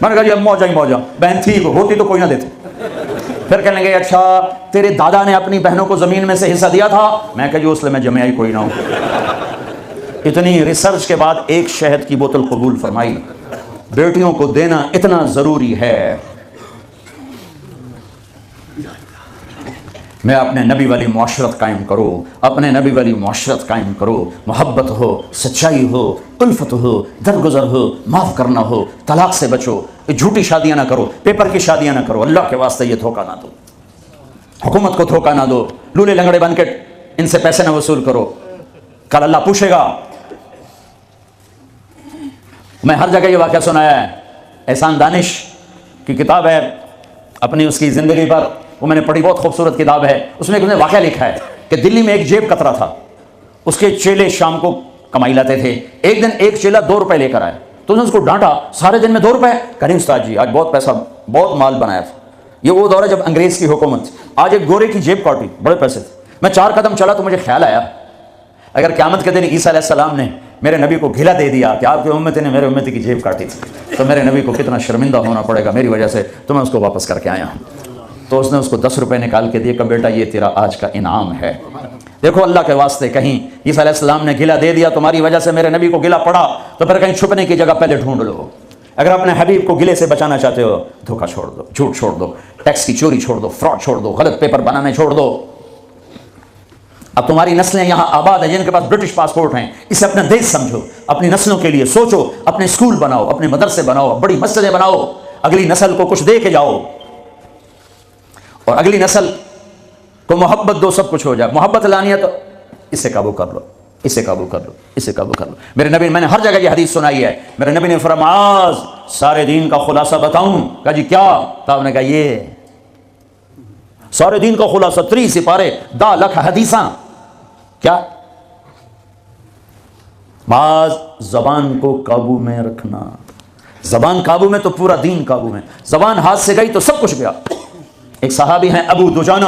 میں نے کہا جی اب موجہ ہی موجہ، بہن تھی ہوتی تو کوئی نہ دیتے. پھر کہنے لگے اچھا تیرے دادا نے اپنی بہنوں کو زمین میں سے حصہ دیا تھا؟ میں کہا جی اس لیے میں جمعہ ہی کوئی نہ ہوں. اتنی ریسرچ کے بعد ایک شہد کی بوتل قبول فرمائی. بیٹیوں کو دینا اتنا ضروری ہے. میں اپنے نبی والی معاشرت قائم کرو، اپنے نبی والی معاشرت قائم کرو. محبت ہو، سچائی ہو، الفت ہو، درگزر ہو، معاف کرنا ہو، طلاق سے بچو، جھوٹی شادیاں نہ کرو، پیپر کی شادیاں نہ کرو. اللہ کے واسطے یہ دھوکہ نہ دو، حکومت کو دھوکہ نہ دو، لولے لنگڑے بن کے ان سے پیسے نہ وصول کرو. کل اللہ پوچھے گا. میں ہر جگہ یہ واقعہ سنایا ہے. احسان دانش کی کتاب ہے اپنی اس کی زندگی پر، وہ میں نے پڑھی، بہت خوبصورت کتاب ہے. اس میں ایک واقعہ لکھا ہے کہ دلی میں ایک جیب کترا تھا. اس کے چیلے شام کو کمائی لاتے تھے. ایک دن ایک چیلا 2 روپے لے کر آیا تو اس کو ڈانٹا، سارے دن میں 2 روپے. کریم استاد جی آج بہت پیسہ، بہت مال بنایا تھا. یہ وہ دور ہے جب انگریز کی حکومت. آج ایک گورے کی جیب کاٹی، بڑے پیسے تھے. میں 4 قدم چلا تو مجھے خیال آیا اگر قیامت کے دن عیسیٰ علیہ السلام نے میرے نبی کو گھلا دے دیا کہ آپ کی امت نے میرے امتی کی جیب کاٹی تھی تو میرے نبی کو کتنا شرمندہ ہونا پڑے گا میری وجہ سے. تو میں اس کو واپس کر کے آیا ہوں. تو اس نے اس کو 10 روپے نکال کے دیے کہ بیٹا یہ تیرا آج کا انعام ہے. دیکھو اللہ کے واسطے کہیں عیسیٰ علیہ السلام نے گلا دے دیا تمہاری وجہ سے میرے نبی کو گلا پڑا تو پھر کہیں چھپنے کی جگہ پہلے ڈھونڈ لو. اگر اپنے حبیب کو گلے سے بچانا چاہتے ہو دھوکہ چھوڑ دو، جھوٹ چھوڑ دو، ٹیکس کی چوری چھوڑ دو، فراڈ چھوڑ دو، غلط پیپر بنانے چھوڑ دو. اب تمہاری نسلیں یہاں آباد ہیں جن کے پاس برٹش پاسپورٹ ہیں، اسے اپنا دیش سمجھو، اپنی نسلوں کے لیے سوچو، اپنے اسکول بناؤ، اپنے مدرسے بناؤ، بڑی مسجدیں بناؤ، اگلی نسل کو کچھ دے کے جاؤ اور اگلی نسل کو محبت دو، سب کچھ ہو جائے. محبت لانی ہے تو اسے قابو کر لو، اسے قابو کر لو، اسے قابو کر لو. میرے نبی، میں نے ہر جگہ یہ حدیث سنائی ہے، میرے نبی نے فرمایا معاذ سارے دین کا خلاصہ بتاؤں؟ کہا جی کیا؟ تو آپ نے کہا یہ سارے دین کا خلاصہ 3 سپارے 10 لکھ حدیثاں. کیا؟ معاذ زبان کو قابو میں رکھنا. زبان قابو میں تو پورا دین قابو میں. زبان ہاتھ سے گئی تو سب کچھ گیا. ایک صحابی ہیں ابو دجانہ،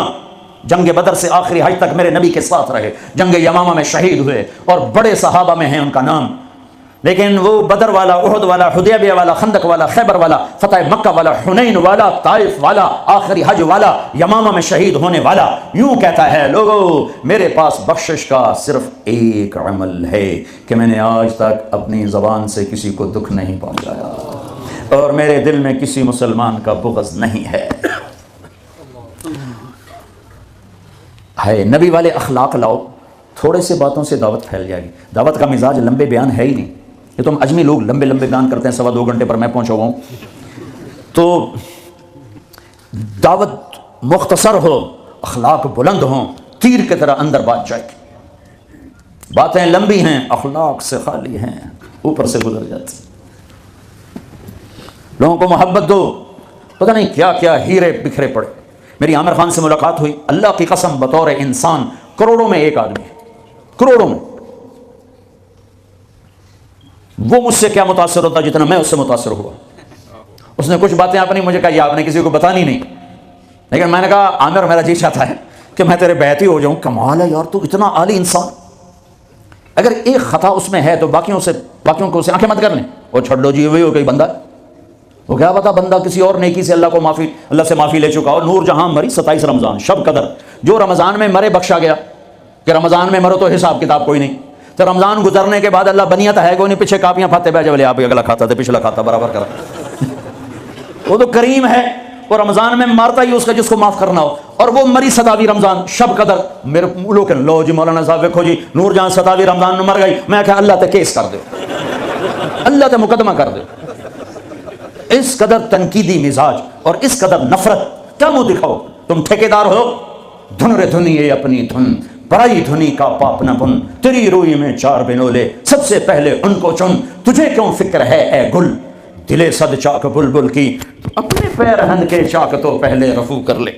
جنگ بدر سے آخری حج تک میرے نبی کے ساتھ رہے، جنگ یمامہ میں شہید ہوئے اور بڑے صحابہ میں ہیں ان کا نام. لیکن وہ بدر والا، احد والا، حدیبیہ والا، خندق والا، خیبر والا، فتح مکہ والا، حنین والا، طائف والا، آخری حج والا، یمامہ میں شہید ہونے والا یوں کہتا ہے لوگو میرے پاس بخشش کا صرف ایک عمل ہے کہ میں نے آج تک اپنی زبان سے کسی کو دکھ نہیں پہنچایا اور میرے دل میں کسی مسلمان کا بغض نہیں ہے. ہے نبی والے اخلاق لاؤ، تھوڑے سے باتوں سے دعوت پھیل جائے گی. دعوت کا مزاج لمبے بیان ہے ہی نہیں. یہ تو ہم اجمی لوگ لمبے لمبے بیان کرتے ہیں، 2.25 گھنٹے پر میں پہنچا ہوا ہوں. تو دعوت مختصر ہو، اخلاق بلند ہوں، تیر کی طرح اندر بات جائے گی. باتیں لمبی ہیں، اخلاق سے خالی ہیں، اوپر سے گزر جاتی. لوگوں کو محبت دو، پتہ نہیں کیا کیا ہیرے بکھرے پڑے. میری عامر خان سے ملاقات ہوئی، اللہ کی قسم بطور انسان کروڑوں میں ایک آدمی، کروڑوں میں. وہ مجھ سے کیا متاثر ہوتا جتنا میں اس سے متاثر ہوا. اس نے کچھ باتیں اپنی مجھے کہی، آپ نے کسی کو بتانی نہیں. لیکن میں نے کہا عامر میرا جی چاہتا ہے کہ میں تیرے بیعتی ہو جاؤں. کمال ہے یار، تو اتنا عالی انسان. اگر ایک خطا اس میں ہے تو باقیوں کو اسے آنکھیں مت کر لیں. وہ چھوڑ لو جی وہی ہو کوئی بندہ، وہ کیا پتا بندہ کسی اور نیکی سے اللہ سے معافی لے چکا. اور نور جہاں مری 27 رمضان شب قدر، جو رمضان میں مرے بخشا گیا کہ رمضان میں مرو تو حساب کتاب کوئی نہیں. تو رمضان گزرنے کے بعد اللہ بنیت ہے کوئی نہیں، پیچھے کاپیاں پھاتے بیٹھے بولے آپ اگلا کھاتا تھا پچھلا کھاتا برابر کرا. وہ تو کریم ہے، وہ رمضان میں مارتا ہی اس کا جس کو معاف کرنا ہو. اور وہ مری 27 رمضان شب قدر. میرے لوگ لو جی مولانا صاحب دیکھو جی نور جہاں 27 رمضان میں مر گئی. میں کہا اللہ تے کیس کر دے، اللہ تے مقدمہ کر دے. اس قدر تنقیدی مزاج اور اس قدر نفرت کیا منہ دکھاؤ؟ تم ٹھیکیدار ہو، دھن رے دھنی اپنی دھن، پرائی دھنی کا پاپ نہ بن، تیری روئی میں 4 بنولے، سب سے پہلے ان کو چن. تجھے کیوں فکر ہے اے گل، دلے صد چاک بلبل کی، اپنے پیرہن کے چاک تو پہلے رفو کر لے.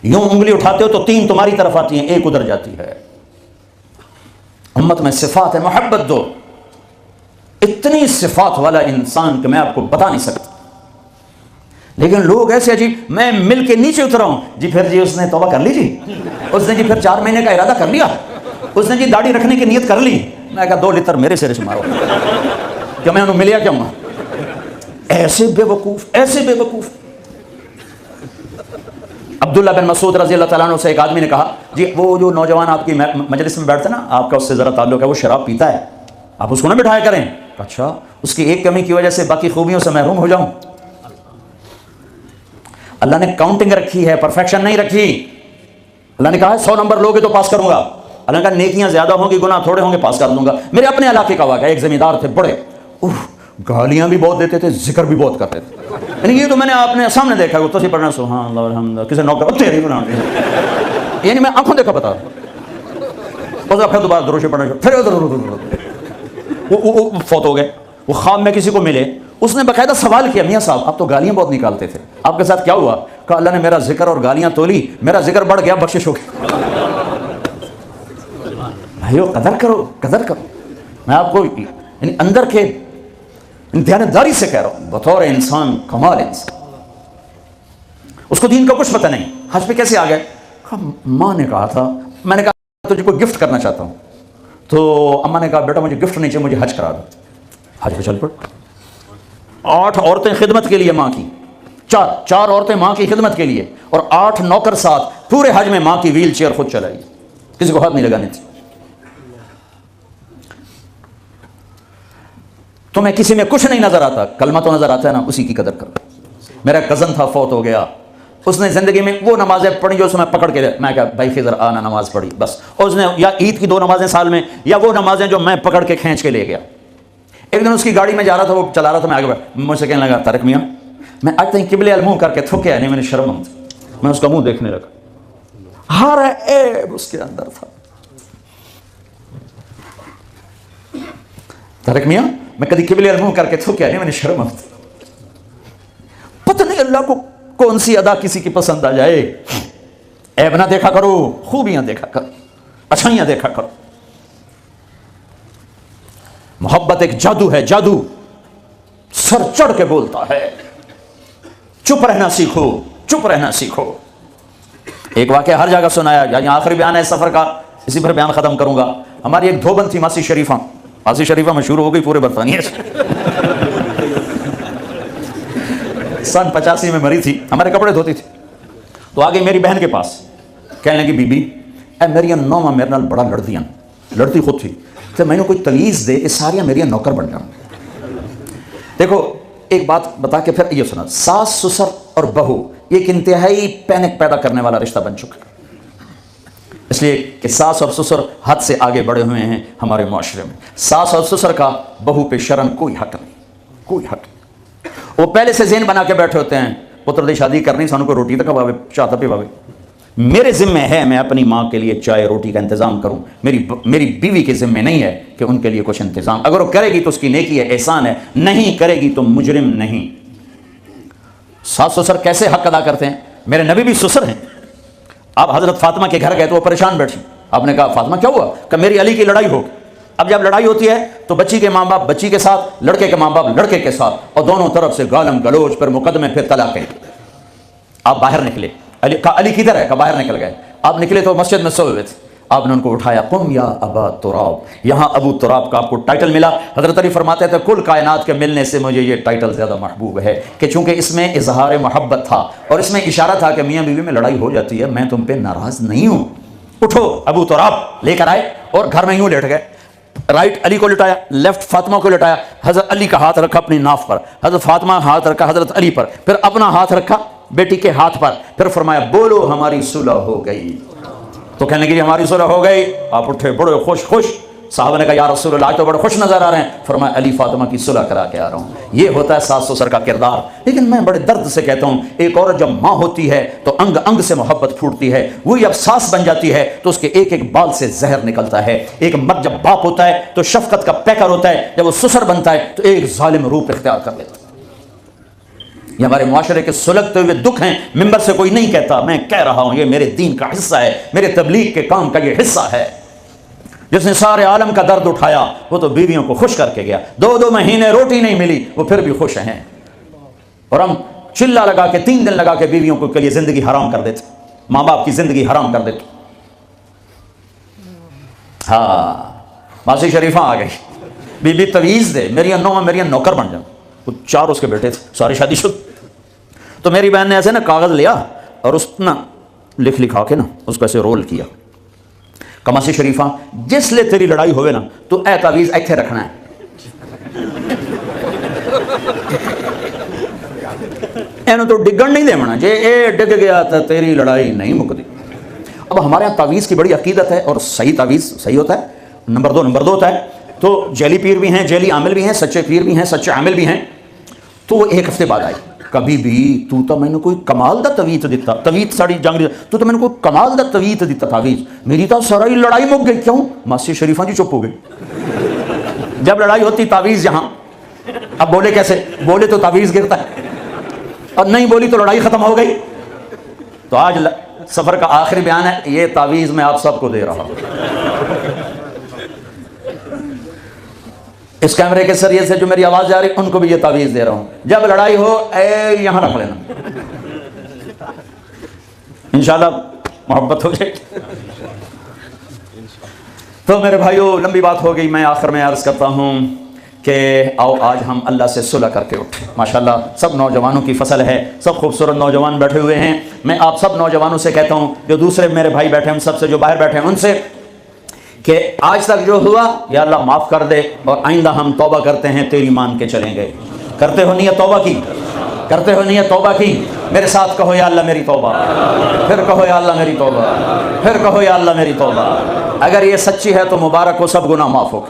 یوں انگلی اٹھاتے ہو تو 3 تمہاری طرف آتی ہیں، 1 ادھر جاتی ہے. امت میں صفات ہے، محبت دو، اتنی صفات والا انسان کہ میں آپ کو بتا نہیں سکتا. لیکن لوگ ایسے عجیب, میں مل کے نیچے اترا ہوں جی, پھر جی اس نے توبہ کر لی جی, اس نے جی پھر 4 مہینے کا ارادہ کر لیا, اس نے جی داڑھی رکھنے کی نیت کر لی. میں کہا 2 لیٹر میرے سرے سے مارو کہ میں انہوں ملیا کیا ہوں. ایسے بے وقوف, ایسے بے وقوف. عبداللہ بن مسعود رضی اللہ تعالیٰ عنہ سے ایک آدمی نے کہا جی وہ جو نوجوان آپ کی مجلس میں بیٹھتے نا, آپ کا اس سے ذرا تعلق ہے, وہ شراب پیتا ہے, آپ اس کو نہ بٹھایا کریں. اچھا, اس کی ایک کمی کی وجہ سے باقی خوبیوں سے محروم ہو جاؤں. اللہ نے کاؤنٹنگ رکھی ہے, پرفیکشن نہیں رکھی. اللہ نے کہا ہے 100 نمبر لوگے تو پاس کروں گا. اللہ نے کہا نیکیاں زیادہ ہوں گی, گناہ تھوڑے ہوں گے, پاس کر دوں گا. میرے اپنے علاقے کا واقعہ, ایک زمیندار تھے بڑے, گالیاں بھی بہت دیتے تھے, ذکر بھی بہت کرتے تھے. یعنی یہ تو میں نے اپنے سامنے دیکھا, وہ تو پڑھنا سبحان اللہ الحمد للہ, کسی نوکر تیری بنا, یعنی میں آنکھوں دیکھا بتا رہا. پھر دوبارہ دروشے پڑھنا, پھر وہ فوت ہو گئے. وہ خواب میں کسی کو ملے, اس نے باقاعدہ سوال کیا, میاں صاحب آپ تو گالیاں بہت نکالتے تھے, آپ کے ساتھ کیا ہوا؟ کہا اللہ نے میرا ذکر اور گالیاں تولی, میرا ذکر بڑھ گیا, بخشش ہو گئی. بھائیو قدر کرو, قدر کرو. میں آپ کو یعنی اندر کے دیانتداری سے کہہ رہا ہوں, بطور انسان کمال انسان. اس کو دین کا کچھ پتہ نہیں. حج پہ کیسے آ گئے؟ ماں نے کہا تھا, میں نے کہا تجھے کوئی گفٹ کرنا چاہتا ہوں, تو اماں نے کہا بیٹا مجھے گفٹ نہیں چاہیے, مجھے حج کرا دو. حج پہ چل پڑ. 8 عورتیں خدمت کے لیے ماں کی, 4 عورتیں ماں کی خدمت کے لیے, اور 8 نوکر ساتھ پورے حج میں ماں کی ویل چیئر خود چلائی, کسی کو ہاتھ نہیں لگانی تھی. تمہیں کسی میں کچھ نہیں نظر آتا, کلمہ تو نظر آتا ہے نا, اسی کی قدر کرو. میرا کزن تھا, فوت ہو گیا. اس نے زندگی میں وہ نمازیں پڑھی جو اس میں پکڑ کے دے. میں کہا بھائی خضر آنا, نماز پڑھی بس. اور اس نے یا عید کی 2 نمازیں سال میں, یا وہ نمازیں جو میں پکڑ کے کھینچ کے لے گیا. ایک دن اس کی گاڑی میں جا رہا تھا, وہ چلا رہا تھا, میں آگے بڑھا, مجھ سے کہنے لگا طارق میاں میں آج تک قبلے المنہ کر کے تھکیا نہیں, میں نے شرم آئی. میں اس کا منہ دیکھنے لگا, ہر عیب اس کے اندر تھا. طارق میاں میں کبھی قبلے المنہ کر کے تھکیا نہیں, میں نے شرم آئی. پتہ نہیں اللہ کو کون سی ادا کسی کی پسند آ جائے. عیب نہ دیکھا کرو, خوبیاں دیکھا کرو, اچھائیاں دیکھا کرو. محبت ایک جادو ہے, جادو سر چڑھ کے بولتا ہے. چپ رہنا سیکھو, چپ رہنا سیکھو. ایک واقعہ ہر جگہ سنایا, یعنی آخری بیان ہے سفر کا, اسی پر بیان ختم کروں گا. ہماری ایک دھوبن تھی ماسی شریفہ. ماسی شریفہ مشہور ہو گئی پورے برطانیہ سے. سن 85 میں مری تھی, ہمارے کپڑے دھوتی تھی. تو آگے میری بہن کے پاس, کہنے لگی بی بی اے میری نوما میرے نال بڑا لڑدیاں, لڑتی خود تھی, تو میں نے کوئی تلیز دے, یہ ساریاں میری نوکر بن جاؤں. دیکھو ایک بات بتا کے پھر یہ سنا, ساس سسر اور بہو یہ ایک انتہائی پینک پیدا کرنے والا رشتہ بن چکا ہے. اس لیے کہ ساس اور سسر حد سے آگے بڑھے ہوئے ہیں ہمارے معاشرے میں. ساس اور سسر کا بہو پہ شرم کوئی حق نہیں, کوئی حق نہیں. وہ پہلے سے ذہن بنا کے بیٹھے ہوتے ہیں, پتر دی شادی کرنی, سانو کو روٹی تک کھواوے, چاہ تک پواوے. میرے ذمہ ہے میں اپنی ماں کے لیے چائے روٹی کا انتظام کروں. میری بیوی کے ذمہ نہیں ہے کہ ان کے لیے کچھ انتظام. اگر وہ کرے گی تو اس کی نیکی ہے, احسان ہے, نہیں کرے گی تو مجرم نہیں. ساس سسر کیسے حق ادا کرتے ہیں؟ میرے نبی بھی سسر ہیں. آپ حضرت فاطمہ کے گھر گئے تو وہ پریشان بیٹھی. آپ نے کہا فاطمہ کیا ہوا؟ کہ میری علی کی لڑائی ہو. اب جب لڑائی ہوتی ہے تو بچی کے ماں باپ بچی کے ساتھ, لڑکے کے ماں باپ لڑکے کے ساتھ, اور دونوں طرف سے گالم گلوچ, پھر مقدمے, پھر طلاقیں. آپ باہر نکلے, علی کدھر ہے؟ کہ باہر نکل گئے. آپ نکلے تو مسجد میں سوئے ہوئے تھے. آپ نے ان کو اٹھایا, قم یا ابا تراب. یہاں ابو تراب کا آپ کو ٹائٹل ملا. حضرت علی فرماتے تھے کل کائنات کے ملنے سے مجھے یہ ٹائٹل زیادہ محبوب ہے, کہ چونکہ اس میں اظہار محبت تھا اور اس میں اشارہ تھا کہ میاں بیوی میں لڑائی ہو جاتی ہے, میں تم پہ ناراض نہیں ہوں. اٹھو. ابو تراب لے کر آئے اور گھر میں یوں لیٹ گئے. رائٹ علی کو لٹایا, لیفٹ فاطمہ کو لٹایا. حضرت علی کا ہاتھ رکھا اپنی ناف پر, حضرت فاطمہ ہاتھ رکھا حضرت علی پر, پھر اپنا ہاتھ رکھا بیٹی کے ہاتھ پر, پھر فرمایا بولو ہماری صلح ہو گئی. تو کہنے لگے ہماری صلح ہو گئی. آپ اٹھے بڑے خوش. صحابہ نے کہا یا رسول اللہ آج تو بڑے خوش نظر آ رہے ہیں. فرمایا علی فاطمہ کی صلح کرا کے آ رہا ہوں. یہ ہوتا ہے ساس سسر کا کردار. لیکن میں بڑے درد سے کہتا ہوں, ایک عورت جب ماں ہوتی ہے تو انگ انگ سے محبت پھوٹتی ہے. وہی اب ساس بن جاتی ہے تو اس کے ایک ایک بال سے زہر نکلتا ہے. ایک مرد جب باپ ہوتا ہے تو شفقت کا پیکر ہوتا ہے, جب وہ سسر بنتا ہے تو ایک ظالم روپ اختیار کر لیتا ہے. یہ ہمارے معاشرے کے سلگتے ہوئے دکھ ہیں. ممبر سے کوئی نہیں کہتا, میں کہہ رہا ہوں, یہ میرے دین کا حصہ ہے, میرے تبلیغ کے کام کا یہ حصہ ہے. جس نے سارے عالم کا درد اٹھایا وہ تو بیویوں کو خوش کر کے گیا. 2 مہینے روٹی نہیں ملی وہ پھر بھی خوش ہیں. اور ہم چلا لگا کے 3 دن لگا کے بیویوں کو کے لیے زندگی حرام کر دیتے, ماں باپ کی زندگی حرام کر دیتے. ہاں ماسی شریفہ آ گئی, بی بی تویز دے, میری نوکر بن جاؤ. وہ 4 اس کے بیٹے تھے, ساری شادی شد. تو میری بہن نے ایسے نا کاغذ لیا اور اس نا لکھا کے نا اس کو ایسے رول کیا, کماسی شریفہ جس لے تیری لڑائی ہوئے نا تو اے تعویذ ایتھے رکھنا ہے. اینو تو ڈگن نہیں دے منا, جے اے ڈگ گیا تو تیری لڑائی نہیں مکتی. اب ہمارے یہاں تعویذ کی بڑی عقیدت ہے, اور صحیح تعویذ صحیح ہوتا ہے. نمبر دو ہوتا ہے. تو جیلی پیر بھی ہیں, جیلی عامل بھی ہیں, سچے پیر بھی ہیں, سچے عامل بھی ہیں. تو وہ 1 ہفتے بعد آئی, کبھی بھی تو میں نے کوئی کمال دا تویت دیتا, تویت ساڑی جنگ تو میں نے کوئی کمال دا تویت دیتا تعویذ, میری تو ساری لڑائی مک گئی. کیوں؟ ماسی شریفہ جی چپ ہو گئی. جب لڑائی ہوتی تعویذ یہاں, اب بولے کیسے؟ بولے تو تعویذ گرتا ہے, اور نہیں بولی تو لڑائی ختم ہو گئی. تو آج سفر کا آخری بیان ہے, یہ تعویذ میں آپ سب کو دے رہا ہوں. اس کیمرے کے ذریعے سے جو میری آواز جا رہی ان کو بھی یہ تعویذ دے رہا ہوں, جب لڑائی ہو اے یہاں رکھ لینا, انشاءاللہ محبت ہو جائے. تو میرے بھائیو لمبی بات ہو گئی, میں آخر میں عرض کرتا ہوں کہ آؤ آج ہم اللہ سے صلح کر کے اٹھیں. ماشاءاللہ سب نوجوانوں کی فصل ہے, سب خوبصورت نوجوان بیٹھے ہوئے ہیں. میں آپ سب نوجوانوں سے کہتا ہوں, جو دوسرے میرے بھائی بیٹھے ہیں ان سب سے, جو باہر بیٹھے ہیں ان سے, کہ آج تک جو ہوا یا اللہ معاف کر دے, اور آئندہ ہم توبہ کرتے ہیں, تیری مان کے چلیں گے. کرتے ہو نیت توبہ کی؟ کرتے ہو نیت توبہ کی؟ میرے ساتھ کہو یا اللہ میری توبہ, پھر کہو یا اللہ میری توبہ, پھر کہو یا اللہ میری توبہ. اگر یہ سچی ہے تو مبارک ہو, سب گناہ معاف ہو.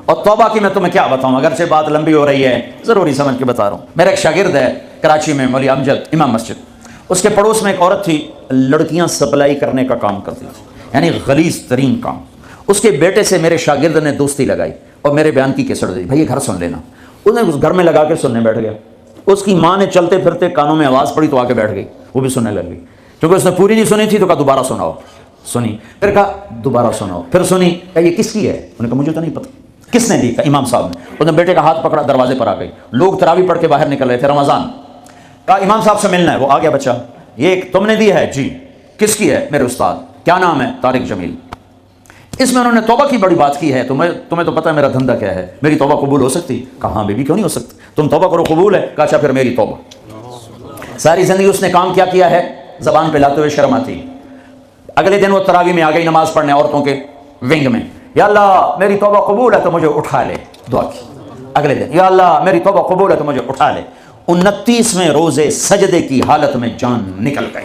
اور توبہ کی میں تمہیں کیا بتاؤں, اگرچہ بات لمبی ہو رہی ہے, ضروری سمجھ کے بتا رہا ہوں. میرا ایک شاگرد ہے کراچی میں, مولوی امجد, امام مسجد. اس کے پڑوس میں ایک عورت تھی, لڑکیاں سپلائی کرنے کا کام کرتی تھی, یعنی غلیظ ترین کام. اس کے بیٹے سے میرے شاگرد نے دوستی لگائی اور میرے بیان کی کیسٹ دی, بھائی یہ گھر سن لینا. اس نے اس گھر میں لگا کے سننے بیٹھ گیا. اس کی ماں نے چلتے پھرتے کانوں میں آواز پڑی تو آ کے بیٹھ گئی, وہ بھی سننے لگ گئی. کیونکہ اس نے پوری نہیں سنی تھی تو کہا دوبارہ سناؤ. سنی, پھر کہا دوبارہ سناؤ, پھر سنی, کہا یہ کس کی ہے؟ انہوں نے کہا مجھے تو نہیں پتہ. کس نے دی؟ کہا امام صاحب نے. اس نے بیٹے کا ہاتھ پکڑا, دروازے پر آ گئی. لوگ تراویح پڑھ کے باہر نکل رہے تھے, رمضان. کہا امام صاحب سے ملنا ہے. وہ آ گیا بچہ, یہ تم نے دی ہے؟ جی. کس کی ہے؟ میرے استاد. کیا نام ہے؟ طارق جمیل. اس میں انہوں نے توبہ کی بڑی بات کی ہے. تمہیں تو پتہ ہے میرا دھندا کیا ہے, میری توبہ قبول ہو سکتی؟ کہاں بیوی کیوں نہیں ہو سکتی, تم توبہ کرو قبول ہے. کہا اچھا پھر میری توبہ. ساری زندگی اس نے کام کیا ہے, زبان پہ لاتے ہوئے شرم آتی. اگلے دن وہ تراویح میں آ گئی نماز پڑھنے عورتوں کے ونگ میں, یا اللہ میری توبہ قبول ہے تو مجھے اٹھا لے. دعا کی. اگلے دن یا اللہ میری توبہ قبول ہے تو مجھے اٹھا لے. 29ویں روزے سجدے کی حالت میں جان نکل گئی.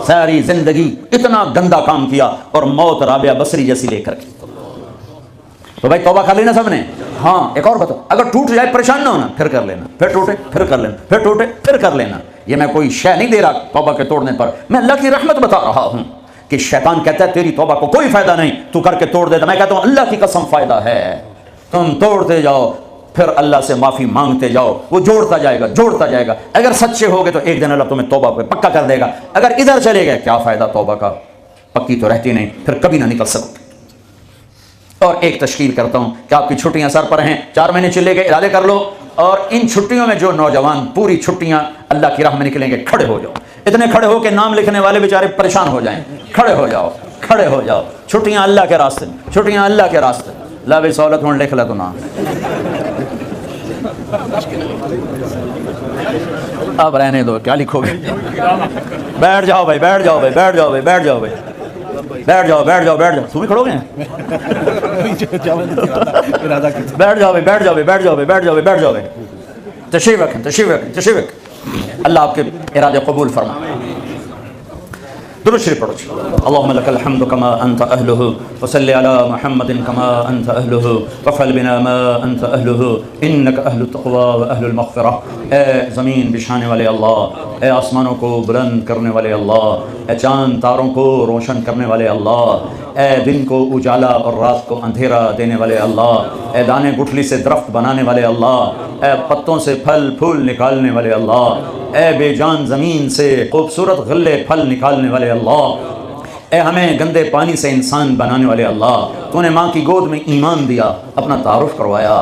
ساری زندگی اتنا گندا کام کیا اور موت رابعہ بصری جیسی لے کر کی. تو بھائی توبہ کر لینا سب نے. ہاں ایک اور بتاؤ, اگر ٹوٹ جائے پریشان نہ ہونا, پھر کر لینا, پھر ٹوٹے پھر کر لینا, پھر ٹوٹے پھر کر لینا. یہ میں کوئی شے نہیں دے رہا توبہ کے توڑنے پر, میں اللہ کی رحمت بتا رہا ہوں کہ شیطان کہتا ہے تیری توبہ کو کوئی فائدہ نہیں, تو کر کے توڑ دیتا. میں کہتا ہوں اللہ کی قسم فائدہ ہے, تم توڑتے جاؤ, پھر اللہ سے معافی مانگتے جاؤ, وہ جوڑتا جائے گا جوڑتا جائے گا. اگر سچے ہو گئے تو ایک دن اللہ تمہیں توبہ پہ پکا کر دے گا. اگر ادھر چلے گئے کیا فائدہ توبہ کا, پکی تو رہتی نہیں, پھر کبھی نہ نکل سکتے. اور ایک تشکیل کرتا ہوں کہ آپ کی چھٹیاں سر پر ہیں, 4 مہینے چلے گئے, ارادے کر لو, اور ان چھٹیوں میں جو نوجوان پوری چھٹیاں اللہ کی راہ میں نکلیں گے, کھڑے ہو جاؤ. اتنے کھڑے ہو کہ نام لکھنے والے بیچارے پریشان ہو جائیں. کھڑے ہو جاؤ, کھڑے ہو جاؤ. چھٹیاں اللہ کے راستے, چھٹیاں اللہ کے راستے. لا بھی سہولت ہوں لکھ لے تو نام. اب رہنے دو, کیا لکھو گے. بیٹھ جاؤ بھائی, بیٹھ جاؤ بھائی, بیٹھ جاؤ بھائی, بیٹھ جاؤ بھائی, بیٹھ جاؤ بیٹھ جاؤ بیٹھ جاؤ. تم بھی کھڑو گے, بیٹھ جاؤ بھائی, بیٹھ جاؤ بھائی, بیٹھ جاؤ بھائی, بیٹھ جاؤ بھائی, بیٹھ جاؤ بھائی. تشریف رکھیں, تشریف رکھیں, تشریف رکھیں. اللہ آپ کے ارادے قبول فرمائے. درود شریف پڑھو. اللهم لك الحمد كما انت اهله وصل على محمد كما انت اهله وفعل بنا ما انت اهله انك اهل التقوى واهل المغفرة. اے زمین بچھانے والے اللہ, اے آسمانوں کو بلند کرنے والے اللہ, اے چاند تاروں کو روشن کرنے والے اللہ, اے دن کو اجالا اور رات کو اندھیرا دینے والے اللہ, اے دانے گٹھلی سے درخت بنانے والے اللہ, اے پتوں سے پھل پھول نکالنے والے اللہ, اے بے جان زمین سے خوبصورت غلے پھل نکالنے والے اللہ, اے ہمیں گندے پانی سے انسان بنانے والے اللہ، تو نے ماں کی گود میں ایمان دیا، اپنا تعارف کروایا،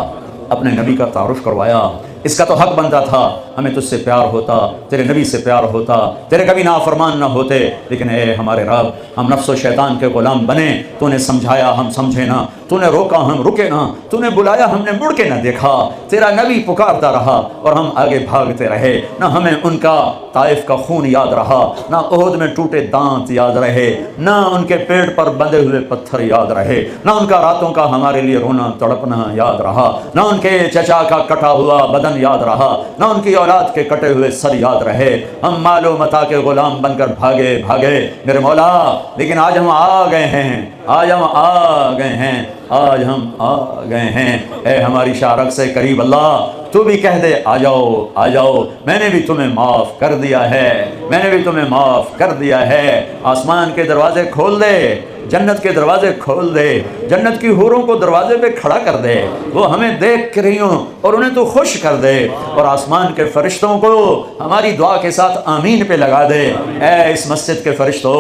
اپنے نبی کا تعارف کروایا۔ اس کا تو حق بنتا تھا ہمیں تجھ سے پیار ہوتا، تیرے نبی سے پیار ہوتا، تیرے کبھی نافرمان نہ ہوتے، لیکن اے ہمارے رب، ہم نفس و شیطان کے غلام بنے، تو نے سمجھایا ہم سمجھے نہ، تو نے روکا ہم رکے نہ، تو نے بلایا ہم نے مڑ کے نہ دیکھا، تیرا نبی پکارتا رہا اور ہم آگے بھاگتے رہے، نہ ہمیں ان کا طائف کا خون یاد رہا، نہ احد میں ٹوٹے دانت یاد رہے، نہ ان کے پیٹ پر بندھے ہوئے پتھر یاد رہے، نہ ان کا راتوں کا ہمارے لیے رونا تڑپنا یاد رہا، نہ ان کے چچا کا کٹا ہوا بدن یاد رہا، نہ ان کی اولاد کے کٹے ہوئے سر یاد رہے۔ ہم مال و متاع کے غلام بن کر بھاگے میرے مولا، لیکن آج ہم آ گئے ہیں، آج ہم آ گئے ہیں، آج ہم آ گئے ہیں۔ اے ہماری شارک سے قریب اللہ، تو بھی کہہ دے آ جاؤ آ جاؤ، میں نے بھی تمہیں معاف کر دیا ہے، میں نے بھی تمہیں معاف کر دیا ہے۔ آسمان کے دروازے کھول دے، جنت کے دروازے کھول دے، جنت کی حوروں کو دروازے پہ کھڑا کر دے، وہ ہمیں دیکھ رہی ہوں اور انہیں تو خوش کر دے، اور آسمان کے فرشتوں کو ہماری دعا کے ساتھ آمین پہ لگا دے۔ اے اس مسجد کے فرشتوں،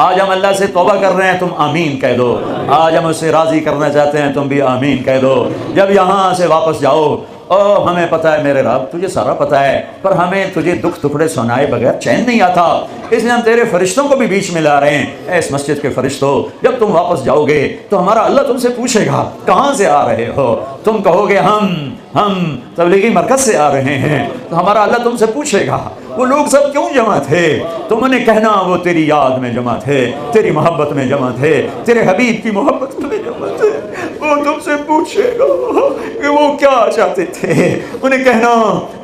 آج ہم اللہ سے توبہ کر رہے ہیں، تم آمین کہہ دو۔ آج ہم اسے راضی کرنا چاہتے ہیں، تم بھی آمین کہہ دو۔ جب یہاں سے واپس جاؤ، ہمیں پتہ ہے میرے رب، تجھے سارا پتہ ہے، پر ہمیں تجھے دکھ ٹکڑے سنائے بغیر چین نہیں آتا، اس لیے ہم تیرے فرشتوں کو بھی بیچ میں لا رہے ہیں۔ اے اس مسجد کے فرشتوں، جب تم واپس جاؤ گے تو ہمارا اللہ تم سے پوچھے گا کہاں سے آ رہے ہو، تم کہو گے ہم تبلیغی مرکز سے آ رہے ہیں، تو ہمارا اللہ تم سے پوچھے گا وہ لوگ سب کیوں جمع تھے، تم نے کہنا وہ تیری یاد میں جمع تھے، تیری محبت میں جمع تھے، تیرے حبیب کی محبت میں جمع تھے۔ وہ تم سے پوچھے گا کہ وہ کیا چاہتے تھے، انہیں کہنا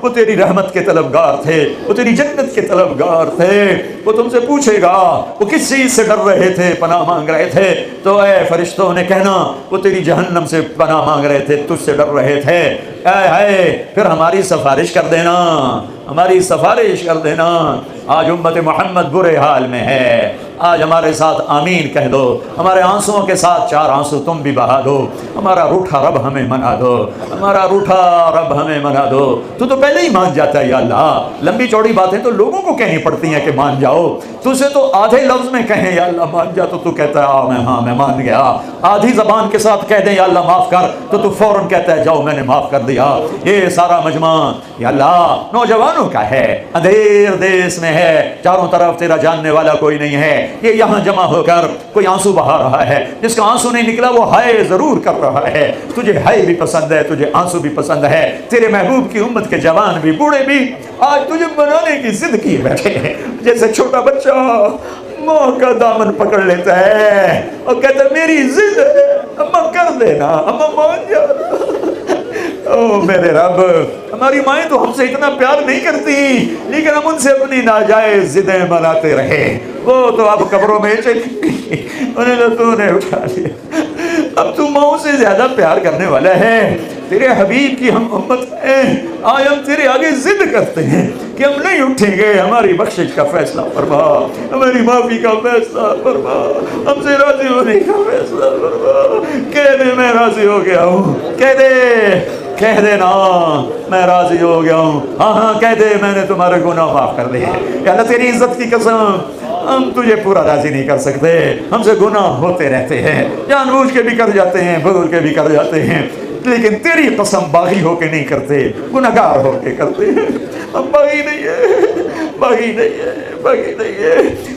وہ تیری رحمت کے طلبگار تھے، وہ تیری جنت کے طلبگار تھے۔ وہ تم سے پوچھے گا وہ کس چیز سے ڈر رہے تھے، پناہ مانگ رہے تھے، تو اے فرشتوں نے کہنا وہ تیری جہنم سے پناہ مانگ رہے تھے، تجھ سے ڈر رہے تھے۔ پھر ہماری سفارش کر دینا، ہماری سفارش کر دینا۔ آج امت محمد برے حال میں ہے، آج ہمارے ساتھ آمین کہہ دو، ہمارے آنسوؤں کے ساتھ چار آنسو تم بھی بہا دو، ہمارا روٹھا رب ہمیں منا دو، ہمارا روٹھا رب ہمیں منا دو۔ تو پہلے ہی مان جاتا ہے یا اللہ، لمبی چوڑی باتیں تو لوگوں کو کہنی پڑتی ہیں کہ مان جاؤ، تجھے تو آدھے لفظ میں کہیں یا اللہ مان جا تو کہتا ہے ہاں میں مان گیا، آدھی زبان کے ساتھ کہہ دیں یا اللہ معاف کر تو فوراً کہتا ہے جاؤ میں نے معاف کر دیا۔ یہ سارا مجمع یا اللہ نوجوانوں کا ہے، اندھیر دیس میں ہے، چاروں طرف تیرا جاننے والا کوئی نہیں ہے، یہ یہاں جمع ہو کر کوئی آنسو بہا رہا ہے، جس کا آنسو نہیں نکلا وہ ہائے ضرور کر رہا ہے۔ تجھے ہائے بھی پسند ہے، تجھے آنسو بھی پسند ہے، تیرے محبوب کی امت کے جوان بھی بوڑھے بھی آج تجھے منانے کی ضد کیے بیٹھے ہیں، جیسے چھوٹا بچہ ماں کا دامن پکڑ لیتا ہے اور کہتا ہے میری ضد ہے، اماں کر دینا، اماں مان جا۔ او میرے رب، ہماری مائیں تو ہم سے اتنا پیار نہیں کرتی، لیکن ہم ان سے اپنی ناجائز ضدیں مناتے رہے، وہ تو اب قبروں میں چلی گئی، انہیں تو نے اٹھا لیا۔ اب تو ماؤں سے زیادہ پیار کرنے والا ہے، تیرے حبیب کی ہم امت ہیں، آج ہم تیرے آگے ضد کرتے ہیں کہ ہم نہیں اٹھیں گے، ہماری بخشش کا فیصلہ فرما، ہماری معافی کا فیصلہ فرما، ہم سے راضی ہونے کا فیصلہ فرما۔ کہہ دے میں راضی ہو گیا ہوں، کہہ دے نا میں راضی ہو گیا ہوں، ہاں کہہ دے میں نے تمہارے گناہ معاف کر دیے۔ یا اللہ تیری عزت کی قسم ہم تجھے پورا راضی نہیں کر سکتے، ہم سے گناہ ہوتے رہتے ہیں، جان بوجھ کے بھی کر جاتے ہیں، بھول کے بھی کر جاتے ہیں، لیکن تیری قسم باغی ہو کے نہیں کرتے، گناہگار ہو کے کرتے ہیں۔ ہم باغی نہیں ہے،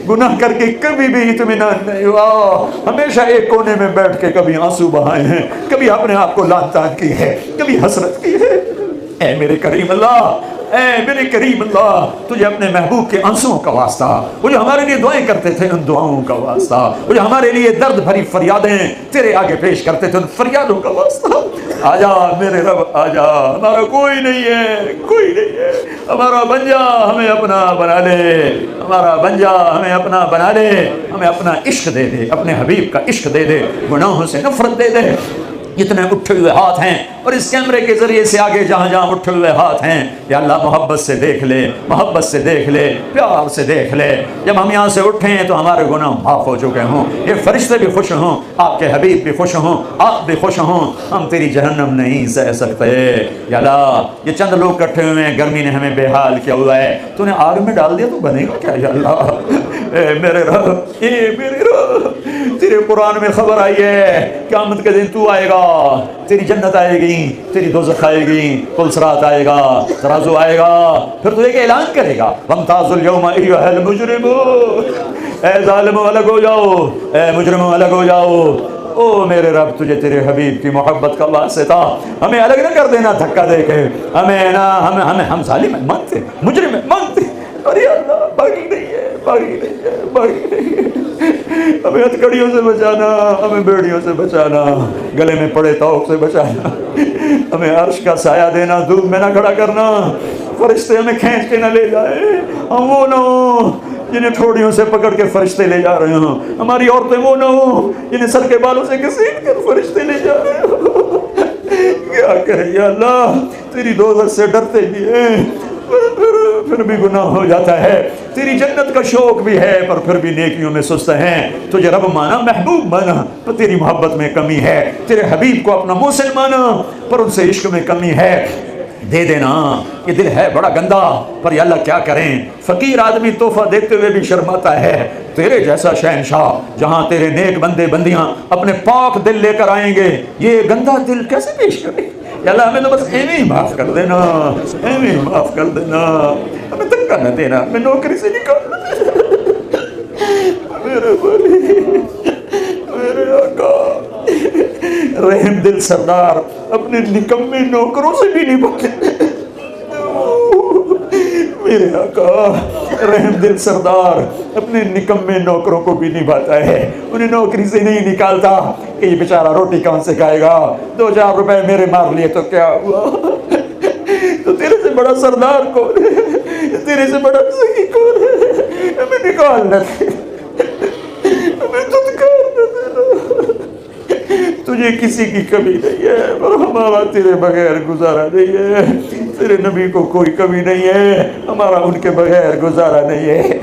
گناہ کر کے کبھی بھی اطمینان نہیں ہوا، ہمیشہ ایک کونے میں بیٹھ کے کبھی آنسو بہائے ہیں، کبھی اپنے آپ کو لعن طعن کی ہے، کبھی حسرت کی ہے۔ اے میرے کریم اللہ، اے میرے کریم اللہ، تجھے اپنے محبوب کے آنسوؤں کا واسطہ، وہ جو ہمارے لیے دعائیں کرتے تھے ان دعاؤں کا واسطہ، وہ جو ہمارے لیے درد بھری فریادیں تیرے آگے پیش کرتے تھے ان فریادوں کا واسطہ، آجا میرے رب آجا، ہمارا کوئی نہیں ہے، ہمارا بن جا ہمیں اپنا بنا لے، ہمارا بن جا ہمیں اپنا بنا لے، ہمیں اپنا عشق دے دے، اپنے حبیب کا عشق دے دے، گناہوں سے نفرت دے دے۔ جتنے اٹھے ہوئے ہاتھ ہیں اور اس کیمرے کے ذریعے سے آگے جہاں جہاں اٹھے ہوئے ہاتھ ہیں، یا اللہ محبت سے دیکھ لے، محبت سے دیکھ لے، پیار سے دیکھ لے، جب ہم یہاں سے اٹھیں تو ہمارے گناہ معاف ہو چکے ہوں، یہ فرشتے بھی خوش ہوں، آپ کے حبیب بھی خوش ہوں، آپ بھی خوش ہوں، ہم تیری جہنم نہیں سہ سکتے۔ یا اللہ یہ چند لوگ اکٹھے ہوئے ہیں، گرمی نے ہمیں بے حال کیا ہوا ہے، تو نے آگ میں ڈال دیا تو بنے گا کیا یا اللہ؟ اے میرے رب، اے میرے رب، تیرے قرآن میں خبر آئی ہے قیامت کے دن تو آئے گا، تیری جنت آئے گی، تیری دوزخ آئے گی، پل صراط آئے گا، ترازو آئے گا، پھر تو ایک اعلان کرے گا وَامْتَازُوا الْيَوْمَ أَيُّهَا الْمُجْرِمُونَ، اے ظالموں الگ ہو جاؤ، اے مجرموں الگ ہو جاؤ۔ او میرے رب، تجھے تیرے حبیب کی محبت کا واسطہ ہمیں الگ نہ کر دینا دھکا دے کے، ہمیں نہ ہم ظالم مانتے، مجرم مانتے، ارے اللہ باقی نہیں ہے، باقی نہیں ہے، باقی نہیں ہے، ہمیں ہتھکڑیوں سے بچانا، ہمیں بیڑیوں سے بچانا، گلے میں پڑے توق سے بچانا، ہمیں عرش کا سایہ دینا، دھوپ میں نہ کھڑا کرنا، فرشتے ہمیں کھینچ کے نہ لے جائے، ہم وہ نہ ہوں جنہیں ٹھوڑیوں سے پکڑ کے فرشتے لے جا رہے ہوں، ہماری عورتیں وہ نہ ہوں جنہیں سر کے بالوں سے گھسیٹ کر فرشتے لے جا رہے ہوں۔ کیا کریں یا اللہ، تیری دوزخ سے ڈرتے بھی ہیں، پھر بھی گناہ ہو جاتا ہے، تیری جنت کا شوق بھی ہے پر پھر بھی نیکیوں میں سست ہیں، تجھے رب مانا، محبوب مانا پر تیری محبت میں کمی ہے، تیرے حبیب کو اپنا محسن مانا پر ان سے عشق میں کمی ہے، دے دینا۔ یہ دل ہے بڑا گندا پر یا اللہ کیا کریں، فقیر آدمی تحفہ دیتے ہوئے بھی شرماتا ہے، تیرے جیسا شہنشاہ جہاں تیرے نیک بندے بندیاں اپنے پاک دل لے کر آئیں گے، یہ گندا دل کیسے پیش کرے؟ یا اللہ ہمیں تو بس ایویں ہی معاف کر دینا، ایویں ہی معاف کر دینا، ہمیں دھکا نہ دینا، ہمیں نوکری سے نکالنا، میرے ولی، میرے آقا، رحم دل سردار اپنے نکمے نوکروں سے بھی نہیں بچے، میرے آقا رحم دل سردار اپنے نکمے نوکروں کو بھی نبھاتا ہے، انہیں نوکری سے نہیں نکالتا کہ یہ بیچارہ روٹی کہاں سے کھائے گا، 2000 روپے میرے مار لیے تو کیا ہوا، تو تیرے سے بڑا سردار کون ہے، تیرے سے بڑا سخی کون ہے، ہمیں نکال نہ دے، ہمیں دھتکار نہ دینا، تجھے کسی کی کمی نہیں ہے پر ہمارا تیرے بغیر گزارا نہیں ہے، تیرے نبی کو کوئی کمی نہیں ہے، ہمارا ان کے بغیر گزارا نہیں ہے،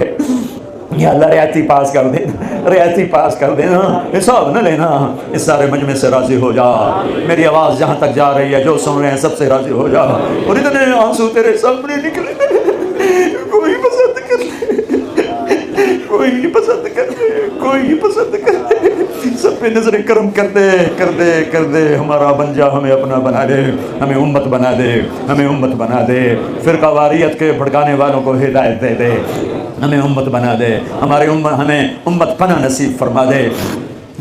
یا اللہ رعایتی پاس کر دینا، رعایتی پاس کر دینا، حساب نہ لینا، اس سارے مجمع سے راضی ہو جا، میری آواز جہاں تک جا رہی ہے جو سن رہے ہیں سب سے راضی ہو جا، اور اتنے آنسو تیرے سامنے نکلے، کوئی پسند کر لے، کوئی پسند کر لے، کوئی پسند کر لے، سب پہ نظر کرم کر دے، کر دے، کر دے، ہمارا بن جا، ہمیں اپنا بنا دے، ہمیں امت بنا دے، ہمیں امت بنا دے، فرقہ واریت کے بھڑکانے والوں کو ہدایت دے دے، ہمیں امت بنا دے، ہمارے ہمیں امت پناہ نصیب فرما دے،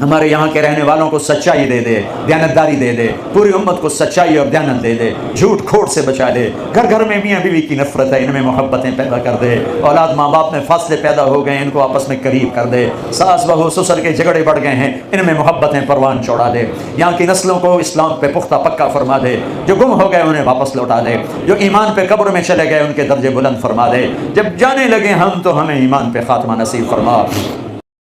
ہمارے یہاں کے رہنے والوں کو سچائی دے دے، دیانتداری دے دے، پوری امت کو سچائی اور دیانت دے دے، جھوٹ کھوٹ سے بچا دے، گھر گھر میں میاں بیوی کی نفرت ہے ان میں محبتیں پیدا کر دے، اولاد ماں باپ میں فاصلے پیدا ہو گئے ان کو آپس میں قریب کر دے، ساس بہو سسر کے جھگڑے بڑھ گئے ہیں ان میں محبتیں پروان چڑھا دے، یہاں کی نسلوں کو اسلام پہ پختہ پکا فرما دے، جو گم ہو گئے انہیں واپس لوٹا دے، جو ایمان پہ قبر میں چلے گئے ان کے درجے بلند فرما دے، جب جانے لگے ہم تو ہمیں ایمان پہ خاتمہ نصیب فرما،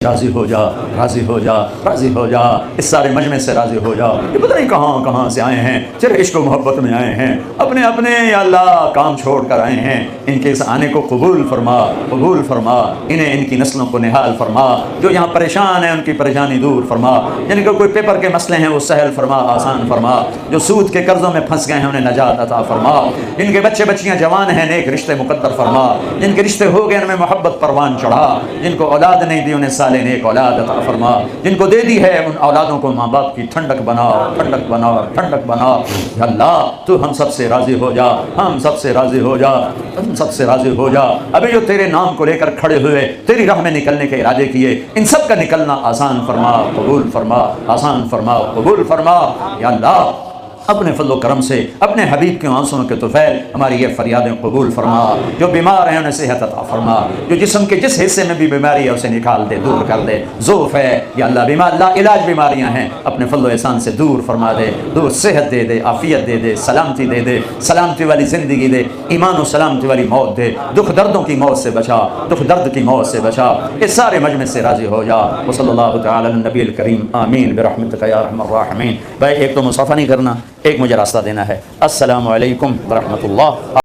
راضی ہو جا، راضی ہو جا، راضی ہو جا، اس سارے مجمع سے راضی ہو جا، یہ پتہ نہیں کہاں کہاں سے آئے ہیں، تیرے عشق و محبت میں آئے ہیں، اپنے اپنے یا اللہ کام چھوڑ کر آئے ہیں، ان کے اس آنے کو قبول فرما، قبول فرما، انہیں ان کی نسلوں کو نحال فرما، جو یہاں پریشان ہیں ان کی پریشانی دور فرما، جن کو کوئی پیپر کے مسئلے ہیں وہ سہل فرما، آسان فرما، جو سود کے قرضوں میں پھنس گئے ہیں انہیں نجات عطا فرما، جن کے بچے بچیاں جوان ہیں نیک رشتے مقدر فرما، جن کے رشتے ہو گئے ان میں محبت پروان چڑھا، جن کو اولاد نہیں دی انہیں نیک اولاد عطا فرما، جن کو دے دی ہے ان اولادوں کو ماں باپ کی ٹھنڈک بنا، ٹھنڈک بنا، ٹھنڈک بنا، یا اللہ تو ہم سب سے راضی ہو جا، ہم سب سے راضی ہو جا، ہم سب سے راضی ہو جا، ابھی جو تیرے نام کو لے کر کھڑے ہوئے تیری راہ میں نکلنے کے ارادے کیے ان سب کا نکلنا آسان فرما، قبول فرما، آسان فرما، قبول فرما، یا اللہ اپنے فضل و کرم سے اپنے حبیب کے آنسوں کے طفیل ہماری یہ فریادیں قبول فرما، جو بیمار ہیں انہیں صحت عطا فرما، جو جسم کے جس حصے میں بھی بیماری ہے اسے نکال دے، دور کر دے، ضعف ہے یا اللہ بیمار لا علاج بیماریاں ہیں اپنے فضل و احسان سے دور فرما دے، دور صحت دے دے، عافیت دے دے، سلامتی دے دے، سلامتی والی زندگی دے، ایمان و سلامتی والی موت دے، دکھ دردوں کی موت سے بچا، دکھ درد کی موت سے بچا، اس سارے مجمع سے راضی ہو جا، وصلی اللہ تعالی علی النبی الکریم، آمین برحمتک یا ارحم الراحمین۔ بھائی ایک تو مصافحہ نہیں کرنا، ایک مجھے راستہ دینا ہے۔ السلام علیکم ورحمۃ اللہ۔